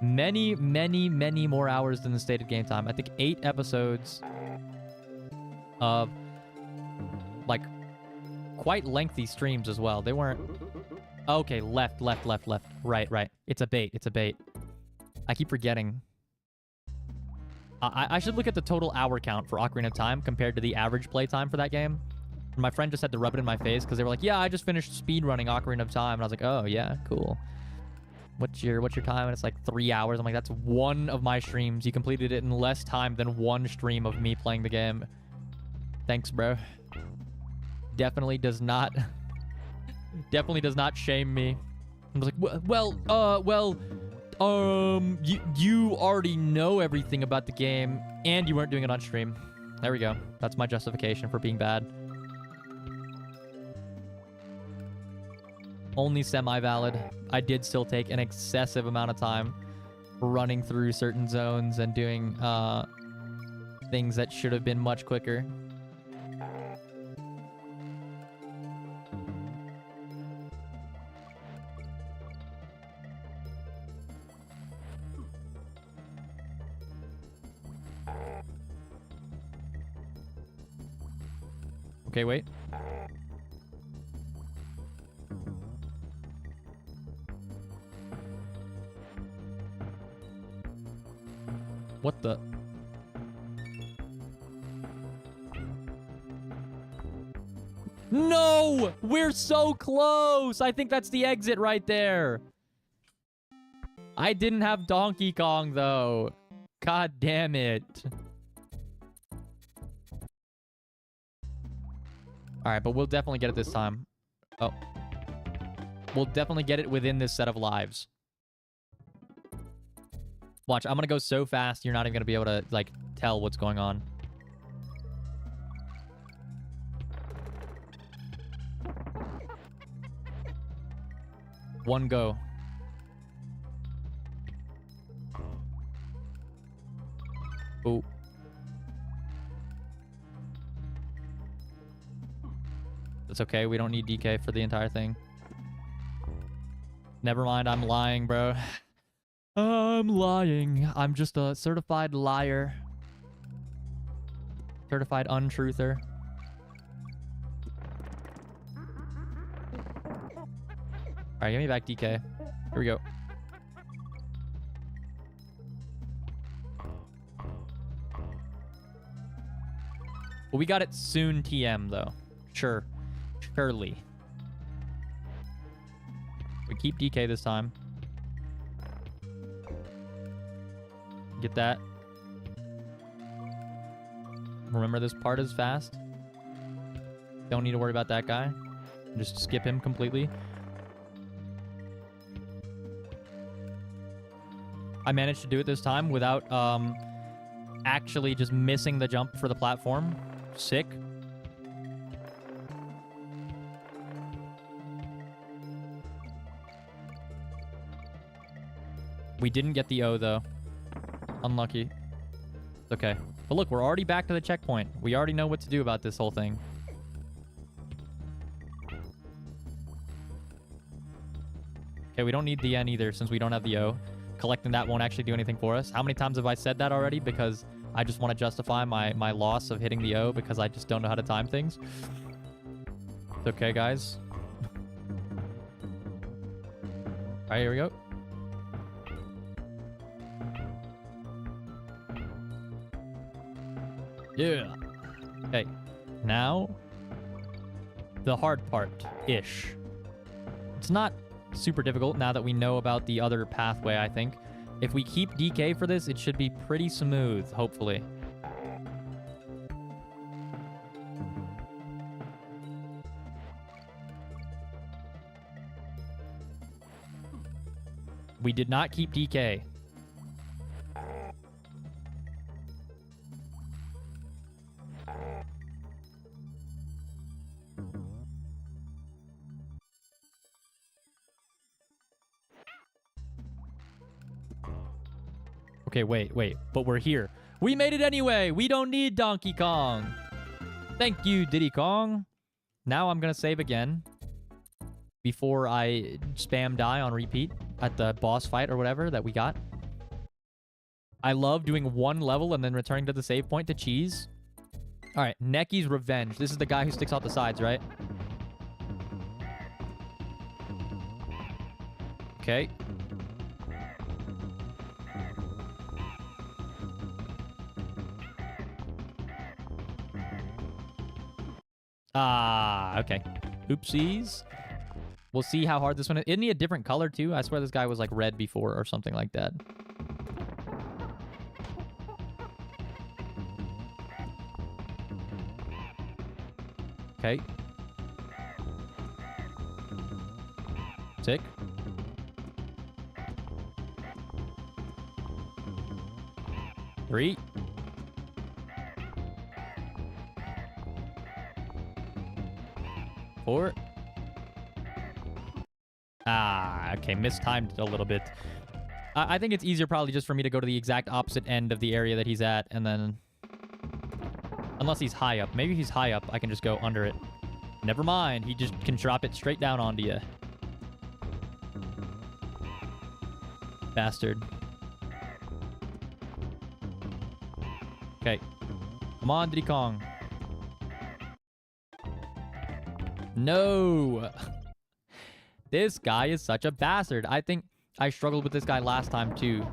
Many, many, many more hours than the stated game time. I think 8 episodes of, like, quite lengthy streams as well. They weren't... Okay, left. Right. It's a bait. I keep forgetting. I should look at the total hour count for Ocarina of Time compared to the average play time for that game. My friend just had to rub it in my face because they were like, yeah, I just finished speedrunning Ocarina of Time. And I was like, oh, yeah, cool. What's your time? And it's like 3 hours. I'm like, that's one of my streams. You completed it in less time than one stream of me playing the game. Thanks, bro. Definitely does not shame me. I was like, you already know everything about the game, and you weren't doing it on stream. There we go. That's my justification for being bad. Only semi-valid. I did still take an excessive amount of time running through certain zones and doing things that should have been much quicker. Okay, wait. What the? No! We're so close! I think that's the exit right there. I didn't have Donkey Kong, though. God damn it. Alright, but we'll definitely get it this time. Oh. We'll definitely get it within this set of lives. Watch, I'm gonna go so fast, you're not even gonna be able to, like, tell what's going on. One go. Oh. It's okay, we don't need DK for the entire thing. Never mind, I'm lying, bro. I'm lying. I'm just a certified liar. Certified untruther. Alright, give me back DK. Here we go. Well, we got it soon TM, though. Sure. Surely. We keep DK this time. Get that. Remember, this part is fast. Don't need to worry about that guy. Just skip him completely. I managed to do it this time without actually just missing the jump for the platform. Sick. We didn't get the O, though. Unlucky. Okay. But look, we're already back to the checkpoint. We already know what to do about this whole thing. Okay, we don't need the N either since we don't have the O. Collecting that won't actually do anything for us. How many times have I said that already? Because I just want to justify my loss of hitting the O because I just don't know how to time things. It's okay, guys. All right, here we go. Yeah. Okay. Now, the hard part-ish. It's not super difficult now that we know about the other pathway, I think. If we keep DK for this, it should be pretty smooth, hopefully. We did not keep DK. Okay, wait. But we're here. We made it anyway. We don't need Donkey Kong. Thank you, Diddy Kong. Now I'm going to save again before I spam die on repeat at the boss fight or whatever that we got. I love doing one level and then returning to the save point to cheese. All right, Necky's Revenge. This is the guy who sticks out the sides, right? Okay. Ah, okay. Oopsies. We'll see how hard this one is. Isn't he a different color, too? I swear this guy was, like, red before or something like that. Okay. Sick. Three. Four. Ah, okay, mistimed a little bit. I think it's easier probably just for me to go to the exact opposite end of the area that he's at, and then... Unless he's high up. Maybe if he's high up, I can just go under it. Never mind, he just can drop it straight down onto you. Bastard. Okay. Come on, Diddy Kong. No! This guy is such a bastard. I think I struggled with this guy last time, too.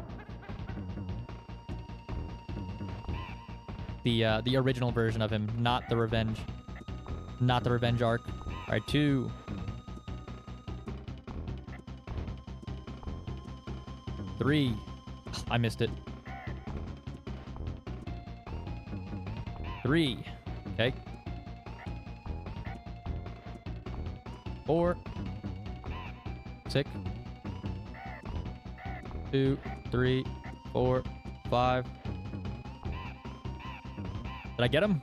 The original version of him, not the revenge. Not the revenge arc. All right, 2. Three. I missed it. 3. Okay. 4. 6. 2, 3, 4, 5. Did I get him?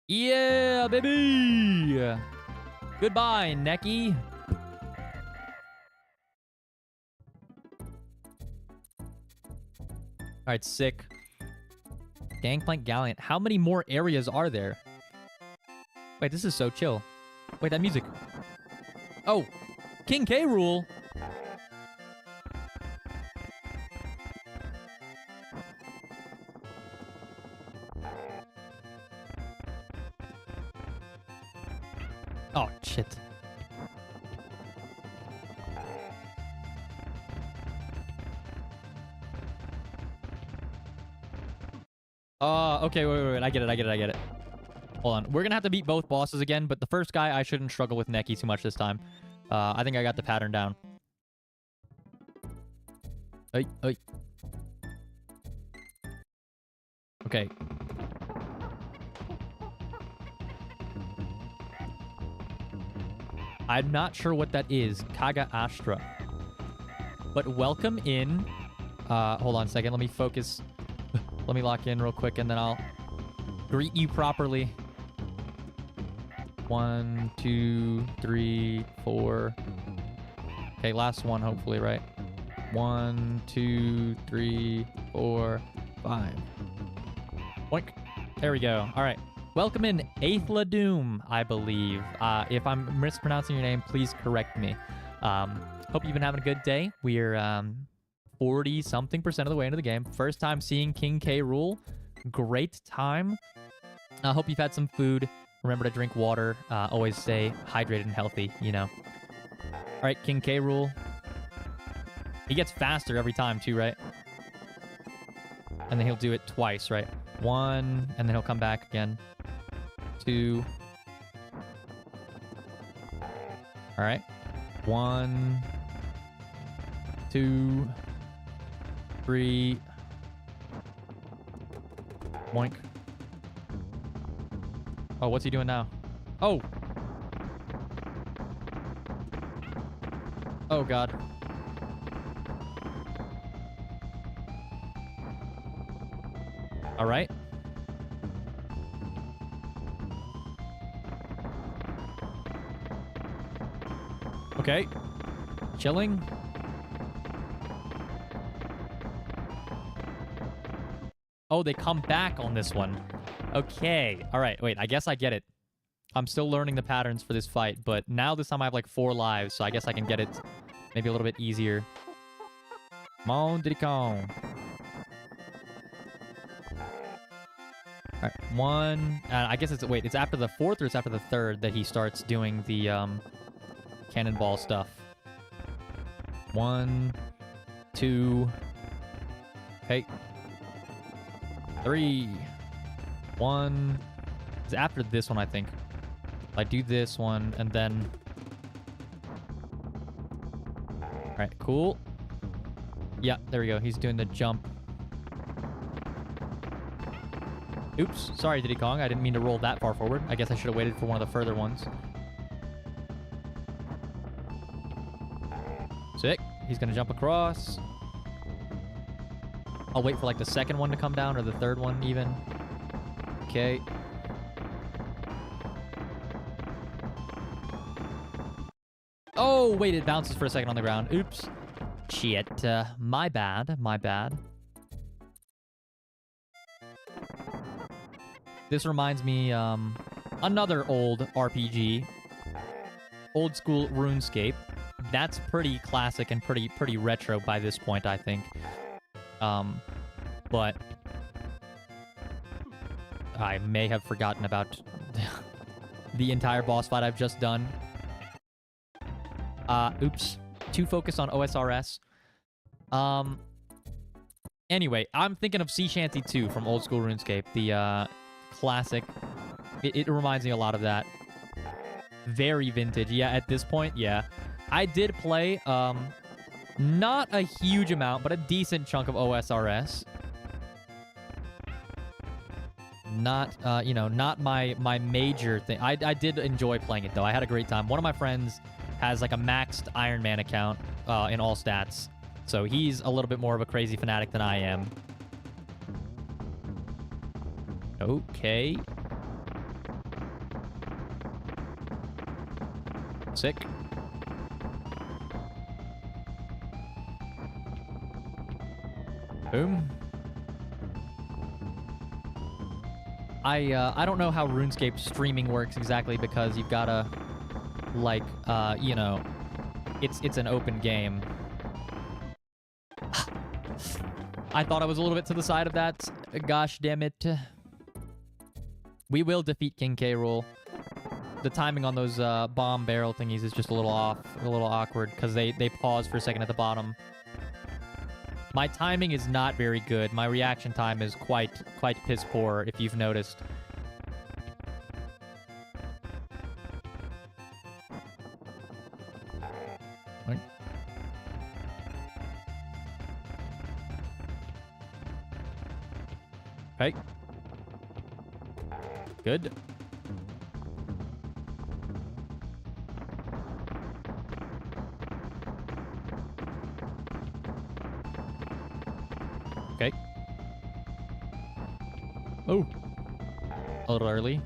Yeah, baby! Goodbye, Necky. Alright, sick. Gangplank Gallant. How many more areas are there? Wait, this is so chill. Wait, that music. Oh, King K. Rool. Oh, shit. Okay, wait. I get it. Hold on. We're gonna have to beat both bosses again, but the first guy, I shouldn't struggle with Necky too much this time. I think I got the pattern down. Hey. Okay. I'm not sure what that is. Kaga Astra. But welcome in Hold on a second. Let me focus. Let me lock in real quick, and then I'll greet you properly. 1, 2, 3, 4. Okay, last one, hopefully, right? 1, 2, 3, 4, 5. Boink. There we go. All right. Welcome in Aethla Doom, I believe. If I'm mispronouncing your name, please correct me. Hope you've been having a good day. We're 40-something% of the way into the game. First time seeing King K. Rool. Great time. I hope you've had some food. Remember to drink water. Always stay hydrated and healthy, you know. All right, King K. Rool. He gets faster every time, too, right? And then he'll do it twice, right? 1, and then he'll come back again. 2. All right. 1, 2, 3. Boink. Oh, what's he doing now? Oh! Oh, God. All right. Okay. Chilling. Oh, they come back on this one. Okay. All right. Wait, I guess I get it. I'm still learning the patterns for this fight, but now this time I have like 4 lives, so I guess I can get it maybe a little bit easier. Come on, Diddy Kong. All right, 1. I guess it's... Wait, it's after the 4th or it's after the 3rd that he starts doing the cannonball stuff. 1, 2. Okay. 3. 1. It's after this one, I think. I do this one, and then... Alright, cool. Yeah, there we go. He's doing the jump. Oops. Sorry, Diddy Kong. I didn't mean to roll that far forward. I guess I should have waited for one of the further ones. Sick. He's gonna jump across. I'll wait for like the second one to come down, or the third one even. Okay. Oh, wait, it bounces for a second on the ground. Oops. Shit. My bad. My bad. This reminds me, another old RPG. Old school RuneScape. That's pretty classic and pretty retro by this point, I think. But I may have forgotten about the entire boss fight I've just done. Oops. Too focused on OSRS. Anyway, I'm thinking of Sea Shanty 2 from old school RuneScape. The, classic. It reminds me a lot of that. Very vintage. Yeah, at this point, yeah. I did play, not a huge amount, but a decent chunk of OSRS. Not, you know, not my major thing. I did enjoy playing it, though. I had a great time. One of my friends has, like, a maxed Iron Man account in all stats. So he's a little bit more of a crazy fanatic than I am. Okay. Sick. Boom. I don't know how RuneScape streaming works exactly, because you've gotta, like, you know, it's an open game. I thought I was a little bit to the side of that. Gosh damn it. We will defeat King K. Rool. The timing on those bomb barrel thingies is just a little off, a little awkward, because they pause for a second at the bottom. My timing is not very good. My reaction time is quite piss poor, if you've noticed. Right. Okay. Good. a little early.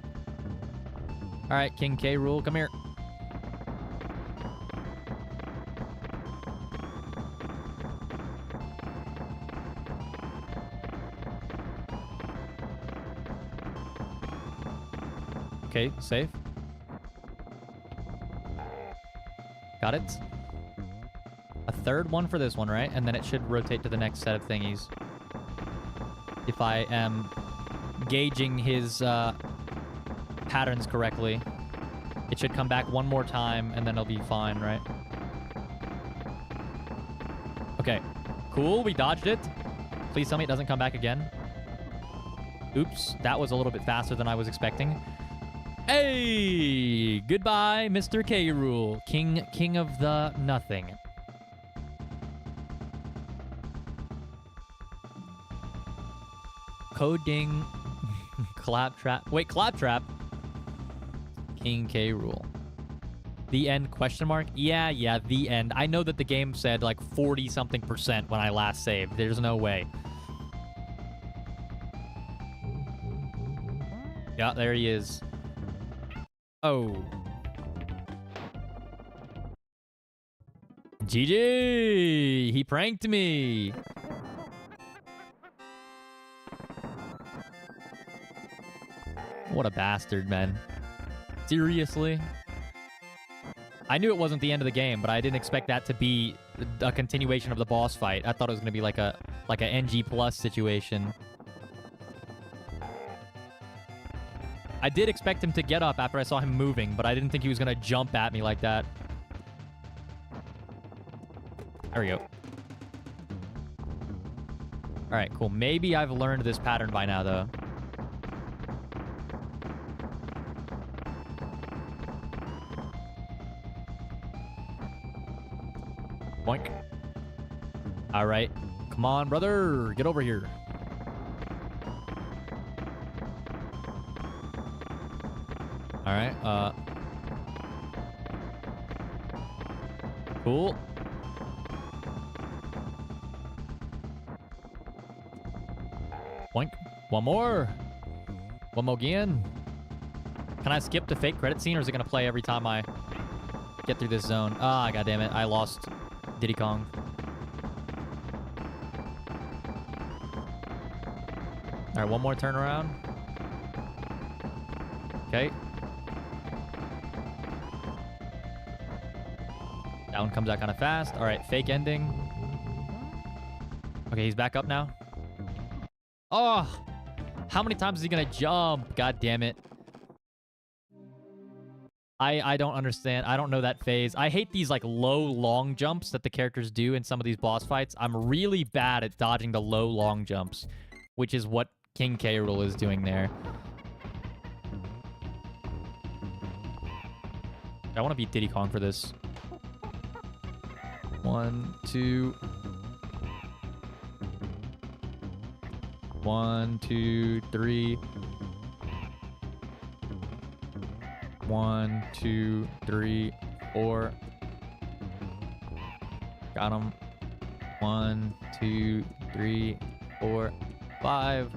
All right, King K. Rool, come here. Okay, safe. Got it. A third one for this one, right? And then it should rotate to the next set of thingies. If I am gauging his patterns correctly. It should come back one more time, and then it'll be fine, right? Okay. Cool, we dodged it. Please tell me it doesn't come back again. Oops, that was a little bit faster than I was expecting. Hey! Goodbye, Mr. K. Rool. King of the nothing. Coding. Claptrap. Wait, Claptrap? King K. Rool. The end, question mark? Yeah, the end. I know that the game said like 40-something% when I last saved. There's no way. Yeah, there he is. Oh. GG! He pranked me! What a bastard, man. Seriously? I knew it wasn't the end of the game, but I didn't expect that to be a continuation of the boss fight. I thought it was going to be like a NG plus situation. I did expect him to get up after I saw him moving, but I didn't think he was going to jump at me like that. There we go. All right, cool. Maybe I've learned this pattern by now, though. Boink. All right. Come on, brother. Get over here. All right. Cool. Boink. One more. One more again. Can I skip the fake credit scene, or is it going to play every time I get through this zone? Ah, goddammit. I lost Diddy Kong. All right, one more turnaround. Okay. That one comes out kind of fast. All right, fake ending. Okay, he's back up now. Oh, how many times is he gonna jump? God damn it. I don't understand. I don't know that phase. I hate these like low long jumps that the characters do in some of these boss fights. I'm really bad at dodging the low long jumps, which is what King K. Rool is doing there. I want to beat Diddy Kong for this. 1, 2. 1, 2, 3. 1, 2, 3, 4. Got him. 1, 2, 3, 4, 5.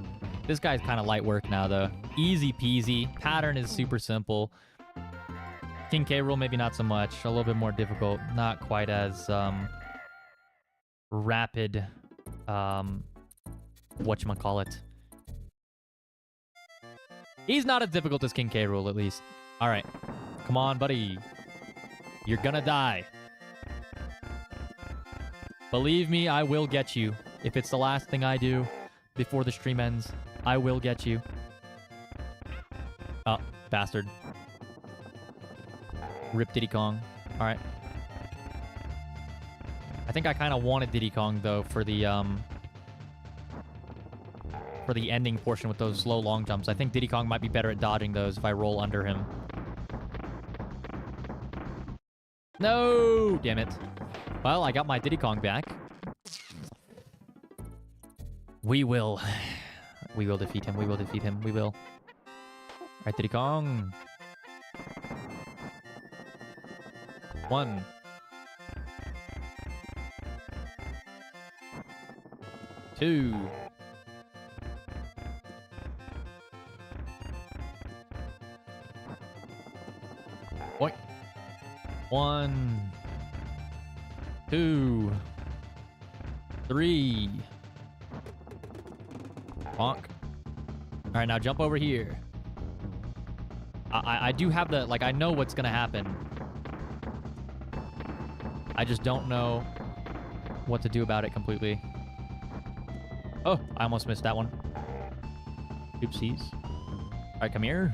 This guy's kind of light work now, though. Easy peasy. Pattern is super simple. King K. Rool, maybe not so much. A little bit more difficult. Not quite as rapid. Whatchamacallit. He's not as difficult as King K. Rool, at least. All right. Come on, buddy. You're gonna die. Believe me, I will get you. If it's the last thing I do before the stream ends, I will get you. Oh, bastard. Rip Diddy Kong. All right. I think I kind of wanted Diddy Kong, though, for the ending portion with those slow long jumps. I think Diddy Kong might be better at dodging those if I roll under him. No! Damn it. Well, I got my Diddy Kong back. We will defeat him. We will defeat him. We will. All right, Diddy Kong. 1. 2. 1, 2, 3. Bonk. All right, now jump over here. I do have the, like, I know what's gonna happen. I just don't know what to do about it completely. Oh, I almost missed that one. Oopsies. All right, come here.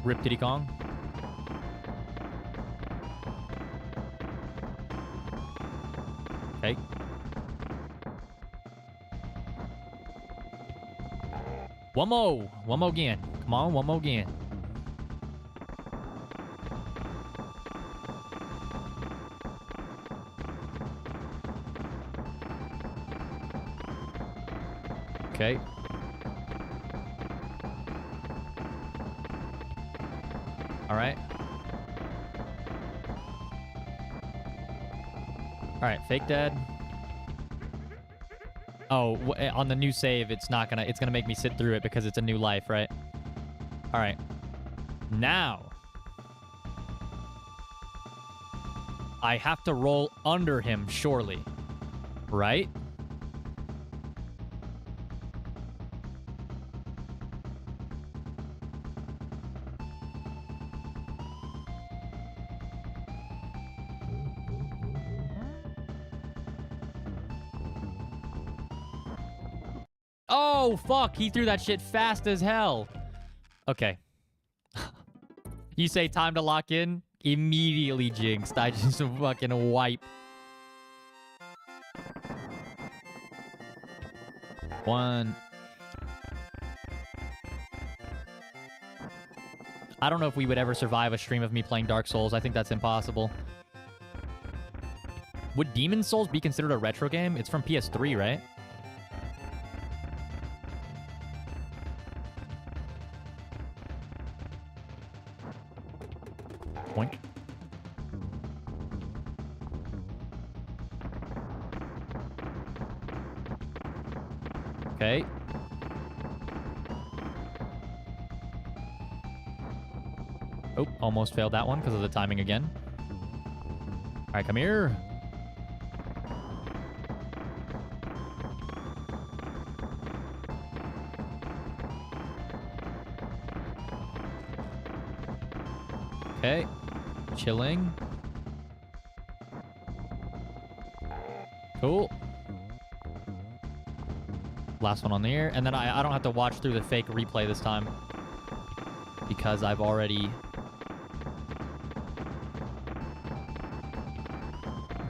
Rip Diddy Kong. Okay. One more. One more again. Come on, one more again. Okay. All right. All right, fake dead. Oh, on the new save, it's gonna make me sit through it because it's a new life, right? All right. Now, I have to roll under him, surely. Right? Oh, fuck. He threw that shit fast as hell. Okay. You say time to lock in? Immediately jinxed. I just fucking wipe. 1. I don't know if we would ever survive a stream of me playing Dark Souls. I think that's impossible. Would Demon Souls be considered a retro game? It's from PS3, right? Boink. Okay. Oh, almost failed that one because of the timing again. All right, come here. Okay. Chilling. Cool. Last one on the air. And then I don't have to watch through the fake replay this time. Because I've already...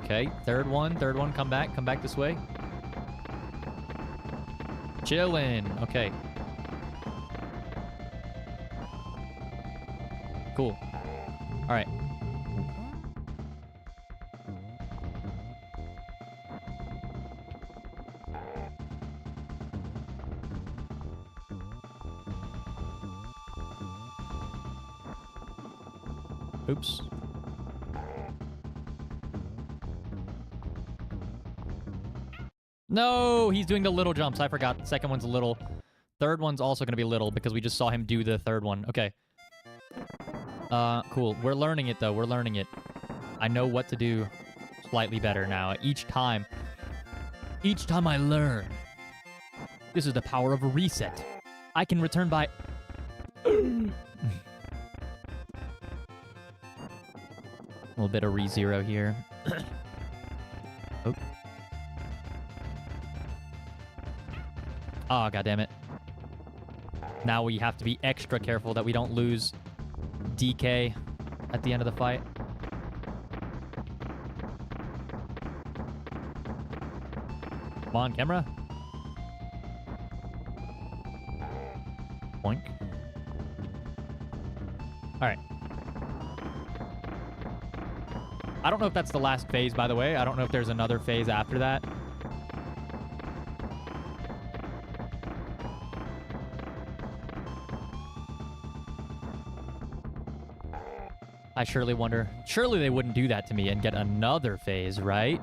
Okay, third one, come back this way. Chillin', okay. Cool. All right. Oops. No, he's doing the little jumps. I forgot. The second one's little. Third one's also going to be little because we just saw him do the third one. Okay. Cool. We're learning it, though. We're learning it. I know what to do slightly better now. Each time I learn. This is the power of a reset. I can return by... A little bit of re-zero here. Oh. Oh, goddammit. Now we have to be extra careful that we don't lose DK at the end of the fight. Come on, camera. Boink. All right. I don't know if that's the last phase, by the way. I don't know if there's another phase after that. I surely wonder. Surely they wouldn't do that to me and get another phase, right?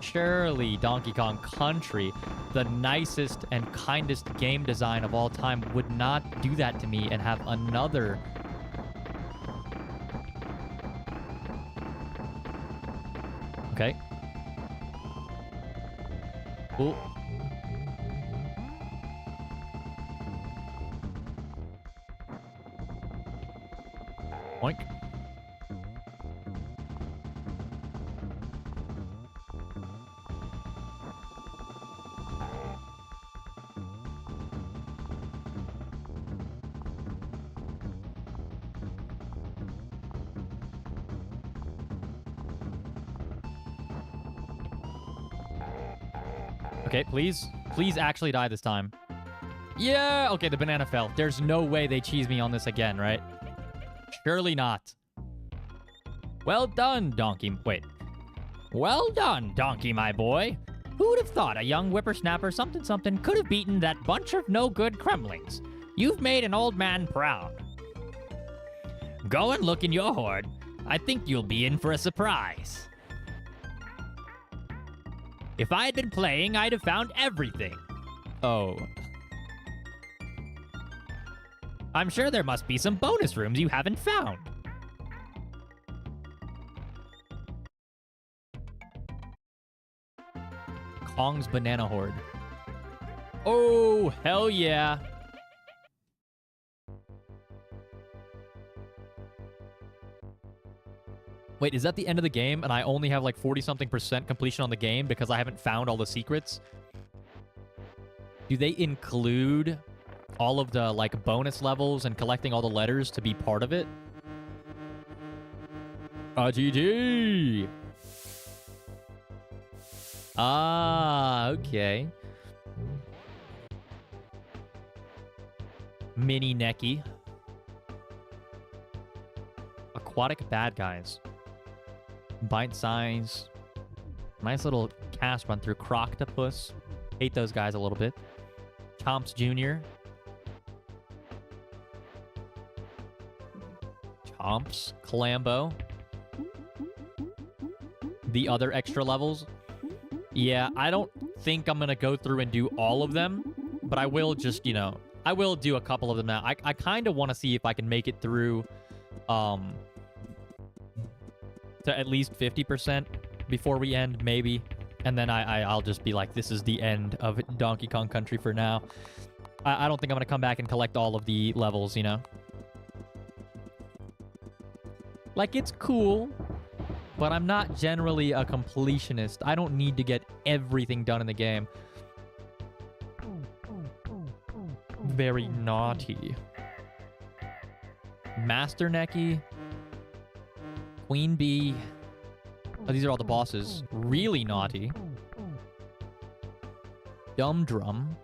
Surely Donkey Kong Country, the nicest and kindest game design of all time, would not do that to me and have another... Okay. Cool. Boink. Okay, please. Please actually die this time. Yeah! Okay, the banana fell. There's no way they cheese me on this again, right? Surely not. Well done, Donkey. Wait. Well done, Donkey, my boy. Who'd have thought a young whippersnapper something could have beaten that bunch of no-good Kremlings? You've made an old man proud. Go and look in your hoard. I think you'll be in for a surprise. If I had been playing, I'd have found everything. Oh. I'm sure there must be some bonus rooms you haven't found. Kong's Banana Horde. Oh, hell yeah. Wait, is that the end of the game and I only have like 40-something% completion on the game because I haven't found all the secrets? Do they include all of the like bonus levels and collecting all the letters to be part of it? GG! Ah, okay. Mini Necky. Aquatic bad guys. Bite size. Nice little cast run through. Croctopus. Hate those guys a little bit. Chomps Jr. Chomps. Calambo. The other extra levels. Yeah, I don't think I'm gonna go through and do all of them, but I will just, you know, I will do a couple of them now. I kind of want to see if I can make it through, to at least 50% before we end, maybe. And then I'll just be like, this is the end of Donkey Kong Country for now. I don't think I'm going to come back and collect all of the levels, you know? Like, it's cool, but I'm not generally a completionist. I don't need to get everything done in the game. Very naughty. Master Necky. Queen Bee. Oh, these are all the bosses. Really naughty. Dumb Drum.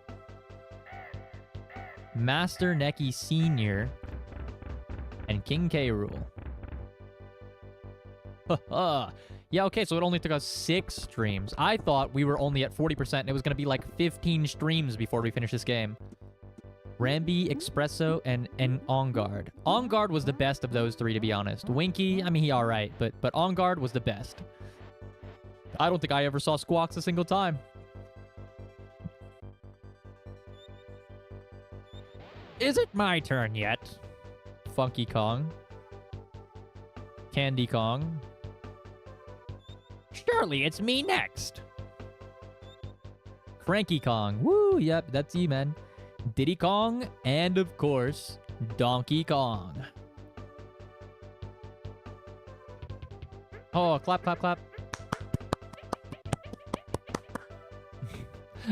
Master Necky Sr. And King K. Rool. Yeah, okay, so it only took us 6 streams. I thought we were only at 40% and it was going to be like 15 streams before we finish this game. Rambi, Espresso, and On Guard. On Guard was the best of those 3, to be honest. Winky, I mean, he alright, but On Guard was the best. I don't think I ever saw Squawks a single time. Is it my turn yet? Funky Kong. Candy Kong. Surely it's me next. Cranky Kong. Woo, yep, that's you, man. Diddy Kong, and of course, Donkey Kong. Oh, clap, clap, clap.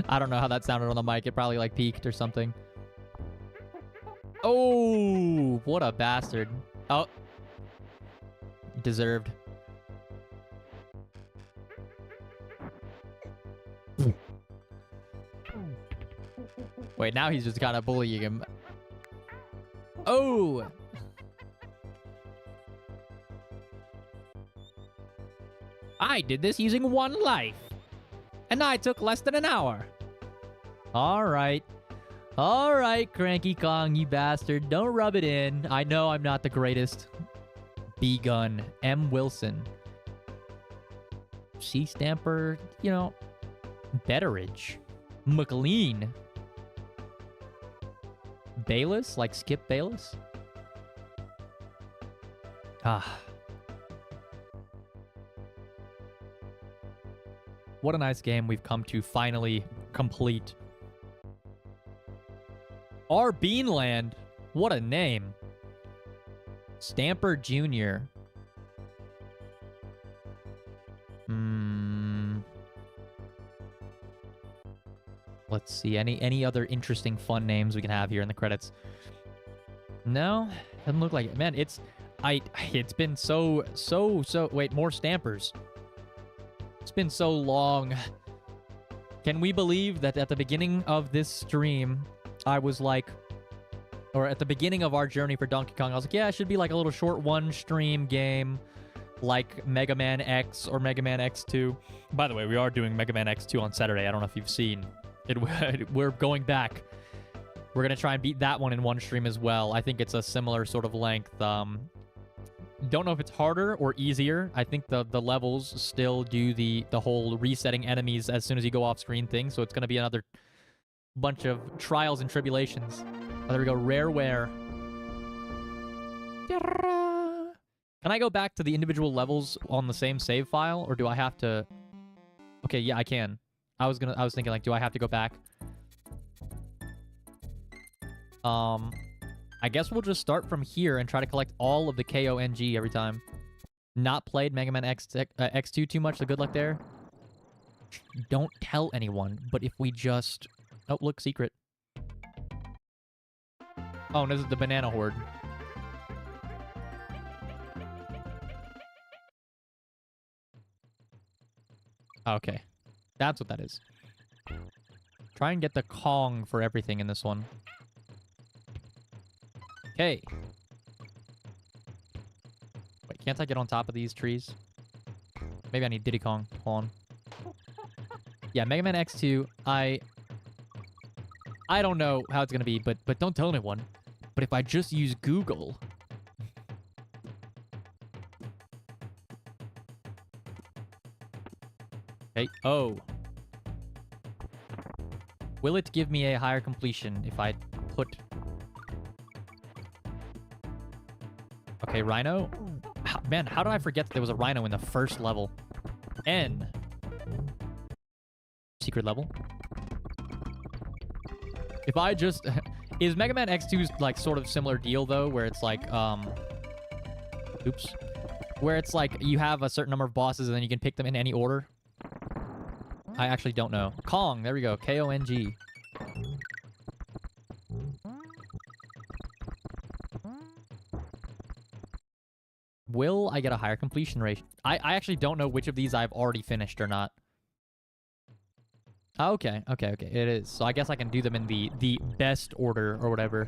I don't know how that sounded on the mic. It probably, like, peaked or something. Oh, what a bastard. Oh. Deserved. Wait, now he's just kind of bullying him. Oh! I did this using 1 life. And I took less than an hour. Alright. Alright, Cranky Kong, you bastard. Don't rub it in. I know I'm not the greatest. B-Gun. M. Wilson. Sea Stamper, you know, Betteridge. McLean. Bayless? Like Skip Bayless? Ah. What a nice game we've come to finally complete. Our Beanland. What a name. Stamper Jr. Let's see. Any other interesting fun names we can have here in the credits? No? Doesn't look like it. Man, it's been so wait, more Stampers. It's been so long. Can we believe that at the beginning of this stream, I was like, or at the beginning of our journey for Donkey Kong, I was like, yeah, it should be like a little short one-stream game like Mega Man X or Mega Man X2. By the way, we are doing Mega Man X2 on Saturday. I don't know if you've seen it. We're going back. We're going to try and beat that one in one stream as well. I think it's a similar sort of length. Don't know if it's harder or easier. I think the levels still do the whole resetting enemies as soon as you go off screen thing. So it's going to be another bunch of trials and tribulations. Oh, there we go. Rareware. Can I go back to the individual levels on the same save file, or do I have to? Okay, yeah, I can. I was thinking, like, do I have to go back? I guess we'll just start from here and try to collect all of the KONG every time. Not played Mega Man X2 too much, so good luck there. Don't tell anyone, but if we just... Oh, look, secret. Oh, this is the banana horde. Okay. That's what that is. Try and get the Kong for everything in this one. Okay. Wait, can't I get on top of these trees? Maybe I need Diddy Kong. Hold on. Yeah, Mega Man X2, I don't know how it's gonna be, but don't tell anyone. But if I just use Google... Okay, oh. Will it give me a higher completion if I put... Okay, Rhino. Man, how did I forget that there was a Rhino in the first level? N. Secret level. If I just... Is Mega Man X2's, like, sort of similar deal, though, where it's like, Oops. Where it's like, you have a certain number of bosses and then you can pick them in any order? I actually don't know. Kong, there we go. K-O-N-G. Will I get a higher completion rate? I actually don't know which of these I've already finished or not. Okay. It is. So I guess I can do them in the best order or whatever.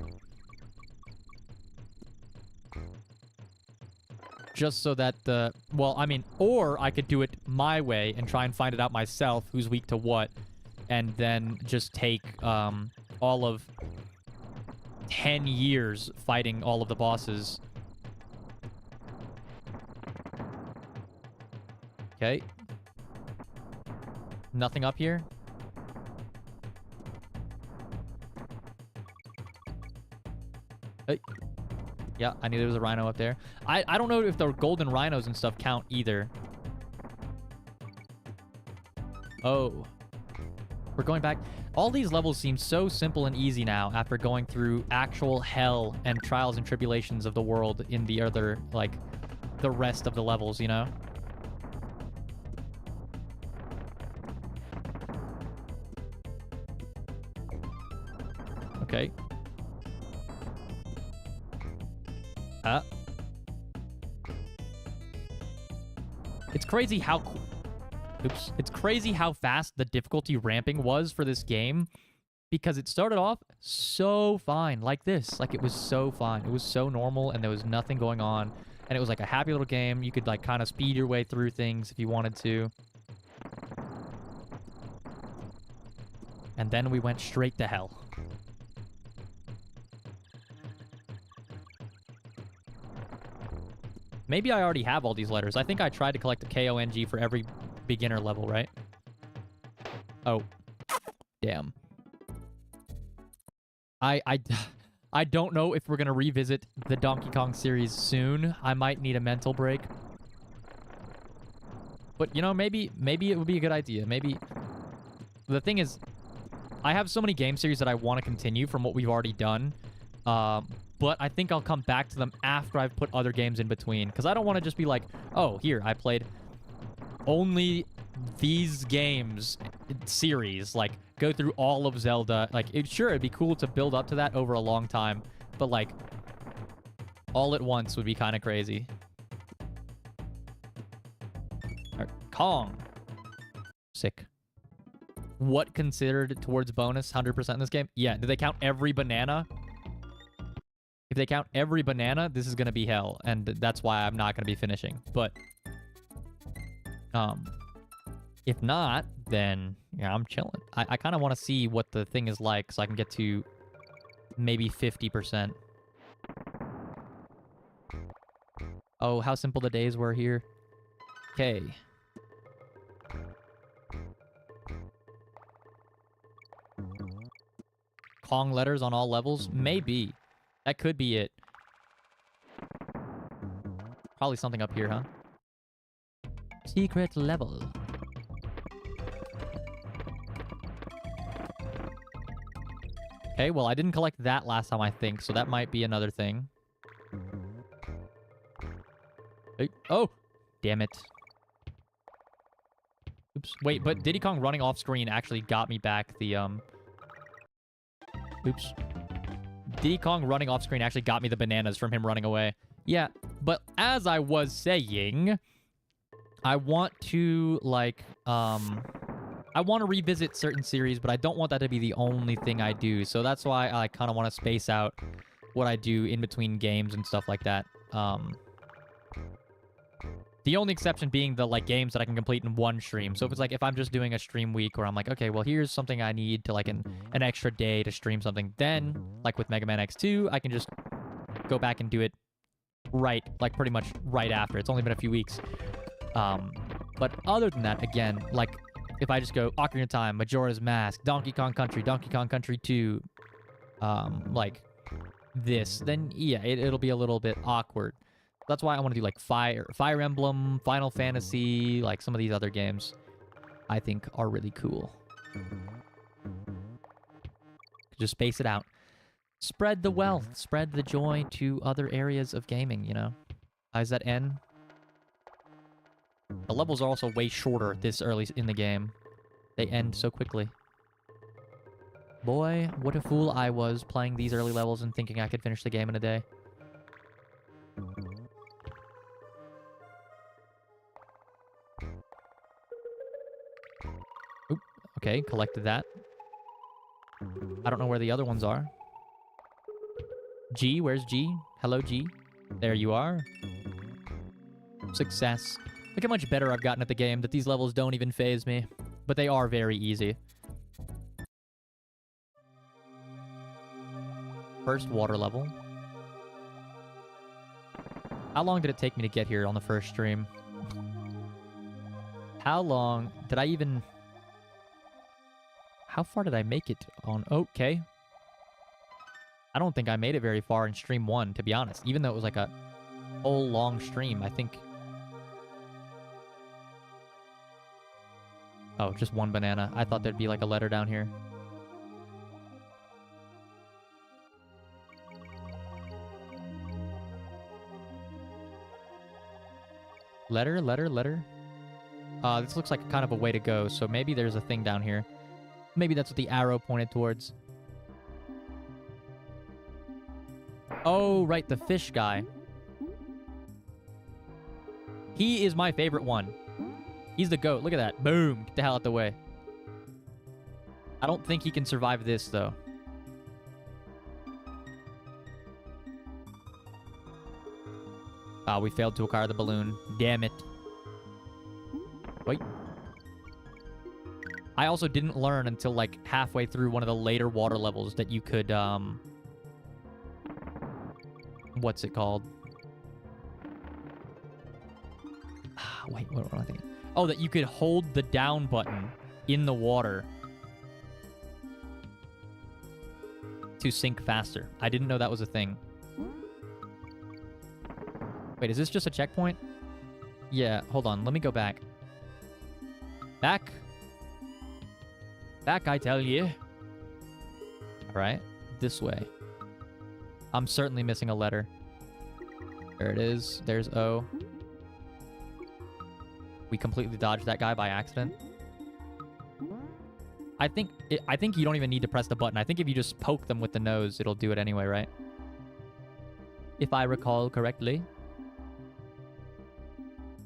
Just so that the... Well, I mean, or I could do it my way and try and find it out myself, who's weak to what, and then just take all of 10 years fighting all of the bosses. Okay. Nothing up here? Hey. Yeah, I knew there was a rhino up there. I don't know if the golden rhinos and stuff count either. Oh. We're going back. All these levels seem so simple and easy now after going through actual hell and trials and tribulations of the world in the other, like, the rest of the levels, you know? Okay. It's crazy how... Oops. It's crazy how fast the difficulty ramping was for this game. Because it started off so fine, like this. Like, it was so fine. It was so normal, and there was nothing going on. And it was like a happy little game. You could, like, kind of speed your way through things if you wanted to. And then we went straight to hell. Maybe I already have all these letters. I think I tried to collect the KONG for every beginner level, right? Oh. Damn. I don't know if we're going to revisit the Donkey Kong series soon. I might need a mental break. But, you know, maybe it would be a good idea. Maybe... The thing is, I have so many game series that I want to continue from what we've already done. But I think I'll come back to them after I've put other games in between. Because I don't want to just be like, oh, here, I played only these games series. Like, go through all of Zelda. Like, sure, it'd be cool to build up to that over a long time. But, like, all at once would be kind of crazy. Kong. Sick. What considered towards bonus 100% in this game? Yeah, do they count every banana? If they count every banana, this is going to be hell. And that's why I'm not going to be finishing. But, if not, then, yeah, I'm chilling. I kind of want to see what the thing is like so I can get to maybe 50%. Oh, how simple the days were here. Okay. Kong letters on all levels? Maybe. That could be it. Probably something up here, huh? Secret level. Okay, well, I didn't collect that last time, I think, so that might be another thing. Hey, oh! Damn it. Oops. Wait, but Diddy Kong running off screen actually got me back the, Oops. Diddy Kong running off screen actually got me the bananas from him running away. Yeah, but as I was saying, I want to, like, I want to revisit certain series, but I don't want that to be the only thing I do. So that's why I kind of want to space out what I do in between games and stuff like that. The only exception being the, like, games that I can complete in one stream. So if it's like, if I'm just doing a stream week where I'm like, okay, well, here's something I need to, like, an extra day to stream something. Then, like with Mega Man X2, I can just go back and do it right, like, pretty much right after. It's only been a few weeks. But other than that, again, like, if I just go Ocarina of Time, Majora's Mask, Donkey Kong Country 2, like, this, then, yeah, it'll be a little bit awkward. That's why I want to do, like, Fire Emblem, Final Fantasy, like, some of these other games I think are really cool. Just space it out. Spread the wealth. Spread the joy to other areas of gaming, you know? Is that N? The levels are also way shorter this early in the game. They end so quickly. Boy, what a fool I was playing these early levels and thinking I could finish the game in a day. Oop, okay, collected that. I don't know where the other ones are. G, where's G? Hello, G. There you are. Success. Look how much better I've gotten at the game, that these levels don't even faze me. But they are very easy. First water level. How long did it take me to get here on the first stream? How long did I even... How far did I make it on... Okay. I don't think I made it very far in stream 1, to be honest. Even though it was like a whole long stream, I think... Oh, just one banana. I thought there'd be like a letter down here. Letter, letter, letter. This looks like kind of a way to go, so maybe there's a thing down here. Maybe that's what the arrow pointed towards. Oh, right, the fish guy. He is my favorite one. He's the goat. Look at that. Boom. Get the hell out the way. I don't think he can survive this, though. Ah, we failed to acquire the balloon. Damn it. Wait. I also didn't learn until, like, halfway through one of the later water levels that you could, what's it called? Wait, what am I thinking? Oh, that you could hold the down button in the water to sink faster. I didn't know that was a thing. Wait, is this just a checkpoint? Yeah, hold on. Let me go back. Back. Back, I tell you. All right, this way. I'm certainly missing a letter. There it is. There's O. We completely dodged that guy by accident. I think you don't even need to press the button. I think if you just poke them with the nose, it'll do it anyway, right? If I recall correctly.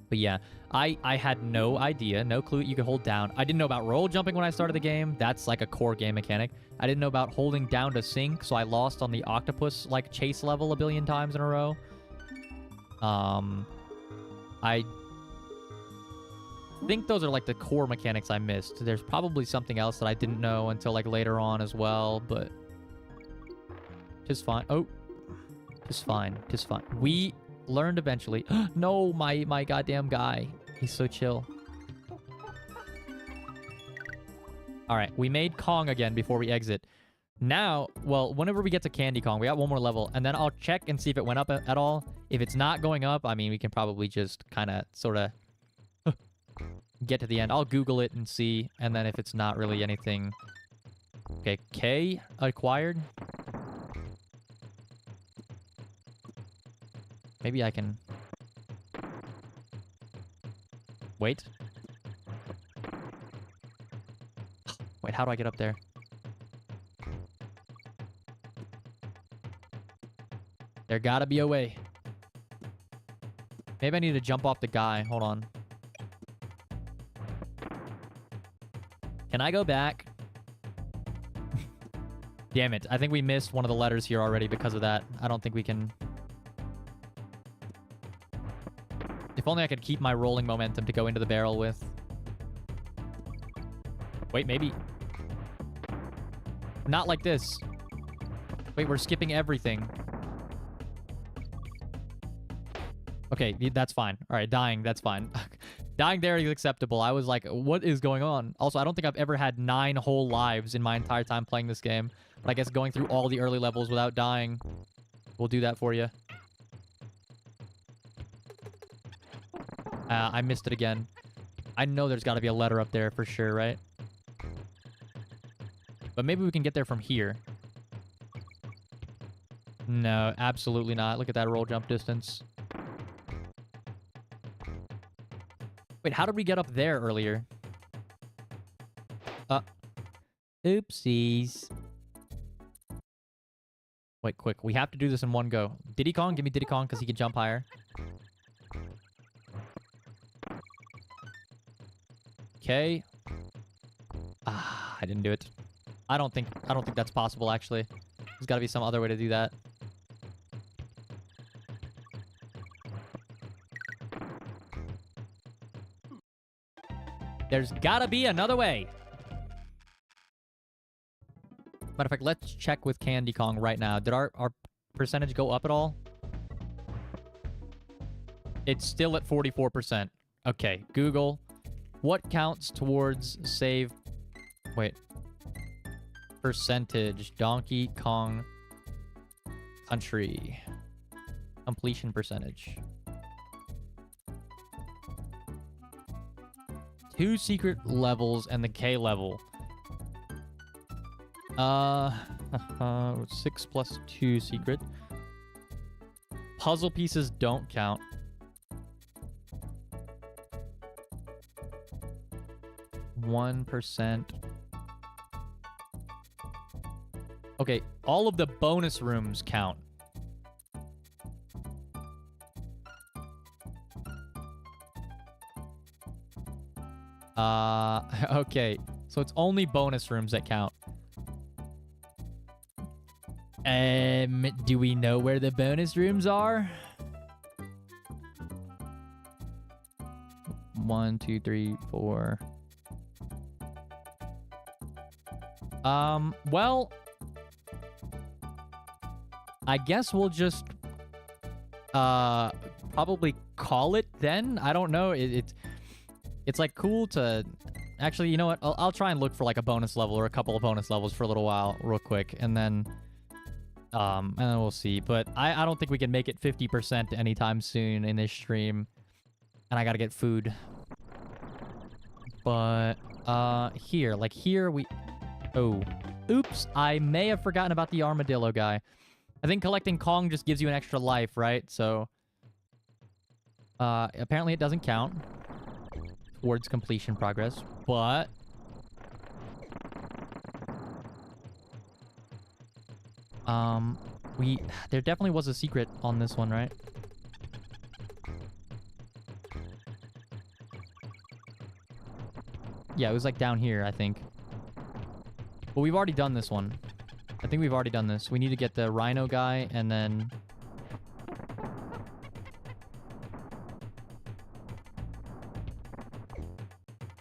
But yeah, I had no idea, no clue you could hold down. I didn't know about roll jumping when I started the game. That's like a core game mechanic. I didn't know about holding down to sink, so I lost on the octopus like chase level a billion times in a row. I think those are like the core mechanics I missed. There's probably something else that I didn't know until like later on as well, but just fine. Oh, just fine. Just fine. We learned eventually. No, my goddamn guy. He's so chill. All right, we made Kong again before we exit. Now, well, whenever we get to Candy Kong, we got one more level, and then I'll check and see if it went up at all. If it's not going up, I mean, we can probably just kind of sort of get to the end. I'll Google it and see, and then if it's not really anything... Okay, K acquired. Maybe I can... Wait. Wait, how do I get up there? There gotta be a way. Maybe I need to jump off the guy. Hold on. Can I go back? Damn it. I think we missed one of the letters here already because of that. I don't think we can... If only I could keep my rolling momentum to go into the barrel with. Wait, maybe. Not like this. Wait, we're skipping everything. Okay, that's fine. All right, dying, that's fine. Dying there is acceptable. I was like, what is going on? Also, I don't think I've ever had 9 whole lives in my entire time playing this game. But I guess going through all the early levels without dying will do that for you. I missed it again. I know there's got to be a letter up there for sure, right? But maybe we can get there from here. No, absolutely not. Look at that roll jump distance. Wait, how did we get up there earlier? Oopsies. Wait, quick. We have to do this in one go. Diddy Kong? Give me Diddy Kong because he can jump higher. Okay. Ah, I didn't do it. I don't think that's possible, actually. There's got to be some other way to do that. There's gotta be another way. Matter of fact, let's check with Candy Kong right now. Did our percentage go up at all? It's still at 44%. Okay, Google. What counts towards save... Wait. Percentage. Donkey Kong Country. Completion percentage. 2 secret levels and the K level. 6 plus 2 secret. Puzzle pieces don't count. %. Okay, all of the bonus rooms count. Okay. So it's only bonus rooms that count. Do we know where the bonus rooms are? 1, 2, 3, 4. Well, I guess we'll just probably call it then. I don't know. It's It's like cool to... Actually, you know what? I'll try and look for like a bonus level or a couple of bonus levels for a little while real quick. And then we'll see. But I don't think we can make it 50% anytime soon in this stream. And I gotta get food. But here we... Oh. Oops. I may have forgotten about the armadillo guy. I think collecting Kong just gives you an extra life, right? So... apparently it doesn't count towards completion progress, but... There definitely was a secret on this one, right? Yeah, it was like down here, I think. But we've already done this one. I think we've already done this. We need to get the rhino guy, and then...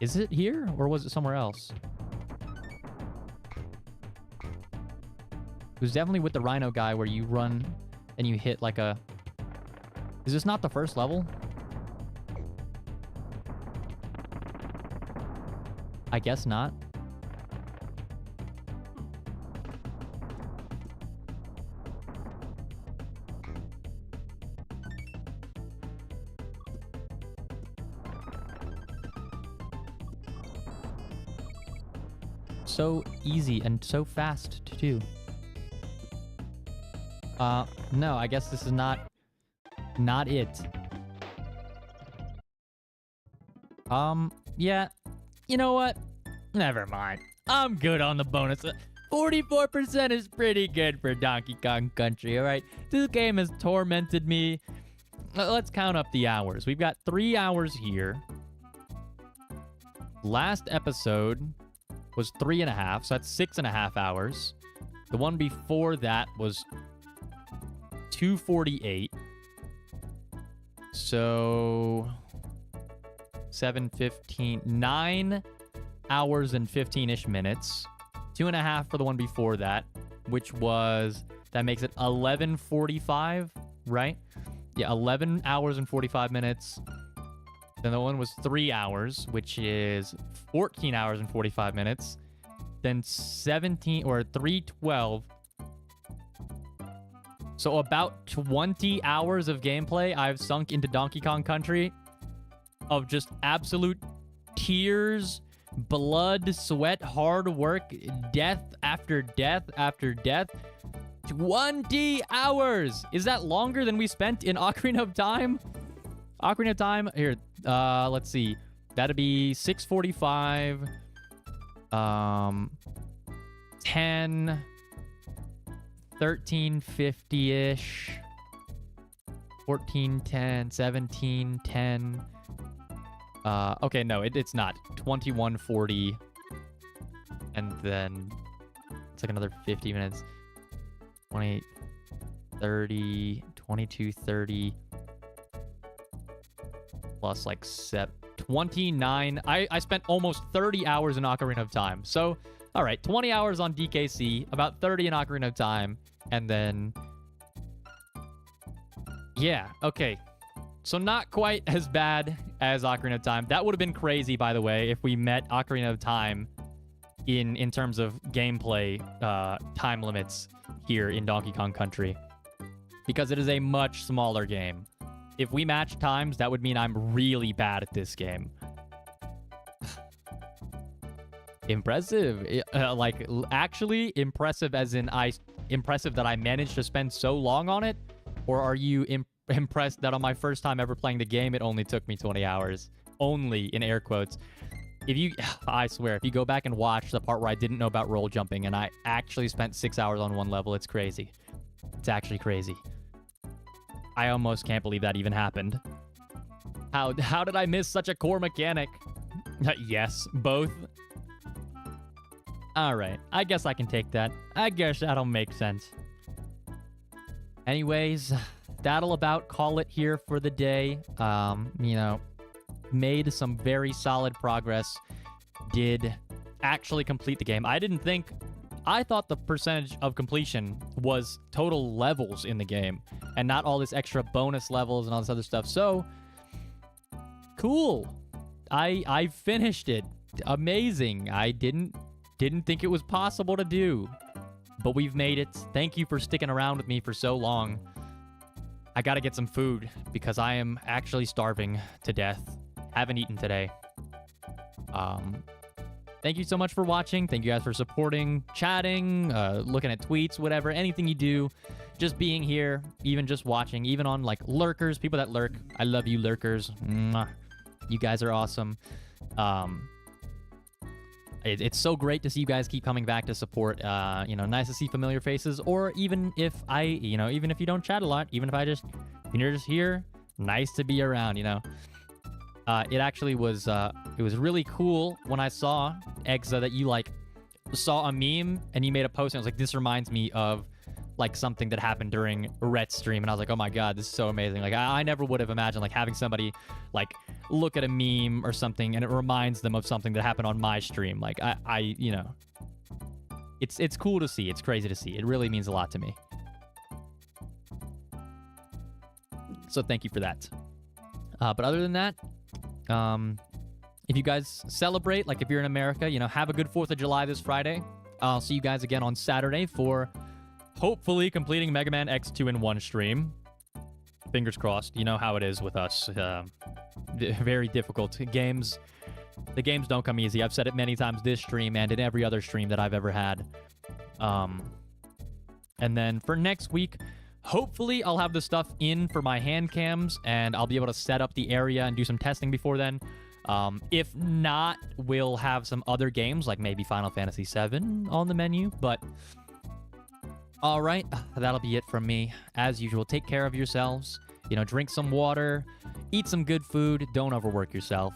Is it here, or was it somewhere else? It was definitely with the rhino guy where you run and you hit like a... Is this not the first level? I guess not. So easy and so fast to do. No, I guess this is not it. Yeah. You know what? Never mind. I'm good on the bonus. 44% is pretty good for Donkey Kong Country, alright? This game has tormented me. Let's count up the hours. We've got 3 hours here. Last episode was 3.5, so that's 6.5 hours. The one before that was 248. So 7:15, 9 hours and 15-ish minutes. 2.5 for the one before that, which was, that makes it 11:45, right? Yeah, 11 hours and 45 minutes. Then the one was 3 hours, which is 14 hours and 45 minutes. Then 3:12. So about 20 hours of gameplay I've sunk into Donkey Kong Country of just absolute tears, blood, sweat, hard work, death after death after death. 20 hours! Is that longer than we spent in Ocarina of Time? Ocarina of Time, here, let's see. That'd be 6:45, 10, 13:50-ish, 14:10, 17:10. Okay, no, it's not. 21:40, and then it's like another 50 minutes. 28, 30, 22:30. Plus like 29. I spent almost 30 hours in Ocarina of Time. So, all right, 20 hours on DKC, about 30 in Ocarina of Time, and then... Yeah, okay. So not quite as bad as Ocarina of Time. That would have been crazy, by the way, if we met Ocarina of Time in terms of gameplay time limits here in Donkey Kong Country. Because it is a much smaller game. If we match times, that would mean I'm really bad at this game. Impressive. Like, actually impressive as in impressive that I managed to spend so long on it? Or are you impressed that on my first time ever playing the game, it only took me 20 hours? Only, in air quotes. If you, I swear, if you go back and watch the part where I didn't know about roll jumping and I actually spent 6 hours on one level, it's crazy. It's actually crazy. I almost can't believe that even happened. How did I miss such a core mechanic? Yes, both. Alright, I guess I can take that. I guess that'll make sense. Anyways, that'll about call it here for the day. You know, made some very solid progress. Did actually complete the game. I thought the percentage of completion was total levels in the game and not all this extra bonus levels and all this other stuff. So, cool. I finished it. Amazing. I didn't think it was possible to do. But we've made it. Thank you for sticking around with me for so long. I gotta get some food because I am actually starving to death. Haven't eaten today. Thank you so much for watching. Thank you guys for supporting, chatting, looking at tweets, whatever, anything you do. Just being here, even just watching, even on like lurkers, people that lurk. I love you, lurkers. Mwah. You guys are awesome. It's so great to see you guys keep coming back to support. You know, nice to see familiar faces. Or even if even if you don't chat a lot, even if you're just here, nice to be around. You know, it actually was it was really cool when I saw Exa that you like saw a meme and you made a post and I was like, this reminds me of like something that happened during Rhett's stream, and I was like, oh my god, this is so amazing. Like I never would have imagined like having somebody like look at a meme or something and it reminds them of something that happened on my stream. Like I you know, it's cool to see. It's crazy to see. It really means a lot to me. So thank you for that. But other than that, if you guys celebrate, like if you're in America, you know, have a good 4th of July this Friday. I'll see you guys again on Saturday for hopefully completing Mega Man X2 in one stream. Fingers crossed. You know how it is with us. Very difficult games. The games don't come easy. I've said it many times this stream and in every other stream that I've ever had. And then for next week, hopefully I'll have the stuff in for my hand cams and I'll be able to set up the area and do some testing before then. If not, we'll have some other games like maybe Final Fantasy VII on the menu, but all right, that'll be it from me. As usual, take care of yourselves. You know, drink some water, eat some good food, don't overwork yourself.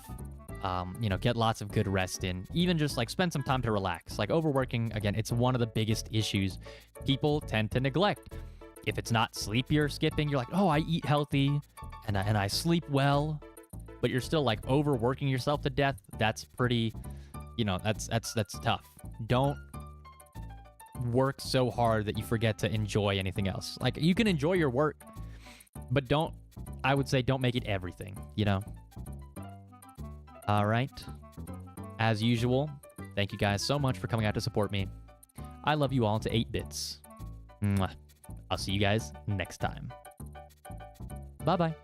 You know, get lots of good rest in. Even just like spend some time to relax. Like overworking, again, it's one of the biggest issues people tend to neglect. If it's not sleep you're skipping, you're like, oh, I eat healthy and I sleep well, but you're still like overworking yourself to death. That's pretty, you know, that's tough. Don't work so hard that you forget to enjoy anything else. Like you can enjoy your work, but I would say don't make it everything, you know? All right. As usual, thank you guys so much for coming out to support me. I love you all to 8 bits. Mwah. I'll see you guys next time. Bye-bye.